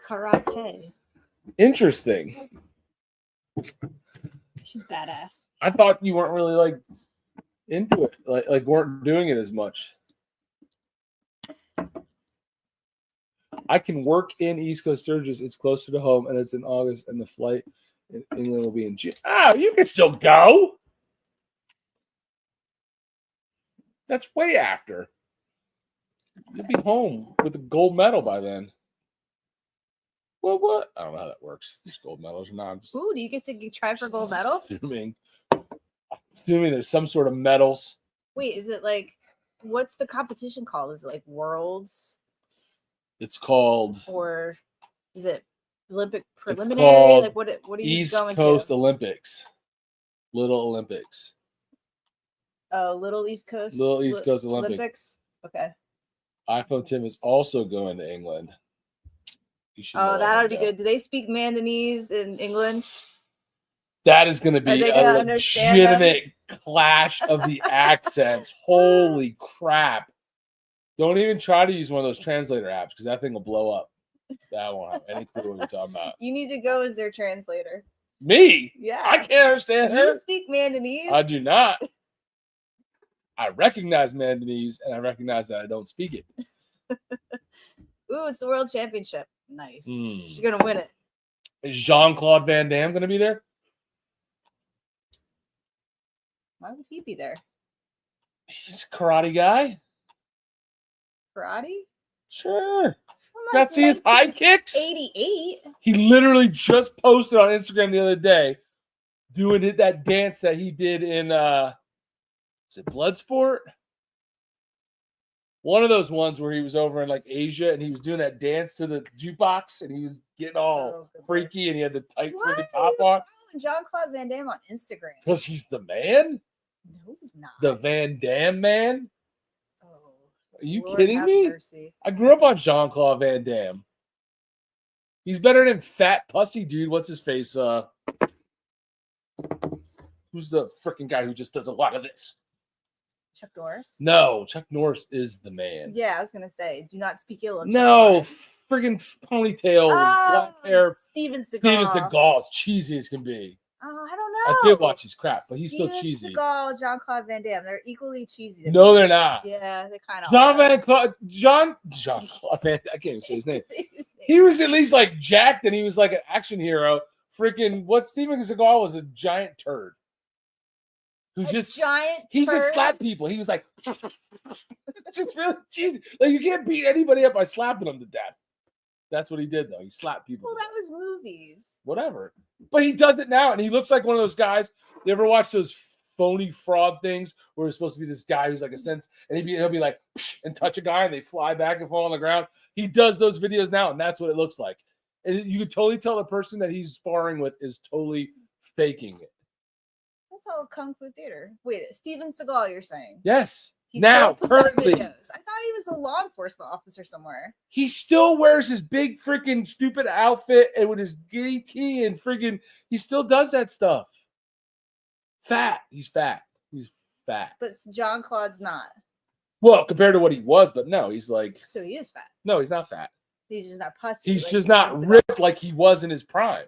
Karate. Interesting. She's badass. I thought you weren't really like into it, like weren't doing it as much. I can work in East Coast Sturgis. It's closer to home, and it's in August, and the flight in England will be in June. Oh, you can still go. That's way after. You'll be home with a gold medal by then. Well, what? I don't know how that works. These gold medals are not. Ooh, do you get to try for gold medal? Assuming there's some sort of medals. Wait, is it like, what's the competition called? Is it like Worlds? It's called. Or is it Olympic preliminary? Like what are you East going Coast to? Olympics. Little Olympics. Oh, Little East Coast. Little East Coast Olympics. Okay. iPhone Tim is also going to England. Oh, that would be good. Do they speak Mandanese in England? That is going to be a legitimate clash of the accents. Holy crap. Don't even try to use one of those translator apps because that thing will blow up. That won't have any clue what you're talking about. You need to go as their translator. Me? Yeah. I can't understand You her. don't speak Mandanese? I do not. I recognize Mandanese, and I recognize that I don't speak it. Ooh, it's the World Championship. Nice. Mm. She's gonna win it. Is Jean-Claude Van Damme going to be there? Why would he be there? He's a karate guy. Karate? Sure. From Got to see his high kicks. 88. He literally just posted on Instagram the other day doing that dance that he did in is it Bloodsport? One of those ones where he was over in like Asia and he was doing that dance to the jukebox and he was getting all freaky and he had the tight freaking top on. Jean-Claude Van Damme on Instagram. Because he's the man? No, he's not. The Van Damme man? Oh, are you Lord kidding me? Mercy. I grew up on Jean-Claude Van Damme. He's better than fat pussy dude. What's his face? Who's the freaking guy who just does a lot of this? Chuck Norris? No, Chuck Norris is the man. Yeah, I was going to say, do not speak ill of no, friggin' ponytail, black hair. Steven Seagal. Steven Seagal, as cheesy as can be. Oh, I don't I know. did watch his crap, but he's still cheesy. Seagal, Jean-Claude Van Damme, they're equally cheesy. No, they're not. Yeah, they kind of Jean-Claude Van, I can't even say his name. He was at least like jacked and he was like an action hero. Freaking, what Steven Seagal was a giant turd. Who's just giant he turd? just slapped people. He was like just really cheesy. Like you can't beat anybody up by slapping them to death. That's what he did though. He slapped people. Well, that was movies. Whatever. But he does it now and he looks like one of those guys. You ever watch those phony fraud things where it's supposed to be this guy who's like a sense and he'll be like and touch a guy and they fly back and fall on the ground. He does those videos now and that's what it looks like. And you can totally tell the person that he's sparring with is totally faking it. That's all Kung Fu theater. Wait, Steven Seagal, you're saying? Yes. He now, still puts out currently. videos. I thought he was a law enforcement officer somewhere. He still wears his big freaking stupid outfit and with his giddy tee and freaking, he still does that stuff. Fat. He's fat. He's fat. But Jean-Claude's not. Well, compared to what he was, but no, he's like. So he is fat. No, he's not fat. He's just not pussy. He's just not ripped like he was in his prime.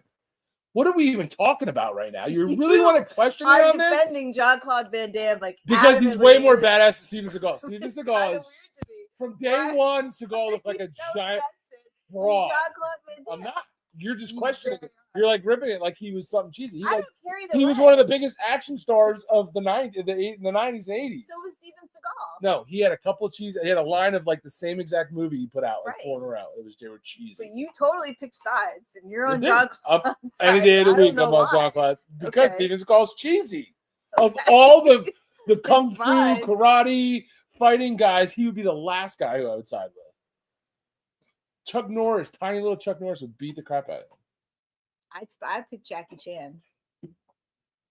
What are we even talking about right now? You really want to question me on this? I'm defending Jean-Claude Van Damme because he's way more badass than Steven Seagal. Steven Seagal is from day one. Seagal looked like a giant fraud. I'm not. You're just questioning it. You're like ripping it like he was something cheesy. He was one of the biggest action stars of the 90s and 80s. So was Steven Seagal. No, he had a couple of cheese. He had a line of like the same exact movie he put out like 4 in a row. They were cheesy. But you totally picked sides, and you're on Jean-Claude. Any day of the week, I'm on Jean-Claude because Steven Seagal's cheesy. Of all the kung fu, karate, fighting guys, he would be the last guy who I would side with. Chuck Norris, tiny little Chuck Norris, would beat the crap out of him. I'd pick Jackie Chan.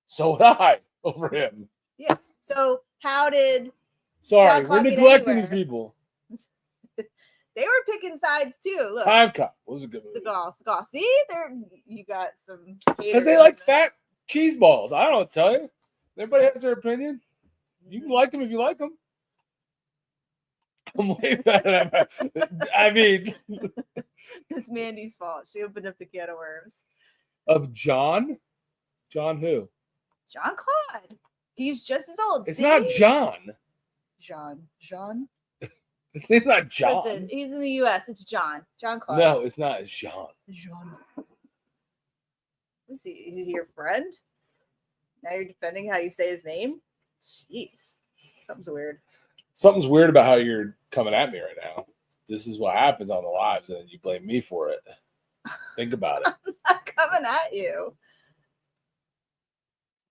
So would I over him. Yeah. So how did? Sorry, we're neglecting these people. They were picking sides too. Look, Time Cop was a good movie. Seagal. See, there you got some. Because they like fat cheese balls. I don't know what to tell you. Everybody has their opinion. You can like them if you like them. I'm way better than I mean, it's Mandy's fault. She opened up the can of worms. Of John? John who? Jean-Claude. He's just as old. It's not John. John. His name's not John. Listen, he's in the U.S. It's John. Jean-Claude. No, it's not. It's Jean. Is he your friend? Now you're defending how you say his name? Jeez. Something's weird. Something's weird about how you're coming at me right now. This is what happens on the lives, and then you blame me for it. Think about it. I'm not coming at you.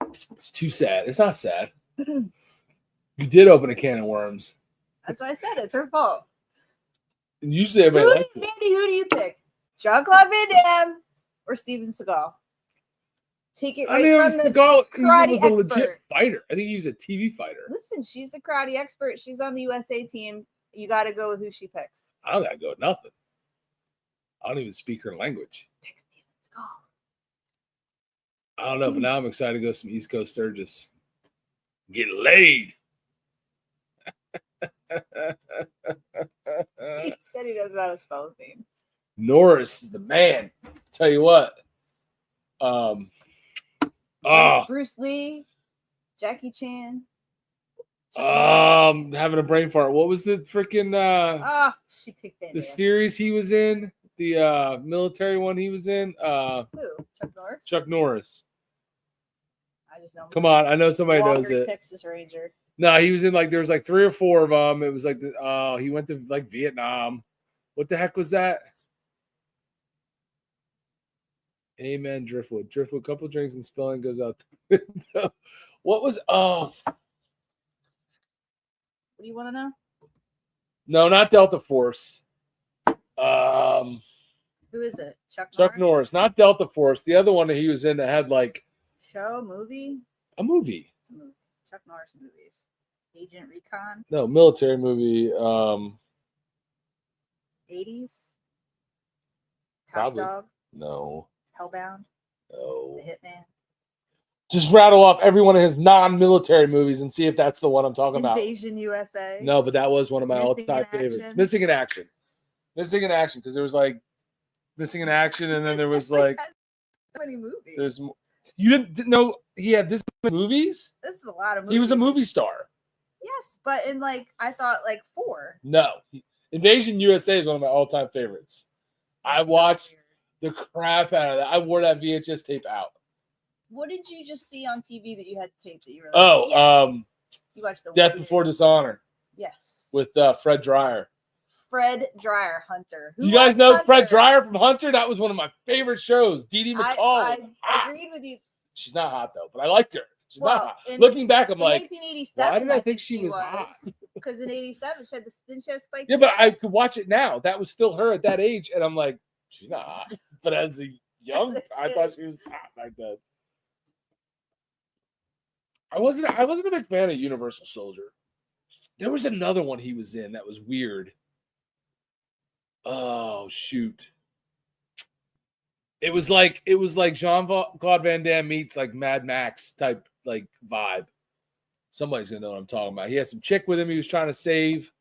It's too sad. It's not sad. You did open a can of worms. That's why I said it's her fault. And usually everybody likes it. Mandy, who do you pick? Jean-Claude Van Damme or Steven Seagal? Take it right from the karate was a legit fighter. I think he was a TV fighter. Listen, she's a karate expert. She's on the USA team. You got to go with who she picks. I don't got to go with nothing. I don't even speak her language. Pick Steven Seagal. I don't know, but now I'm excited to go some East Coast Sturgis. Get laid. He said he doesn't know how to spell his name. Norris is the man. Tell you what. Bruce Lee, Jackie Chan. Having a brain fart. What was the freaking Oh, she picked Van the Damme. series he was in? The military one he was in? Who? Chuck Norris? Chuck Norris. I just know. Come on, I know somebody Walker, knows it. Texas Ranger. No, he was in like there was like 3 or 4 of them. It was like he went to like Vietnam. What the heck was that? Amen. Driftwood. Driftwood. Couple drinks and spelling goes out the window. What was? Oh, What do you want to know? no, not Delta Force. Who is it? Chuck Norris, not Delta Force. The other one that he was in that had like show movie. a movie. It's a movie. Chuck Norris movies. Agent Recon. No, military movie. 80s. Top Probably. Dog. No. Hellbound. No. The Hitman. Just rattle off every one of his non-military movies and see if that's the one I'm talking about. Invasion USA. No, but that was one of my Missing all-time in favorites. Action. Missing in Action. Missing in Action, because there was like Missing in Action, and then there was like so many movies. there's you didn't know he had this many movies? This is a lot of movies. He was a movie star. Yes, but in like I thought like 4. No. Invasion USA is one of my all-time favorites. I watched the crap out of that. I wore that VHS tape out. What did you just see on TV that you had tape that you were like, you watched the Death Before Dishonor. Yes. With Fred Dreyer. Fred Dreyer, Hunter. Do you guys know Hunter? Fred Dreyer from Hunter? That was one of my favorite shows. Dee Dee McCall. I agreed with you. She's not hot though, but I liked her. She's not hot. In, Looking back, I'm like, 1987, why did I think she was hot? Because in '87, didn't she have Spike? Yeah, but I could watch it now. That was still her at that age, and I'm like, she's not hot. But as a young, I thought she was hot back then. I wasn't a big fan of Universal Soldier. There was another one he was in that was weird. Oh shoot! It was like Jean-Claude Van Damme meets like Mad Max type like vibe. Somebody's gonna know what I'm talking about. He had some chick with him he was trying to save.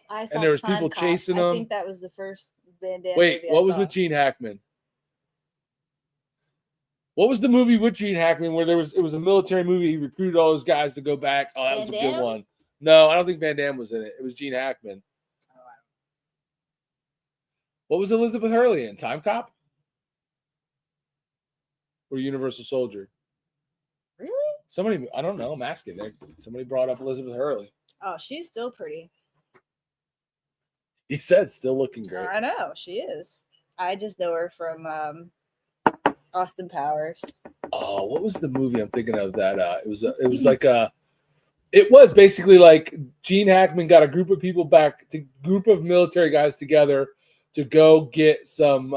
And there was people chasing him. I think that was the first Van Damme Wait, movie what was with Gene Hackman? What was the movie with Gene Hackman where it was a military movie? He recruited all those guys to go back. Oh, that was a good one. No, I don't think Van Damme was in it. It was Gene Hackman. What was Elizabeth Hurley in? Time Cop? Or Universal Soldier? Really? Somebody, I don't know. I'm asking there. Somebody brought up Elizabeth Hurley. Oh, she's still pretty. He said still looking great. I know, she is. I just know her from Austin Powers. Oh, what was the movie I'm thinking of that it was basically like Gene Hackman got a group of people group of military guys together to go get some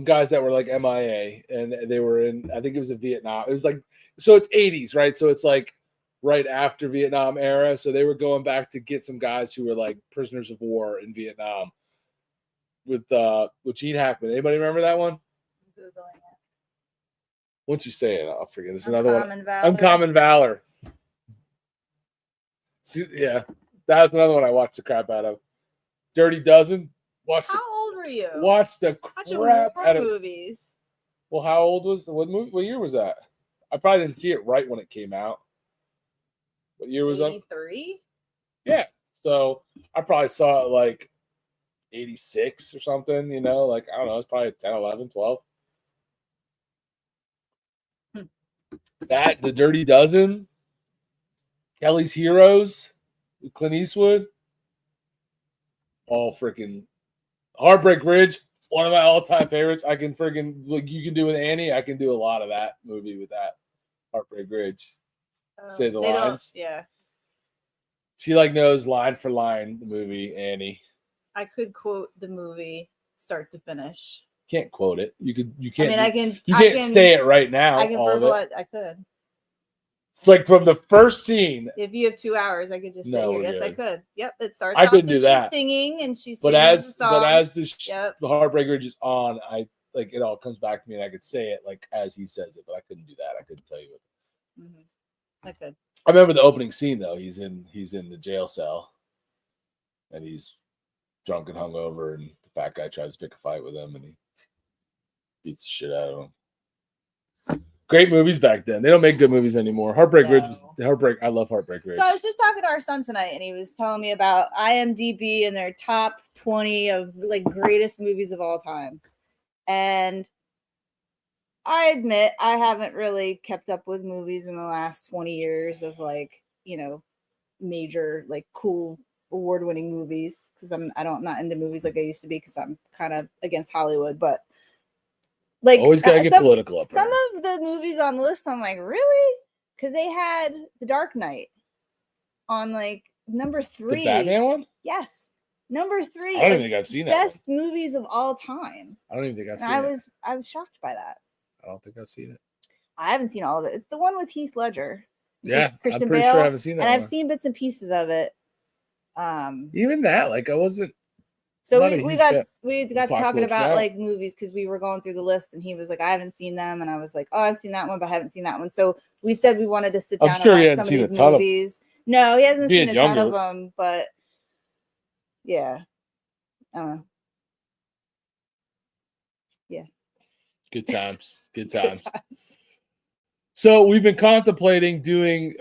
guys that were like MIA, and they were in, I think it was in Vietnam. It was like, so it's 80s, right? So it's like right after Vietnam era. So they were going back to get some guys who were like prisoners of war in Vietnam with Gene Hackman. Anybody remember that one? Googling it. Once you say it, I'll forget. There's another one. Valor. Uncommon Valor. See, yeah, that was another one I watched the crap out of. Dirty Dozen. How old were you? Watch the crap out of movies. Well, how old was what year was that? I probably didn't see it right when it came out. What year was it? 83? Yeah. So I probably saw it like 86 or something, you know, like I don't know, it's probably 10, 11, 12. That, The Dirty Dozen, Kelly's Heroes, with Clint Eastwood, all freaking Heartbreak Ridge, one of my all-time favorites. I can freaking, like you can do with Annie, I can do a lot of that movie with that. Heartbreak Ridge. Say the lines. Yeah. She like knows line for line the movie Annie. I could quote the movie start to finish. Can't quote it. You can't. I mean, you can't say it right now. I can verbalize. I could. Like from the first scene. If you have 2 hours, I could just say here. Yes, I could. Yep, it starts. I couldn't do that. She's singing and she's singing the song. But as the Heartbreak Ridge is on, I like it all comes back to me and I could say it like as he says it, but I couldn't do that. I couldn't tell you what. I could. I remember the opening scene though. He's in the jail cell, and he's drunk and hungover, and the fat guy tries to pick a fight with him, and he beats the shit out of him. Great movies back then. They don't make good movies anymore. Heartbreak Ridge was No. Heartbreak. I love Heartbreak Ridge. So I was just talking to our son tonight, and he was telling me about IMDb and their top 20 of like greatest movies of all time. And I admit I haven't really kept up with movies in the last 20 years of like, you know, major like cool award-winning movies because I'm not into movies like I used to be because I'm kind of against Hollywood, but like Always gotta get political up some there. of the movies on the list I'm like, really? Because they had The Dark Knight on like number 3. The Batman one? Yes. Number 3. I don't even think I've seen that one. Best movies of all time. I don't even think I've seen And it. I was shocked by that. I don't think I've seen it. I haven't seen all of it. It's the one with Heath Ledger. Yeah, Christian I'm pretty Bale, sure I haven't seen that and one. I've seen bits and pieces of it. Even that, like I wasn't. So not a we huge got fan. to talking Apocalypse about Now. like movies because we were going through the list, and he was like, "I haven't seen them," and I was like, "Oh, I've seen that one, but I haven't seen that one." So we said we wanted to sit I'm down sure he and watch hadn't some seen of a these ton of- movies. No, he hasn't Being seen a ton of younger. them, but yeah, I don't know. Yeah, Good times. Good Good times. times. So we've been contemplating doing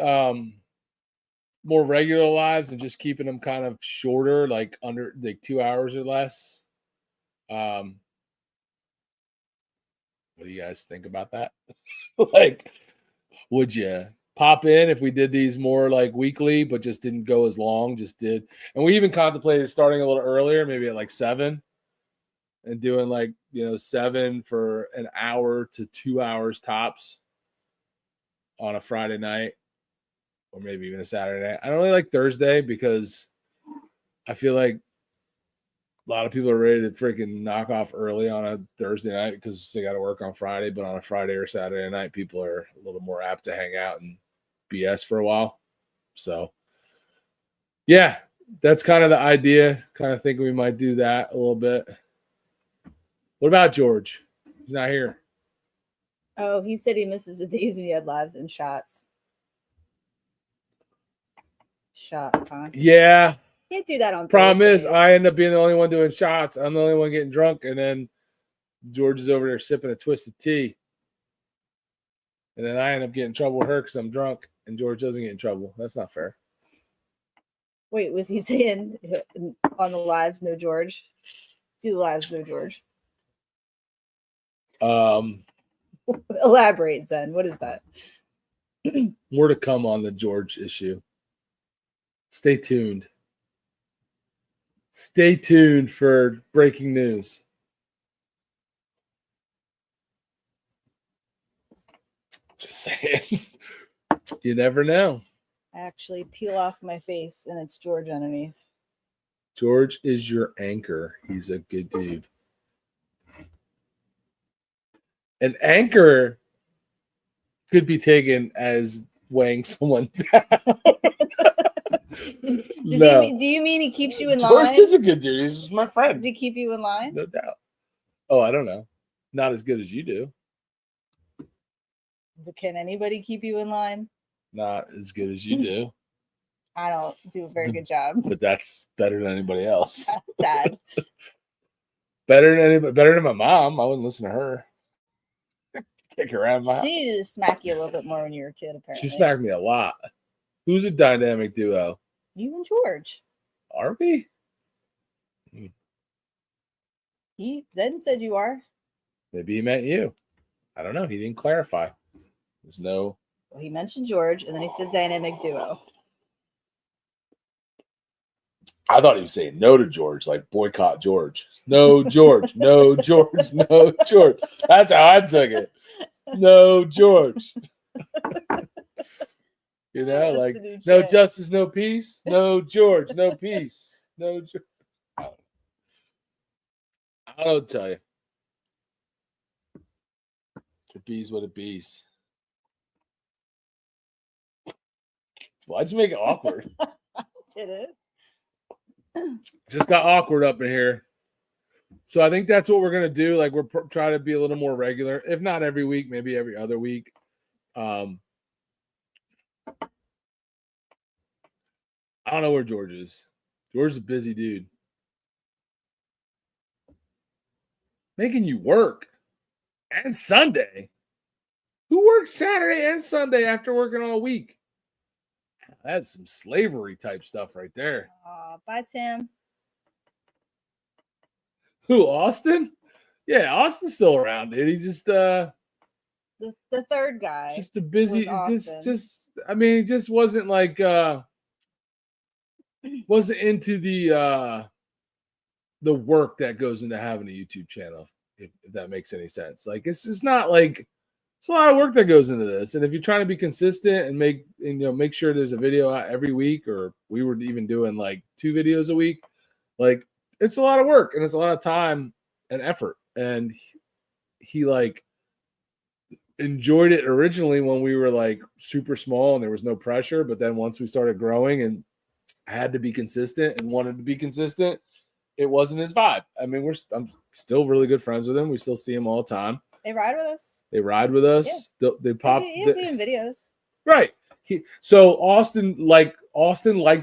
more regular lives and just keeping them kind of shorter, like under like 2 hours or less. What do you guys think about that? Like, would you pop in if we did these more like weekly, but just didn't go as long? Just did, and we even contemplated starting a little earlier, maybe at like 7, and doing like 7 for an hour to 2 hours tops on a Friday night, or maybe even a Saturday night. I don't really like Thursday because I feel like a lot of people are ready to freaking knock off early on a Thursday night because they got to work on Friday. But on a Friday or Saturday night, people are a little more apt to hang out and BS for a while. So, yeah, that's kind of the idea. Kind of think we might do that a little bit. What about George? He's not here. Oh, he said he misses the days when you had lives and shots. Shots, huh? Yeah. Can't do that on Problem is, Thursdays. I end up being the only one doing shots. I'm the only one getting drunk, and then George is over there sipping a twisted tea. And then I end up getting in trouble with her because I'm drunk, and George doesn't get in trouble. That's not fair. Wait, was he saying on the lives, no George? Do the lives, no George? Elaborate, Zen. What is that? More to come on the George issue. Stay tuned. Stay tuned for breaking news. Just saying. You never know. I actually peel off my face and it's George underneath. George is your anchor. He's a good dude. An anchor could be taken as weighing someone down. Do you mean he keeps you in line? George is a good dude. He's just my friend. Does he keep you in line? No doubt. Oh, I don't know. Not as good as you do. Can anybody keep you in line? Not as good as you do. I don't do a very good job. But that's better than anybody else. That's sad. Better than my mom. I wouldn't listen to her. Kick her out of my house. She needed to smack you a little bit more when you were a kid, apparently. She smacked me a lot. Who's a dynamic duo? You and George. Are we? He then said you are. Maybe he meant you. I don't know. He didn't clarify. There's no. Well, he mentioned George, and then he said dynamic duo. I thought he was saying no to George, like boycott George. No George. No George. No George. That's how I took it. No George. You know, like no justice, no peace. No George, no peace. No George. I don't tell you. It bees what it bees. Why'd you make it awkward? Did it? Just got awkward up in here. So I think that's what we're going to do. Like we're trying to be a little more regular, if not every week, maybe every other week. I don't know where George is. George is a busy dude. Making you work. And Sunday. Who works Saturday and Sunday after working all week? That's some slavery type stuff right there. Bye, Tim. Who, Austin? Yeah, Austin's still around, dude. He's just The third guy. just a busy was just I mean, he just wasn't like wasn't into the work that goes into having a YouTube channel, if that makes any sense. Like it's just not like it's a lot of work that goes into this. And if you're trying to be consistent and make sure there's a video out every week, or we were even doing like 2 videos a week, like it's a lot of work and it's a lot of time and effort. And he like enjoyed it originally when we were like super small and there was no pressure. But then once we started growing and had to be consistent and wanted to be consistent, it wasn't his vibe. I mean, I'm still really good friends with him. We still see him all the time. They ride with us. They ride with us. Yeah. They pop. He'll be in videos. Right. So Austin liked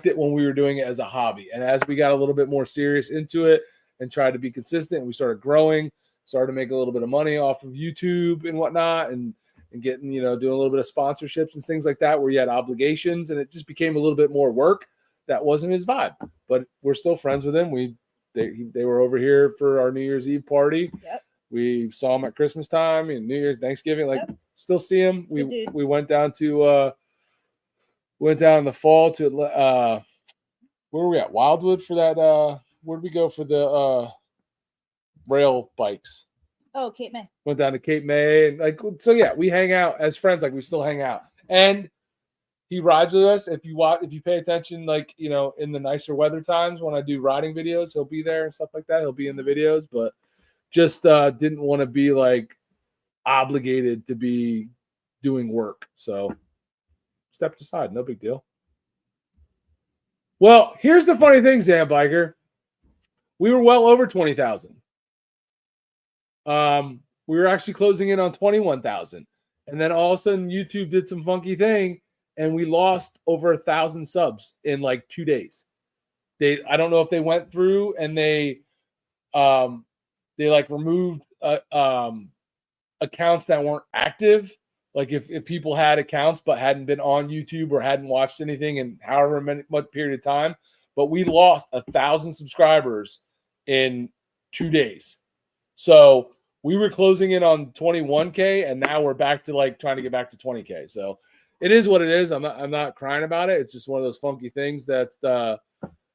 it when we were doing it as a hobby. And as we got a little bit more serious into it and tried to be consistent, we started growing, started to make a little bit of money off of YouTube and whatnot, and getting, doing a little bit of sponsorships and things like that where you had obligations, and it just became a little bit more work. That wasn't his vibe. But we're still friends with him. They were over here for our New Year's Eve party. Yep. We saw him at Christmas time and New Year's, Thanksgiving. Like, yep. Still see him. We went down to in the fall to where were we at? Wildwood for that. Where did we go for the rail bikes? Oh, Cape May. Went down to Cape May, and like, so yeah, we hang out as friends. Like, we still hang out, and he rides with us. If you pay attention, like, in the nicer weather times when I do riding videos, he'll be there and stuff like that. He'll be in the videos, but just didn't want to be like obligated to be doing work. So stepped aside. No big deal. Well, here's the funny thing, Zam Biker. We were well over 20,000. We were actually closing in on 21,000. And then all of a sudden YouTube did some funky thing and we lost over 1,000 subs in like 2 days. I don't know if they went through and they like removed accounts that weren't active. Like if people had accounts but hadn't been on YouTube or hadn't watched anything in however much period of time, but we lost 1,000 subscribers in 2 days. So we were closing in on 21K, and now we're back to like trying to get back to 20K. So it is what it is. I'm not crying about it. It's just one of those funky things that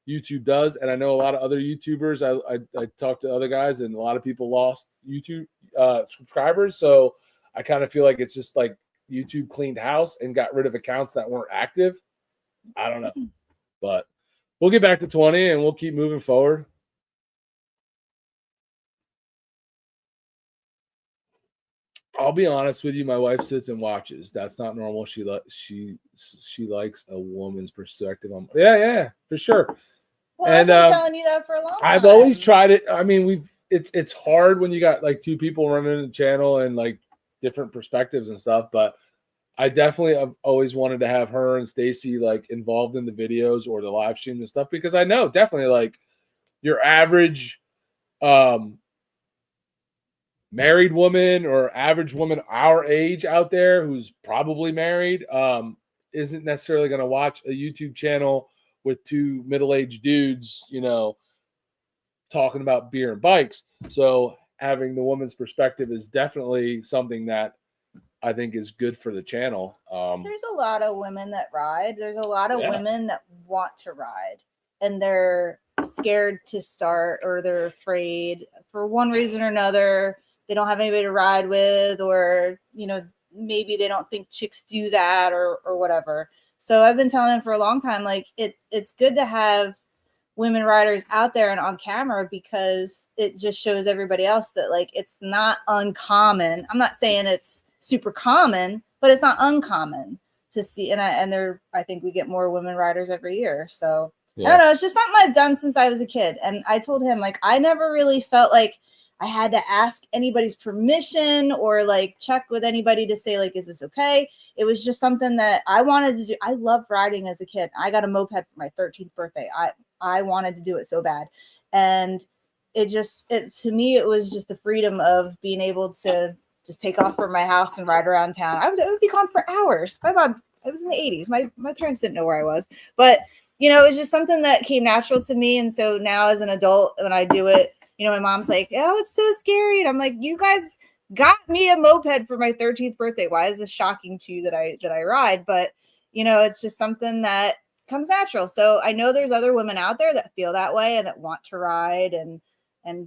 YouTube does. And I know a lot of other YouTubers. I talked to other guys, and a lot of people lost YouTube subscribers. So I kind of feel like it's just like YouTube cleaned house and got rid of accounts that weren't active. I don't know, but we'll get back to 20 and we'll keep moving forward. I'll be honest with you. My wife sits and watches. That's not normal. She likes a woman's perspective on. Yeah, for sure. Well, and, I've been telling you that for a long time. I've always tried it. I mean, it's hard when you got like 2 people running the channel and like different perspectives and stuff. But I definitely have always wanted to have her and Stacy like involved in the videos or the live stream and stuff, because I know definitely like your average married woman or average woman our age out there who's probably married isn't necessarily going to watch a YouTube channel with 2 middle-aged dudes, talking about beer and bikes. So having the woman's perspective is definitely something that I think is good for the channel. There's a lot of women that ride. There's a lot of women that want to ride, and they're scared to start, or they're afraid for one reason or another. They don't have anybody to ride with, or, maybe they don't think chicks do that or whatever. So I've been telling them for a long time, like it's good to have women riders out there and on camera, because it just shows everybody else that like it's not uncommon. I'm not saying it's super common, but it's not uncommon to see. And I think we get more women riders every year. So I don't know. It's just something I've done since I was a kid. And I told him, like, I never really felt like I had to ask anybody's permission or like check with anybody to say, like, is this okay? It was just something that I wanted to do. I loved riding as a kid. I got a moped for my 13th birthday. I wanted to do it so bad. And to me, it was just the freedom of being able to just take off from my house and ride around town. I would be gone for hours. My mom, it was in the 80s. My parents didn't know where I was, but you know, it was just something that came natural to me. And so now as an adult, when I do it, you know, my mom's like, oh, it's so scary. And I'm like, you guys got me a moped for my 13th birthday. Why is this shocking to you that I ride? But, you know, it's just something that comes natural. So I know there's other women out there that feel that way and that want to ride, and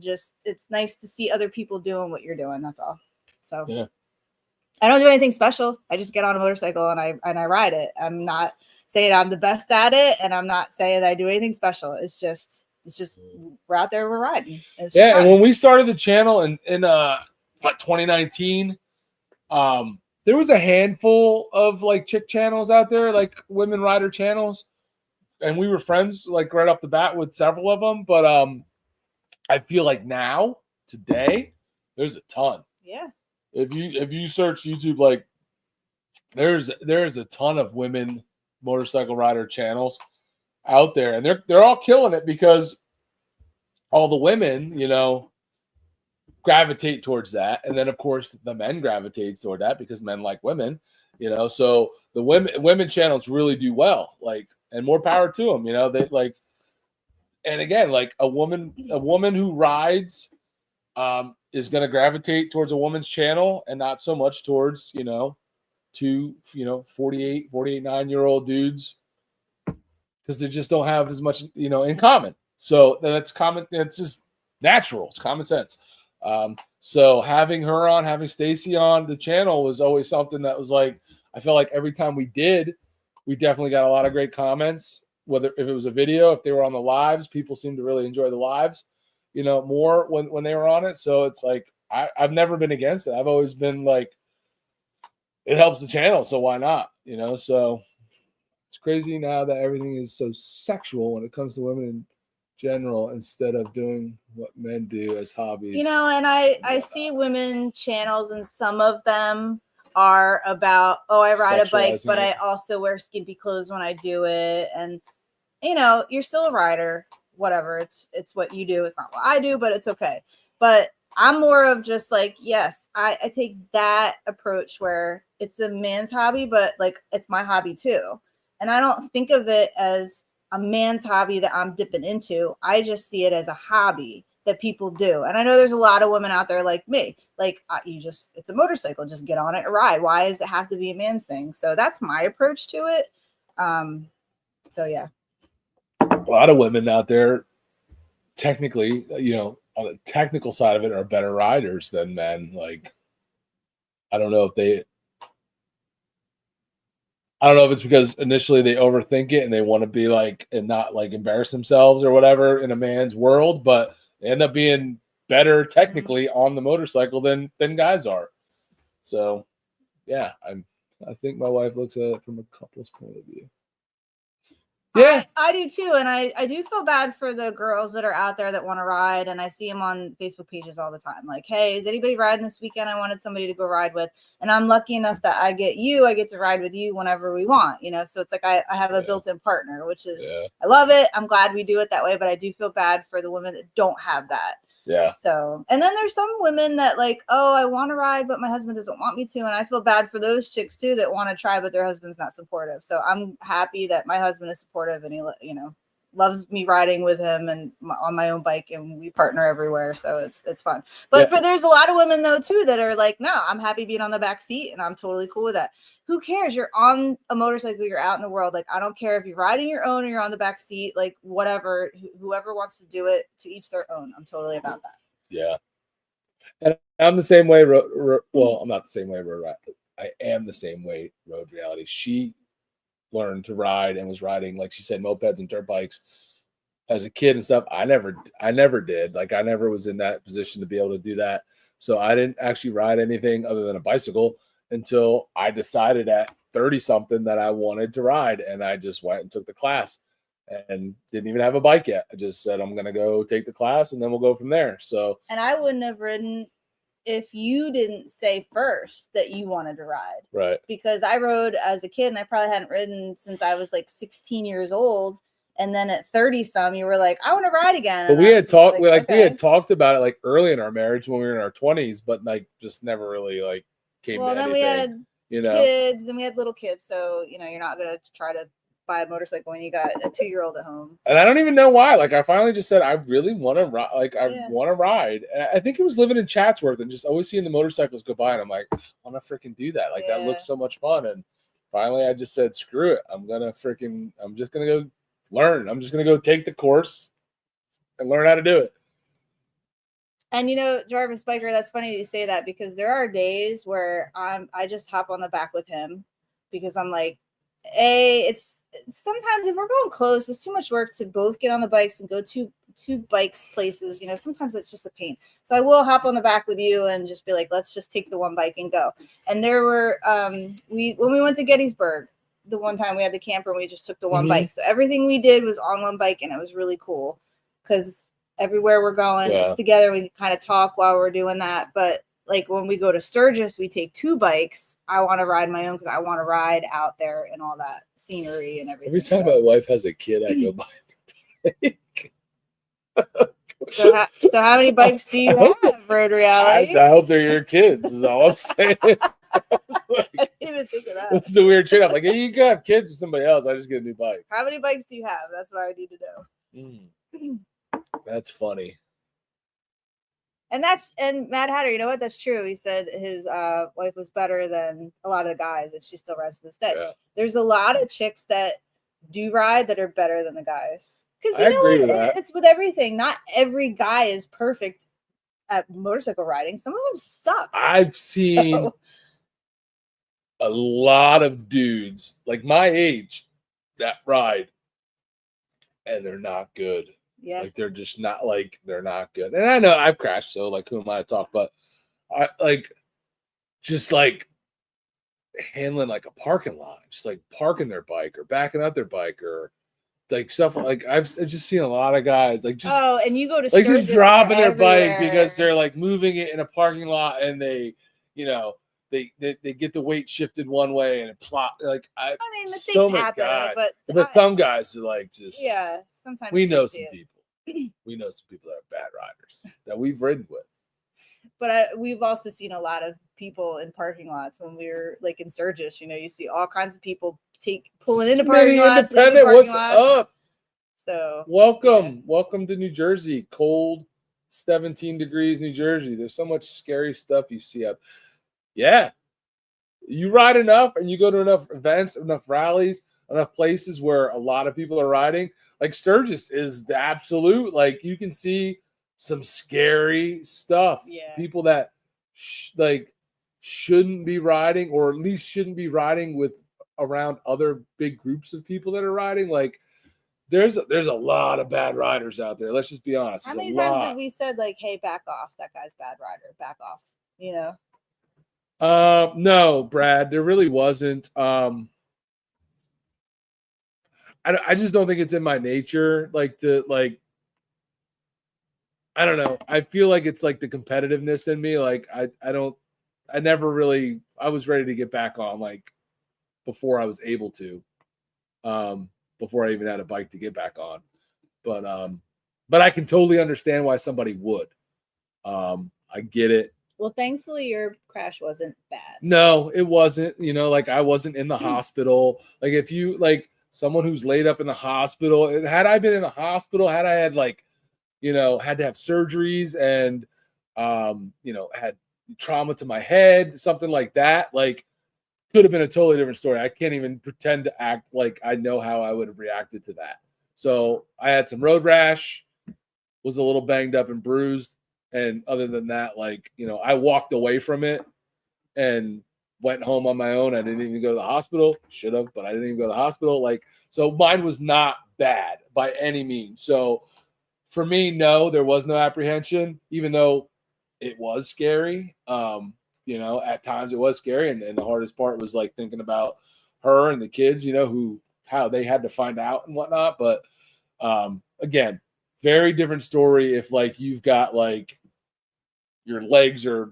just, it's nice to see other people doing what you're doing. That's all. So Yeah. I don't do anything special. I just get on a motorcycle and I ride it. I'm not saying I'm the best at it, and I'm not saying I do anything special. It's just we're out there, we're riding. It's Yeah, and when we started the channel in 2019, there was a handful of like chick channels out there, like women rider channels, and we were friends like right off the bat with several of them. But I feel like now today there's a ton. Yeah. If you search YouTube, like there's a ton of women motorcycle rider channels out there, and they're all killing it because all the women, you know, gravitate towards that, and then of course the men gravitate toward that because men like women, you know. So the women channels really do well, like, and more power to them, you know. They like, and again, like a woman who rides is going to gravitate towards a woman's channel and not so much towards, you know, 48, 9-year-old dudes, because they just don't have as much, you know, in common. So that's common. It's just natural. It's common sense. So having her on, having Stacy on the channel was always something that was like, I felt like every time we did, we definitely got a lot of great comments, whether if it was a video, if they were on the lives, people seemed to really enjoy the lives, you know, more when they were on it. So it's like, I've never been against it. I've always been like, it helps the channel, so why not? You know, so it's crazy now that everything is so sexual when it comes to women in general, instead of doing what men do as hobbies. You know, and I see women channels, and some of them are about, oh, I ride a bike, but I also wear skimpy clothes when I do it. And, you know, you're still a rider, whatever. It's what you do. It's not what I do, but it's okay. But I'm more of just like, yes, I take that approach where it's a man's hobby, but like it's my hobby too. And I don't think of it as a man's hobby that I'm dipping into. I just see it as a hobby that people do. And I know there's a lot of women out there like me, like it's a motorcycle, just get on it and ride. Why does it have to be a man's thing? So that's my approach to it. So yeah. A lot of women out there, technically, you know, on the technical side of it, are better riders than men. Like, I don't know if it's because initially they overthink it and they want to be like, and not like embarrass themselves or whatever in a man's world, but they end up being better technically on the motorcycle than guys are. So yeah, I think my wife looks at it from a couple's point of view. Yeah, I do too. And I do feel bad for the girls that are out there that want to ride. And I see them on Facebook pages all the time. Like, hey, is anybody riding this weekend? I wanted somebody to go ride with. And I'm lucky enough that I get to ride with you whenever we want, you know? So it's like, I have a built-in partner, which is, I love it. I'm glad we do it that way, but I do feel bad for the women that don't have that. Yeah. So, and then there's some women that like, oh, I want to ride, but my husband doesn't want me to. And I feel bad for those chicks too that want to try, but their husband's not supportive. So I'm happy that my husband is supportive and he, you know, loves me riding with him and on my own bike, and we partner everywhere. So it's fun. But there's a lot of women though too that are like, no, I'm happy being on the back seat and I'm totally cool with that. Who cares? You're on a motorcycle, you're out in the world. Like, I don't care if you're riding your own or you're on the back seat, like whatever, whoever wants to do it, to each their own. I'm totally about that. Yeah. And I'm the same way. Well, I'm not the same way. I am the same way. Road Reality. She learned to ride and was riding, like she said, mopeds and dirt bikes as a kid and stuff. I never did. Like, I never was in that position to be able to do that. So I didn't actually ride anything other than a bicycle until I decided at 30 something that I wanted to ride. And I just went and took the class and didn't even have a bike yet. I just said, I'm going to go take the class and then we'll go from there. So, and I wouldn't have ridden if you didn't say first that you wanted to ride. Right. Because I rode as a kid and I probably hadn't ridden since I was like 16 years old. And then at 30 some, you were like, I want to ride again. But And we I had was talked, we okay. had talked about it like early in our marriage when we were in our 20s, but like just never really like came to then anything. we had you kids, and we had little kids, so you're not gonna try to buy a motorcycle when you got a 2-year-old at home. And I don't even know why. Like I finally just said I really want to ride. Like I want to ride. And I think it was living in Chatsworth and just always seeing the motorcycles go by, and I'm like, I want to freaking do that. Like that looks so much fun. And finally, I just said, screw it. I'm just gonna go learn. I'm just gonna go take the course and learn how to do it. And Jarvis Biker, that's funny you say that, because there are days where I just hop on the back with him, because I'm like, it's sometimes if we're going close, it's too much work to both get on the bikes and go two bikes places. Sometimes it's just a pain. So I will hop on the back with you and just be like, let's just take the one bike and go. And there were when we went to Gettysburg, the one time we had the camper and we just took the one bike. So everything we did was on one bike, and it was really cool because everywhere we're going it's together. We kind of talk while we're doing that. But like when we go to Sturgis, we take 2 bikes. I want to ride my own because I want to ride out there and all that scenery and everything. Every time my wife has a kid, I go buy a bike. So how many bikes do you have, Road Reality? I hope they're your kids, is all I'm saying. I didn't even think of that. It's a weird trade. I'm like, hey, you can have kids with somebody else. I just get a new bike. How many bikes do you have? That's what I need to know. That's funny. And Mad Hatter, you know what? That's true. He said his wife was better than a lot of the guys, and she still rides to this day. Yeah. There's a lot of chicks that do ride that are better than the guys. Because I agree with that. It's with everything. Not every guy is perfect at motorcycle riding. Some of them suck. I've seen a lot of dudes like my age that ride, and they're not good. Yeah. Like they're just not they're not good. And I know I've crashed, so like who am I to talk? But I just handling like a parking lot, just like parking their bike or backing up their bike or like stuff. Like I've just seen a lot of guys like just and you go to like just dropping their bike because they're like moving it in a parking lot, and they they get the weight shifted one way and it plot like I mean mistakes so happen, but some guys are like just sometimes we know some people. We know some people that are bad riders that we've ridden with. But we've also seen a lot of people in parking lots when we were like in Sturgis. You see all kinds of people pulling into parking lots. What's up? So welcome to New Jersey. Cold, 17 degrees, New Jersey. There's so much scary stuff you see up. Yeah, you ride enough and you go to enough events, enough rallies, enough places where a lot of people are riding. Like Sturgis is the absolute, like you can see some scary stuff. Yeah. People that shouldn't be riding, or at least shouldn't be riding with around other big groups of people that are riding. Like there's a lot of bad riders out there. Let's just be honest. How many times have we said like, hey, back off, that guy's bad rider, back off, No, Brad, there really wasn't. I just don't think it's in my nature, I don't know. I feel like it's like the competitiveness in me. Like I was ready to get back on like before I was able to, before I even had a bike to get back on. But I can totally understand why somebody would. I get it. Well, thankfully your crash wasn't bad. No, it wasn't. I wasn't in the hospital. Like if you someone who's laid up in the hospital, had I been in the hospital, had I had had to have surgeries and had trauma to my head, something like that, could have been a totally different story. I can't even pretend to act like I know how I would have reacted to that. So I had some road rash, was a little banged up and bruised. And other than that, I walked away from it and went home on my own. I didn't even go to the hospital. Should have, but I didn't even go to the hospital. So mine was not bad by any means. So for me, no, there was no apprehension, even though it was scary. At times it was scary. And the hardest part was thinking about her and the kids, how they had to find out and whatnot. But again, very different story if you've got your legs are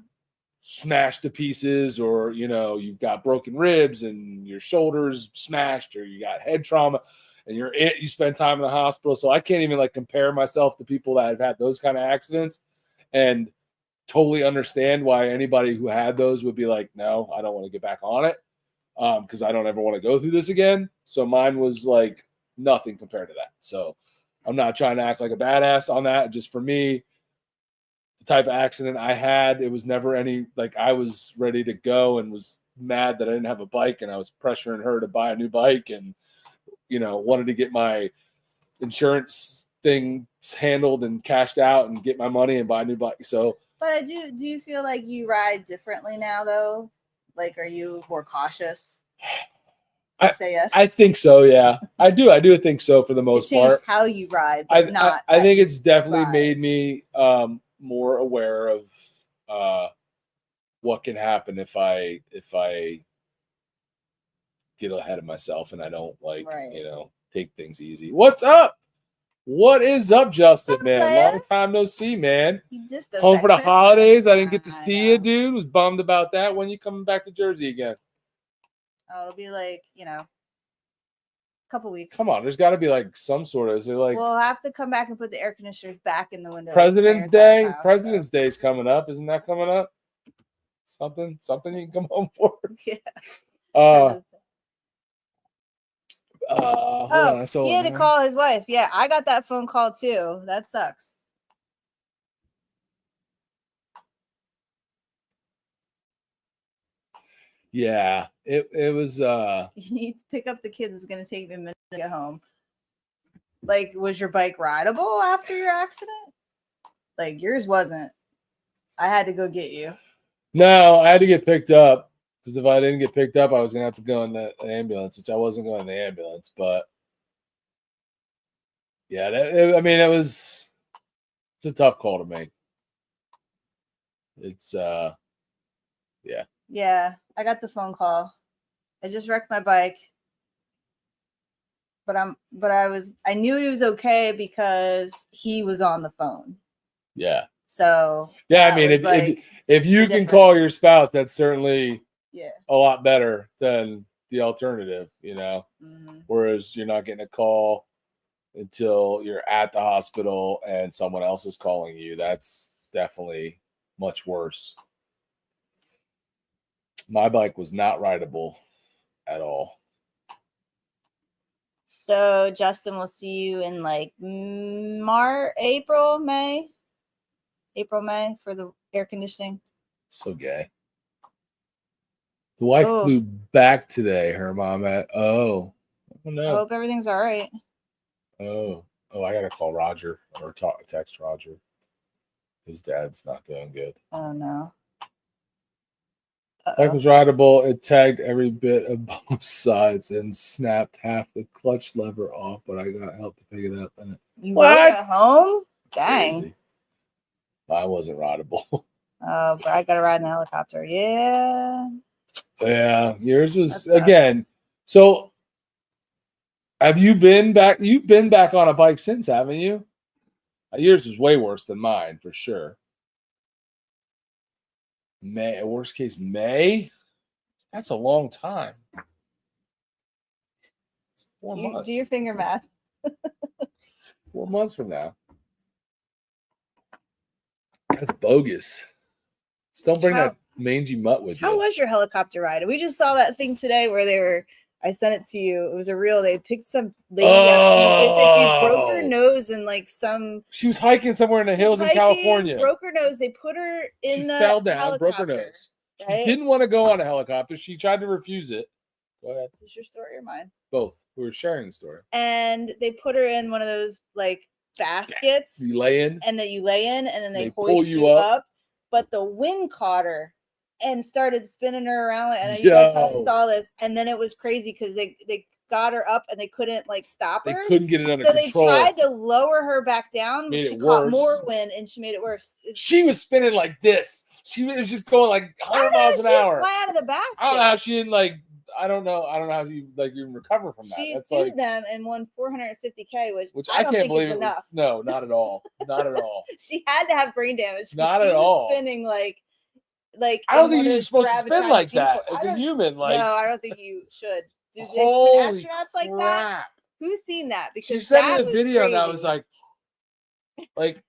smashed to pieces, or you've got broken ribs and your shoulders smashed, or you got head trauma. and you spend time in the hospital. So I can't even like compare myself to people that have had those kind of accidents, and totally understand why anybody who had those would be like, no, I don't want to get back on it, because I don't ever want to go through this again. So mine was like nothing compared to that. So I'm not trying to act like a badass on that. Just for me, the type of accident I had, it was never any, like I was ready to go and was mad that I didn't have a bike, and I was pressuring her to buy a new bike, and wanted to get my insurance thing handled and cashed out and get my money and buy a new bike. So But do you feel like you ride differently now though? Like, are you more cautious? Say yes. I think so. Yeah, I do think so for the most part. How you ride, but I think it's definitely made me more aware of what can happen if I get ahead of myself and I don't take things easy. What's up? What is up, Justin, man? Long time no see, man. Home for the holidays. I didn't get to see you, dude. Was bummed about that. When you coming back to Jersey again? Oh, it'll be like, a couple weeks. Come on, there's got to be like some sort of. Is there like? We'll have to come back and put the air conditioners back in the window. President's Day. President's Day is coming up. Isn't that coming up? Something you can come home for. Yeah. So he had to call his wife. Yeah, I got that phone call too. That sucks. Yeah, it was. You need to pick up the kids. It's gonna take me a minute to get home. Like, was your bike rideable after your accident? Like, yours wasn't. I had to go get you. No, I had to get picked up, because if I didn't get picked up, I was gonna have to go in the ambulance, which I wasn't going in the ambulance. But yeah, it's a tough call to make. It's yeah. Yeah, I got the phone call. I just wrecked my bike. But I knew he was okay because he was on the phone. Yeah. So yeah, I mean, if you can call your spouse, that's certainly a lot better than the alternative, Mm-hmm. Whereas you're not getting a call until you're at the hospital and someone else is calling you. That's definitely much worse. My bike was not rideable at all. So Justin, will see you in like April, May for the air conditioning. So gay. The wife flew back today. Her mom no. I hope everything's all right. I gotta call Roger or text Roger. His dad's not doing good. Oh no. Bike was rideable. It tagged every bit of both sides and snapped half the clutch lever off, but I got help to pick it up. And you rode at home? Dang. Crazy. I wasn't rideable. Oh, but I got to ride in the helicopter. Yeah. Yeah, yours was again. So, have you been back? You've been back on a bike since, haven't you? Yours was way worse than mine, for sure. May, worst case, May. That's a long time. 4 months. Do your finger math. 4 months from now. That's bogus. Just don't bring that mangy mutt with you. How was your helicopter ride? We just saw that thing today where I sent it to you. It was a reel. They picked some lady up. She broke her nose in like some. She was hiking somewhere in the hills in California. Broke her nose. They put her in the. Fell down, broke her nose. Right? She didn't want to go on a helicopter. She tried to refuse it. Go ahead. Is this your story or mine? Both. We were sharing the story. And they put her in one of those like baskets. You lay in. And then you lay in, and then they hoist you up. But the wind caught her and started spinning her around. And you guys probably saw this. And then it was crazy because they got her up and they couldn't like stop her. They couldn't get it under control. So they tried to lower her back down. But she caught more wind and she made it worse. She was spinning like this. She was just going like 100 miles an hour. Fly out of the basket. I don't know how she didn't like. I don't know how you like even recover from that. She sued them and won $450K, which I can't believe is enough. No, not at all. Not at all. She had to have brain damage. Not at all. Spinning like. I don't think you're supposed to spin like that as a human. Like no, I don't think you should. Do they holy spin astronauts like crap. Who's seen that? She Because sent that me the was video, and I crazy. was like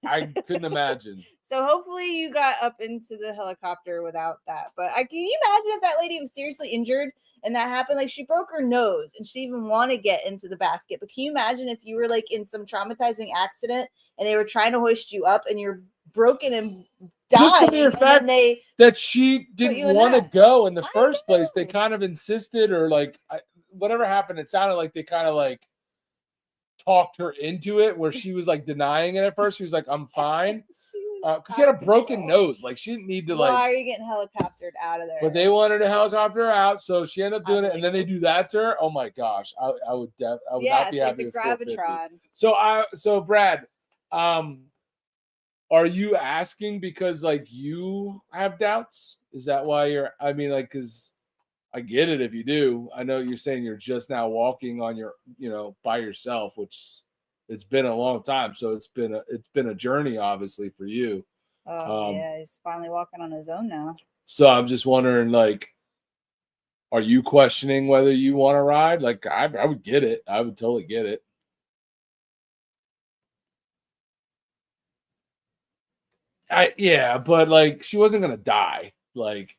I couldn't imagine. So hopefully you got up into the helicopter without that. But can you imagine if that lady was seriously injured and that happened? Like she broke her nose and she didn't even want to get into the basket. But can you imagine if you were like in some traumatizing accident and they were trying to hoist you up and you're broken and dying, Just the mere and fact then that she you didn't in want to that. go in the I first place, they know. kind of insisted, or like whatever happened, it sounded like they kind of like talked her into it, where she was like denying it at first. She was like, "I'm fine," because she had a broken nose. Like she didn't need to Why like. are you getting helicoptered out of there? But they wanted to helicopter her out, so she ended up doing it, and then they do that to her. Oh my gosh, I would not be it's happy like with the 450. Gravitron. So Brad, are you asking because like you have doubts? Is that why you're? I mean, like, because I get it if you do. I know you're saying you're just now walking on your, by yourself, which it's been a long time. So it's been a journey, obviously, for you. Oh yeah, he's finally walking on his own now. So I'm just wondering, like, are you questioning whether you want to ride? Like, I would get it. I would totally get it. Yeah, but like, she wasn't gonna die. Like,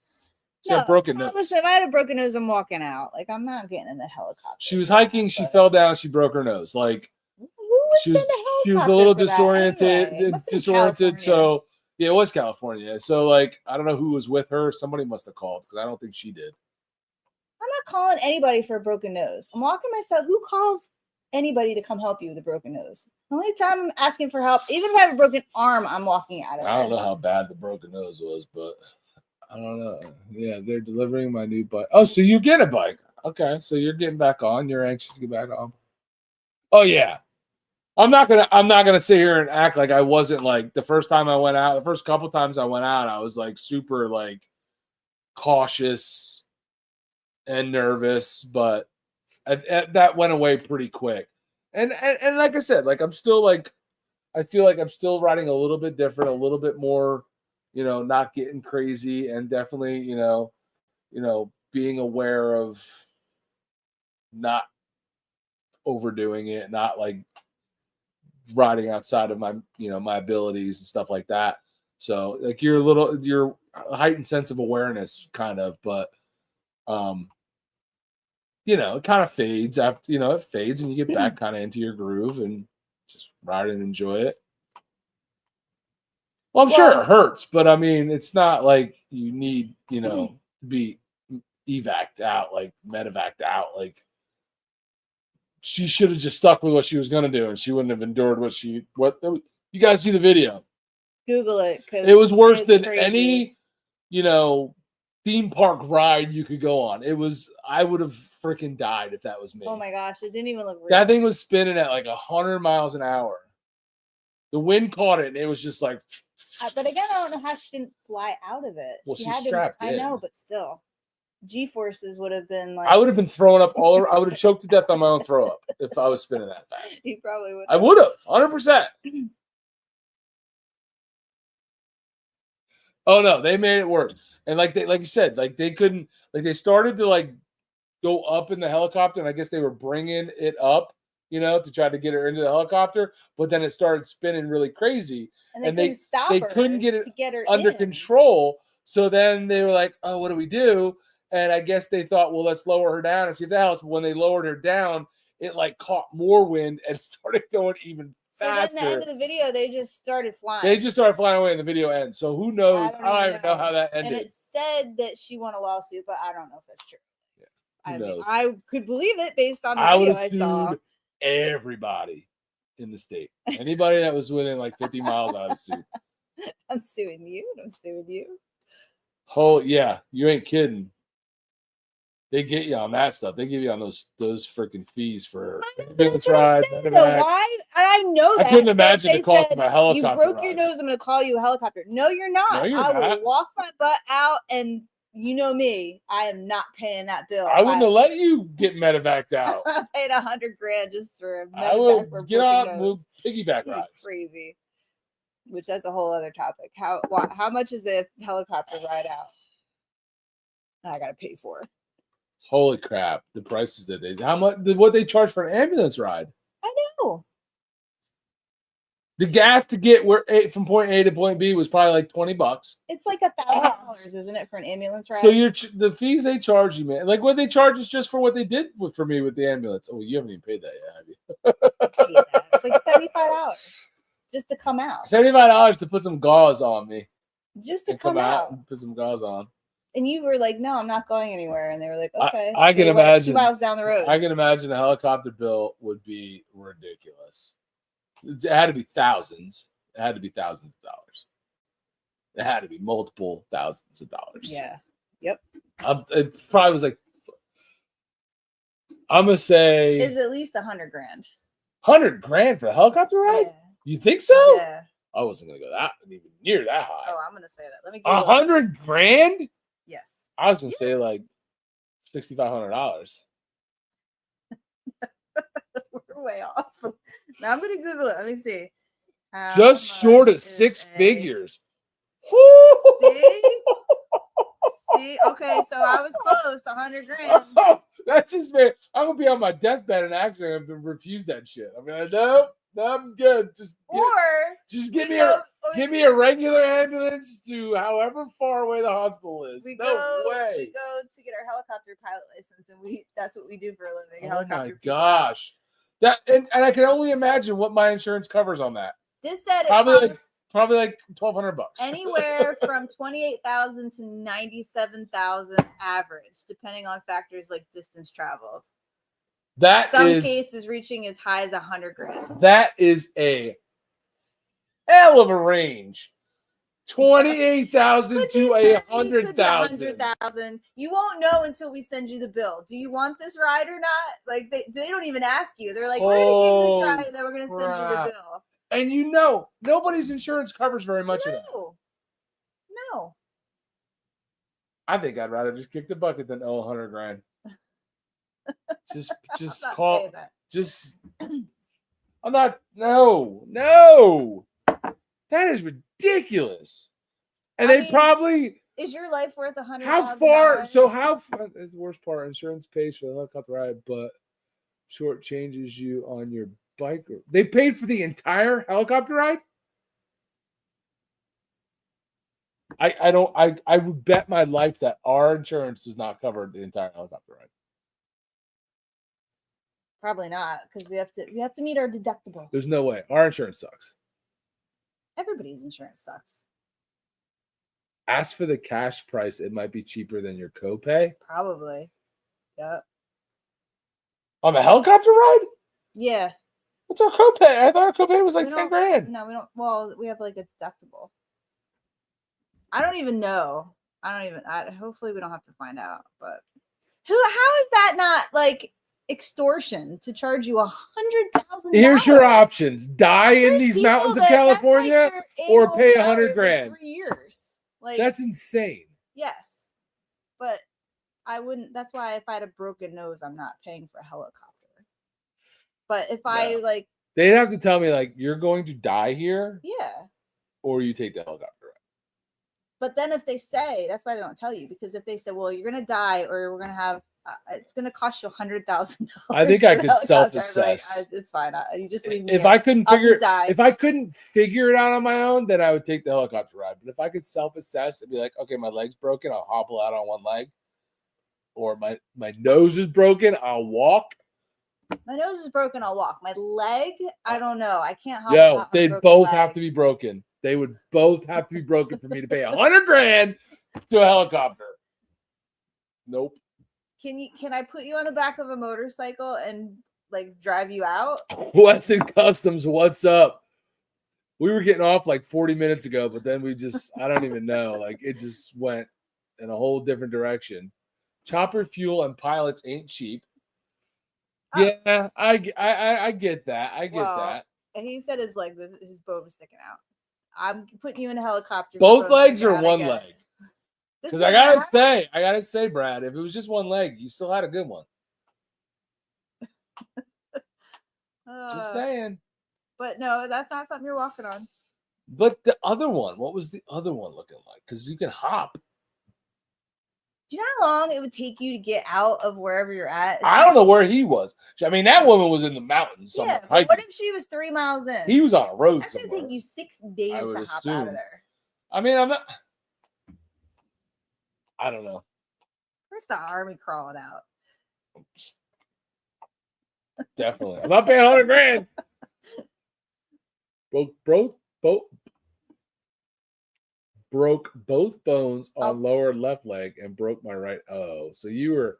she had a broken nose. Listen, if I had a broken nose, I'm walking out. Like, I'm not getting in the helicopter. She was hiking. She fell down. She broke her nose. Like, she was a little disoriented. So yeah, it was California. So like, I don't know who was with her. Somebody must have called, because I don't think she did. I'm not calling anybody for a broken nose. I'm walking myself. Who calls anybody to come help you with a broken nose? The only time I'm asking for help, even if I have a broken arm, I'm walking out of I don't know how bad the broken nose was, but I don't know. Yeah, they're delivering my new bike. Oh, so you get a bike. Okay, so you're getting back on. You're anxious to get back on. Oh yeah. I'm not gonna sit here and act like I wasn't, like, the first time I went out, the first couple times I went out, I was like super like cautious and nervous, but that went away pretty quick. And like I said, like, I'm still like, I feel like I'm still riding a little bit different, a little bit more, not getting crazy, and definitely, being aware of not overdoing it, not like riding outside of my my abilities and stuff like that. So like, your heightened sense of awareness kind of, but it kind of fades after, it fades, and you get back kind of into your groove and just ride and enjoy it. Well, I'm sure it hurts, but I mean, it's not like you need, to be evac'd out, like medevac'd out. Like, she should have just stuck with what she was going to do, and she wouldn't have endured what you guys see the video. Google it. It was worse than any, theme park ride you could go on. I would have freaking died if that was me. Oh my gosh, it didn't even look real. That thing was spinning at like 100 miles an hour. The wind caught it, and it was just like. But again, I don't know how she didn't fly out of it. Well, she's strapped in. I know, but still. G-forces would have been like. I would have been throwing up all over. I would have choked to death on my own throw up if I was spinning that fast. You probably would. I would have, 100%. Oh no, they made it worse. And like you said, like they couldn't, like they started to like go up in the helicopter, and I guess they were bringing it up, to try to get her into the helicopter, but then it started spinning really crazy, and they couldn't get it under control. So then they were like, "Oh, what do we do?" And I guess they thought, well, let's lower her down and see if that helps. But when they lowered her down, it like caught more wind and started going even faster. So then, at the end of the video, they just started flying. They just started flying away, and the video ends. So who knows? I don't even know how that ended. And it said that she won a lawsuit, but I don't know if that's true. Yeah, who knows? I could believe it based on the video I would have sued everybody in the state. Anybody that was within like 50 miles, I would sue. I'm suing you. I'm suing you. Oh yeah, you ain't kidding. They get you on that stuff. They give you on those freaking fees for ambulance rides. Why? I know that. I couldn't imagine the cost of a helicopter. You broke your nose. I'm going to call you a helicopter. No, you're not. No, you're I not. will walk my butt out, and you know me. I am not paying that bill. I wouldn't have let you get medevaced out. I paid $100,000 just for a medevac. I will get on with piggyback rides. Crazy. Which that's a whole other topic. How much is a helicopter ride out? I got to pay for. Holy crap! The prices that how much? What they charge for an ambulance ride? I know. The gas to get from point A to point B was probably like $20. It's like $1,000, isn't it, for an ambulance ride? So the fees they charge you, man. Like what they charge is just for what they did for me with the ambulance. Oh, you haven't even paid that yet, have you? It's like $75 just to come out. $75 to put some gauze on me. Just to come out and put some gauze on. And you were like, "No, I'm not going anywhere." And they were like, "Okay." I can imagine 2 miles down the road. I can imagine a helicopter bill would be ridiculous. It had to be thousands. It had to be thousands of dollars. It had to be multiple thousands of dollars. Yeah. Yep. It probably was like, I'm gonna say, is at least $100,000. $100,000 for a helicopter ride? Yeah. You think so? Yeah. I wasn't gonna go that even near that high. Oh, I'm gonna say that. Let me. Google $100,000? Yes. I was gonna say like $6,500. We're way off. Now I'm gonna Google it. Let me see. Just short of six figures. See? See? Okay, so I was close. $100,000. Oh, that's just me. I'm gonna be on my deathbed and actually I'm gonna refuse that shit. I'm like, nope, I'm good. Just give me a regular ambulance to however far away the hospital is. We no way. We go to get our helicopter pilot license, and that's what we do for a living. Oh my gosh. That and I can only imagine what my insurance covers on that. This said probably like $1,200. Anywhere from 28,000 to 97,000 average, depending on factors like distance traveled. Some cases reaching as high as $100,000. That is a hell of a range. 28,000 to 100,000. You won't know until we send you the bill. Do you want this ride or not? Like they don't even ask you. They're like, we're gonna give you this ride and then we're gonna send you the bill. And nobody's insurance covers very much of that. No. I think I'd rather just kick the bucket than owe $100,000. Just call. Just. I'm not. No. That is ridiculous. And they probably. Is your life worth $100,000? How far? So how far is the worst part? Insurance pays for the helicopter ride, but short changes you on your bike. They paid for the entire helicopter ride. I would bet my life that our insurance does not cover the entire helicopter ride. Probably not, because we have to meet our deductible. There's no way. Our insurance sucks. Everybody's insurance sucks. Ask for the cash price. It might be cheaper than your copay. Probably. Yep. On a helicopter ride? Yeah. What's our copay? I thought our copay was like $10,000. No, we don't. Well, we have like a deductible. I don't even know. Hopefully we don't have to find out. But how is that not like extortion to charge you $100,000? Here's your options: die in these mountains of California, or pay $100,000. 3 years. Like that's insane. Yes, but I wouldn't. That's why if I had a broken nose, I'm not paying for a helicopter. But if they'd have to tell me like you're going to die here. Yeah. Or you take the helicopter. But then if they say, that's why they don't tell you, because if they say, well, you're going to die or we're going to have, it's going to cost you $100,000. I think I could self-assess. Like, it's fine. You just leave me. If I couldn't figure it out on my own, then I would take the helicopter ride. But if I could self-assess and be like, okay, my leg's broken, I'll hobble out on one leg. Or my nose is broken, I'll walk. My nose is broken, I'll walk. My leg, I don't know. I can't hobble out. They'd both have to be broken. They would both have to be broken for me to pay $100,000 to a helicopter. Nope. Can I put you on the back of a motorcycle and like drive you out? Weston Customs, what's up? We were getting off like 40 minutes ago, but then I don't even know. Like it just went in a whole different direction. Chopper fuel and pilots ain't cheap. Yeah, I get that. I get that. And he said his boat was sticking out. I'm putting you in a helicopter. Both legs or one leg? Because I gotta say, Brad, if it was just one leg, you still had a good one. Just saying. But no, that's not something you're walking on. But the other one, what was the other one looking like? Because you can hop. Do you know how long it would take you to get out of wherever you're at? I don't know where he was. I mean, that woman was in the mountains. Yeah, but what if she was 3 miles in? He was on a road That's somewhere. gonna take you 6 days I would to hop assume. out of there. I mean, I'm not. I don't know. Where's the army crawling out? Definitely. I'm not paying $100,000. Broke both bones on lower left leg and broke my right. Oh, so you were.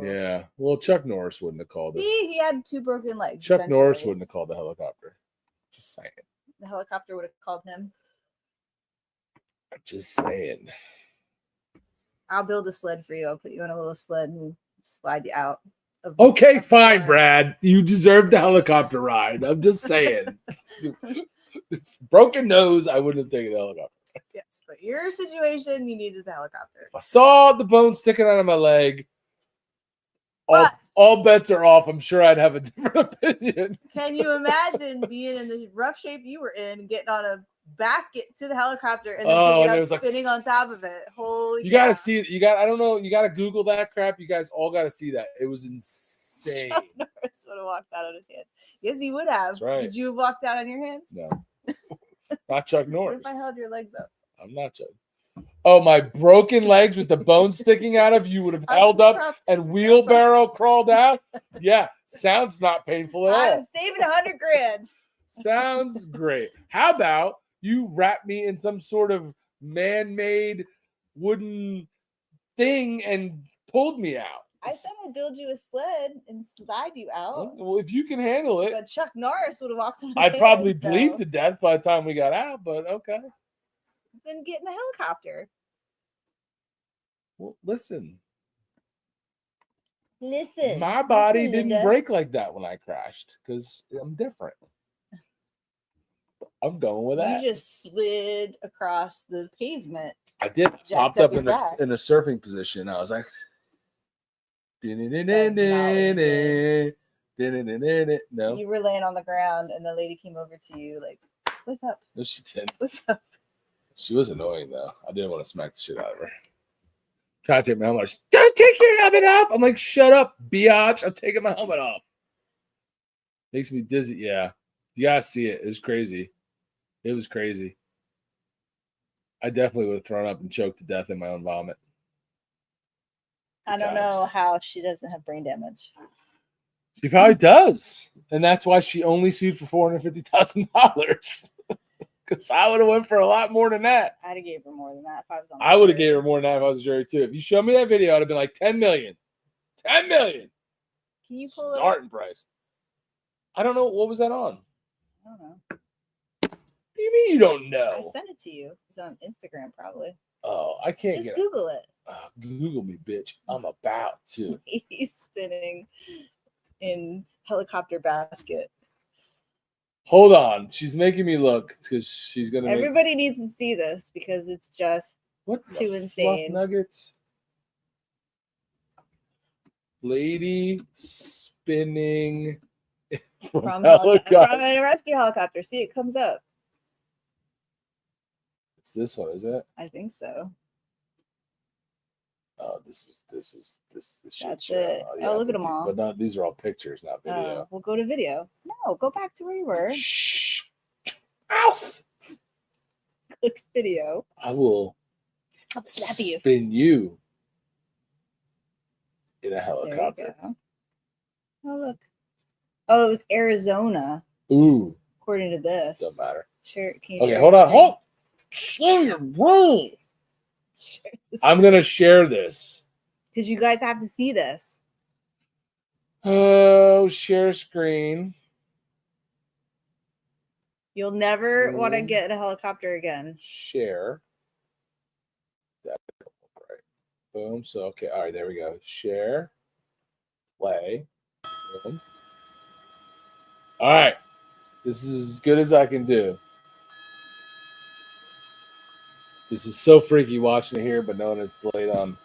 Yeah. Well, Chuck Norris wouldn't have called it. See, he had 2 broken legs. Chuck Norris wouldn't have called the helicopter. Just saying. The helicopter would have called him. I'm just saying. I'll build a sled for you. I'll put you on a little sled and slide you out. Okay, fine, Brad. You deserve the helicopter ride. I'm just saying. Broken nose, I wouldn't have taken the helicopter. Yes, but your situation, you needed the helicopter. I saw the bone sticking out of my leg. All bets are off. I'm sure I'd have a different opinion. Can you imagine being in the rough shape you were in, getting on a basket to the helicopter and then picking up, spinning on top of it? Holy! You gotta see it. I don't know. You gotta Google that crap. You guys all gotta see that. It was insane. Chuck Norris would have walked out on his hands. Yes, he would have. That's right. Would you have walked out on your hands? No. Not Chuck Norris. What if I held your legs up? I'm not Chuck. Oh, my broken legs with the bone sticking out of you would have held up and wheelbarrow crawled out? Yeah, sounds not painful at all. I'm saving $100,000. Sounds great. How about you wrap me in some sort of man-made wooden thing and pulled me out? I said I'd build you a sled and slide you out. Well, if you can handle it. But Chuck Norris would have walked on. I'd probably bleed to death by the time we got out, but okay. Then get in the helicopter. Well, listen. My body didn't break like that when I crashed because I'm different. I'm going with that. You just slid across the pavement. I did. Popped up in a surfing position. I was like, no. You were laying on the ground, and the lady came over to you like, "Wake up!" No, she didn't. Wake up. She was annoying though. I didn't want to smack the shit out of her. Trying to take my helmet off. Don't take your helmet off. I'm like, shut up, biatch. I'm taking my helmet off. Makes me dizzy. Yeah. You gotta see it. It was crazy. It was crazy. I definitely would have thrown up and choked to death in my own vomit. I don't know how she doesn't have brain damage. She probably does. And that's why she only sued for $450,000. Because I would have went for a lot more than that. I'd have gave her more than that if I was on the I would have gave her more than that if I was a jury too. If you showed me that video, I'd have been like 10 million. 10 million. Can you pull it starting price? I don't know. What was that on? I don't know. What do you mean you don't know? I sent it to you. It's on Instagram probably. Oh, I can't just Google it. Google me, bitch. I'm about to. He's spinning in helicopter basket. Hold on. She's making me look because she's going to Everybody needs to see this because it's just too insane. Nuggets. Lady spinning from a rescue helicopter. See, it comes up. It's this one, is it? I think so. Oh, this is the shit. That's show. it. Yeah, look at them all. But not, these are all pictures, not video. We'll go to video. No, go back to where you were. Shh. Alf. Click video. I will spin you in a helicopter. Oh, look. Oh, it was Arizona. Ooh. According to this. Doesn't matter. Sure. Okay, hold on. Hold. Slow your roll. I'm going to share this. Because you guys have to see this. Oh, share screen. You'll never want to get in a helicopter again. Share. That right. Boom. So, okay. All right, there we go. Share. Play. Boom. All right. This is as good as I can do. This is so freaky watching it here, but knowing it's delayed on.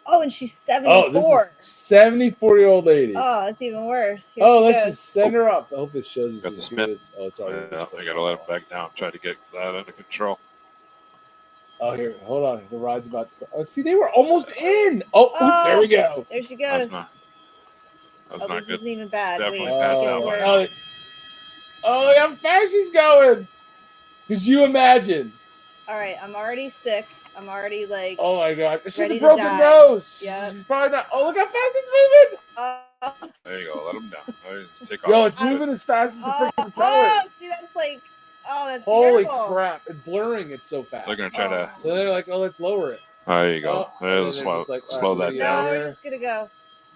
Oh, and she's 74. Oh, this is 74-year-old lady. Oh, that's even worse. Let's just send her up. I hope it shows us as good as. Oh, it's already. Yeah, I got to let him back down. Try to get that under control. Oh, here, hold on. The ride's about to start. Oh, see, they were almost in. Oh, oops, there we go. There she That's goes. not. That's Oh, not this good. isn't even bad. Definitely Wait, passed it gets out by worse. Oh, look how fast she's going. Could you imagine? All right, I'm already sick. I'm already like. Oh my god, she's ready a to broken die. nose. Yep. She's probably not. Oh, look how fast it's moving. There you go. Let him down. All right, take Yo, off. it's moving as fast as the freaking oh, propeller. see, that's like, that's Holy terrible. crap! It's blurring. It's so fast. They're gonna try to. So they're like, oh, let's lower it. There you go. Oh, and then There's they're slow. just like, all Slow right, we're that gonna get No, out of down. we're here. just gonna go.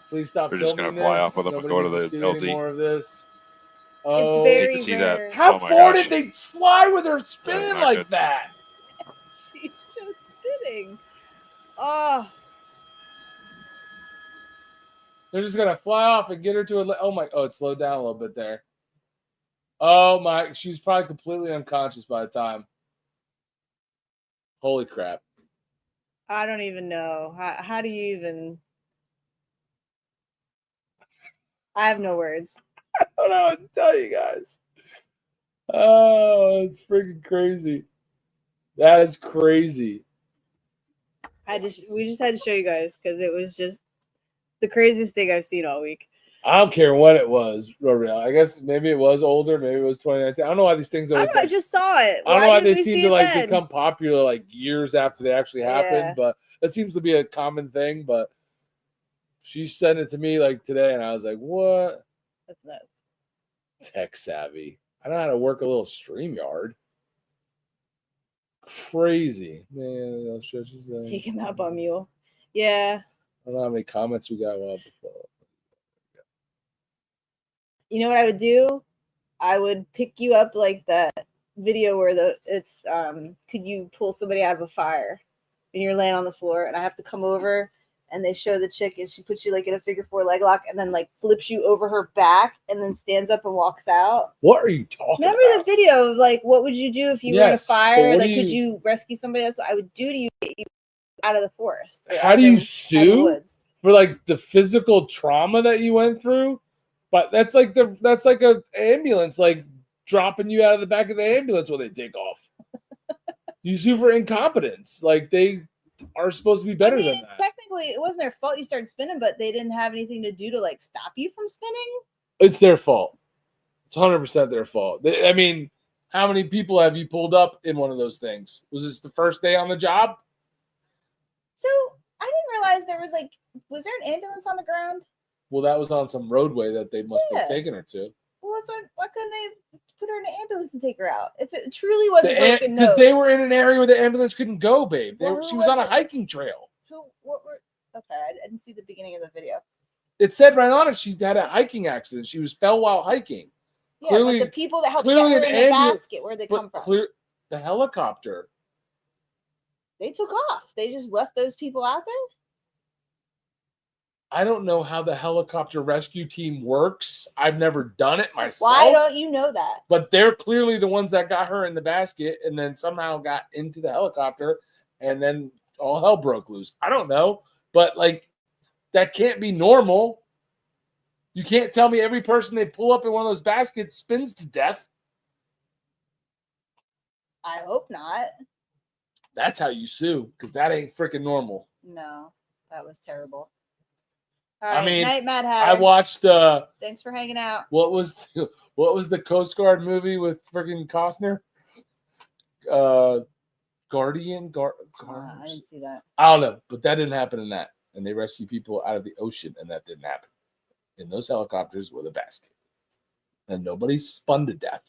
Please stop They're just filming gonna fly this. off with them and Nobody go to needs the see any LZ. more of this. It's Oh, very see that. rare. how Oh my far gosh. did they fly with her spinning not like good. that? She's just spinning. Oh, They're just gonna fly off and get her to a. Oh my! Oh, it slowed down a little bit there. Oh my! She was probably completely unconscious by the time. Holy crap! I don't even know. How do you even? I have no words. I don't know what to tell you guys. Oh, it's freaking crazy. That is crazy. We just had to show you guys because it was just the craziest thing I've seen all week. I don't care what it was, Rodale. I guess maybe it was older, maybe it was 2019. I don't know why these things I always. don't know, I just saw it. I don't know why didn't they we seem see to it like then? become popular like years after they actually happened, Yeah. but it seems to be a common thing. But she sent it to me like today, and I was like, "What? That's nuts. Tech savvy? I know how to work a little StreamYard. Crazy, man." I'll show you something. Take him out by mule. Yeah. I don't know how many comments we got before. You know what I would do? I would pick you up like that video where it's could you pull somebody out of a fire and you're laying on the floor and I have to come over and they show the chick and she puts you like in a figure 4 leg lock and then like flips you over her back and then stands up and walks out. What are you talking Remember about? the video of like what would you do if you were in a Yes, fire? but Like could you rescue somebody? That's what I would do to you, get you out of the forest. Or How out do of you the sue woods. for like the physical trauma that you went through? But that's like a ambulance like dropping you out of the back of the ambulance when they take off. You sue for incompetence. Like they are supposed to be better than it's that. technically it wasn't their fault you started spinning, but they didn't have anything to do to like stop you from spinning. It's their fault. It's 100% their fault. I mean, how many people have you pulled up in one of those things? Was this the first day on the job? So I didn't realize was there an ambulance on the ground? Well, that was on some roadway that they must have Yeah. taken her to. Well, why couldn't they put her in an ambulance and take her out? If it truly was a broken nose. Because they were in an area where the ambulance couldn't go, babe. Well, She who was on a was it? hiking trail. Okay, I didn't see the beginning of the video. It said right on it she had a hiking accident. She fell while hiking. Yeah, Clearly- but the people that helped get clearly her an in the ambulance- basket, where'd they But come from? the helicopter. They took off. They just left those people out there? I don't know how the helicopter rescue team works. I've never done it myself. Why don't you know that? But they're clearly the ones that got her in the basket and then somehow got into the helicopter and then all hell broke loose. I don't know. But like that can't be normal. You can't tell me every person they pull up in one of those baskets spins to death. I hope not. That's how you sue, because that ain't freaking normal. No, that was terrible. All I right, mean, night, Mad Hatter. I watched Thanks for hanging out. what was the Coast Guard movie with freaking Costner? Guardian. I didn't see that. I don't know, but that didn't happen in that. And they rescue people out of the ocean, and that didn't happen. In those helicopters with a basket. And nobody spun to death.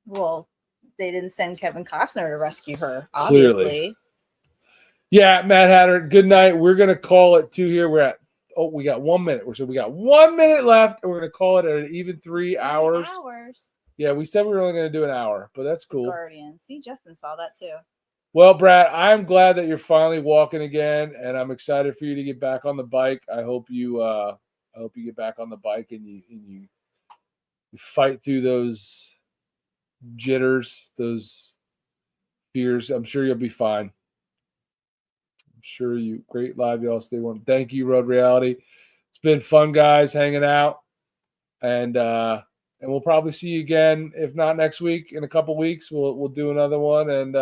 Well, they didn't send Kevin Costner to rescue her, Clearly. obviously. Yeah, Mad Hatter, good night. We're going to call it 2 here. We're at, we got 1 minute. So we got 1 minute left, and we're going to call it at an even 3 hours. 3 hours. Yeah, we said we were only going to do an hour, but that's cool. Guardian. See, Justin saw that too. Well, Brad, I'm glad that you're finally walking again, and I'm excited for you to get back on the bike. I hope you get back on the bike and you fight through those jitters, those fears. I'm sure you'll be fine. I'm sure you. Great live, y'all. Stay warm. Thank you, Road Reality. It's been fun, guys, hanging out, and we'll probably see you again. If not next week, in a couple weeks, we'll do another one and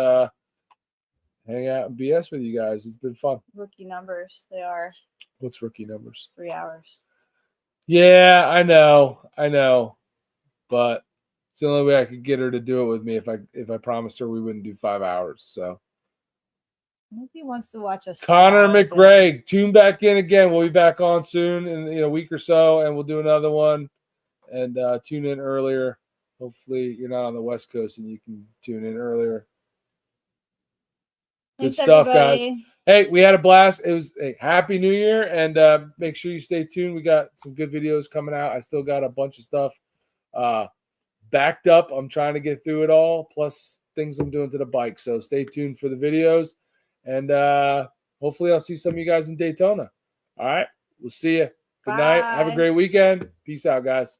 hang out and BS with you guys. It's been fun. Rookie numbers. They are What's rookie numbers? 3 hours. Yeah, I know, but it's the only way I could get her to do it with me if I promised her we wouldn't do 5 hours. So Nobody wants to watch us. 5 Connor hours McGregor, tune back in again. We'll be back on soon in a week or so, and we'll do another one. And tune in earlier. Hopefully, you're not on the West Coast and you can tune in earlier. Thanks, Good stuff, everybody. guys. Hey, we had a blast. It was a happy new year, and make sure you stay tuned. We got some good videos coming out. I still got a bunch of stuff backed up. I'm trying to get through it all, plus things I'm doing to the bike. So stay tuned for the videos, and hopefully I'll see some of you guys in Daytona. All right, we'll see you. Good night. Have a Bye. great weekend. Peace out, guys.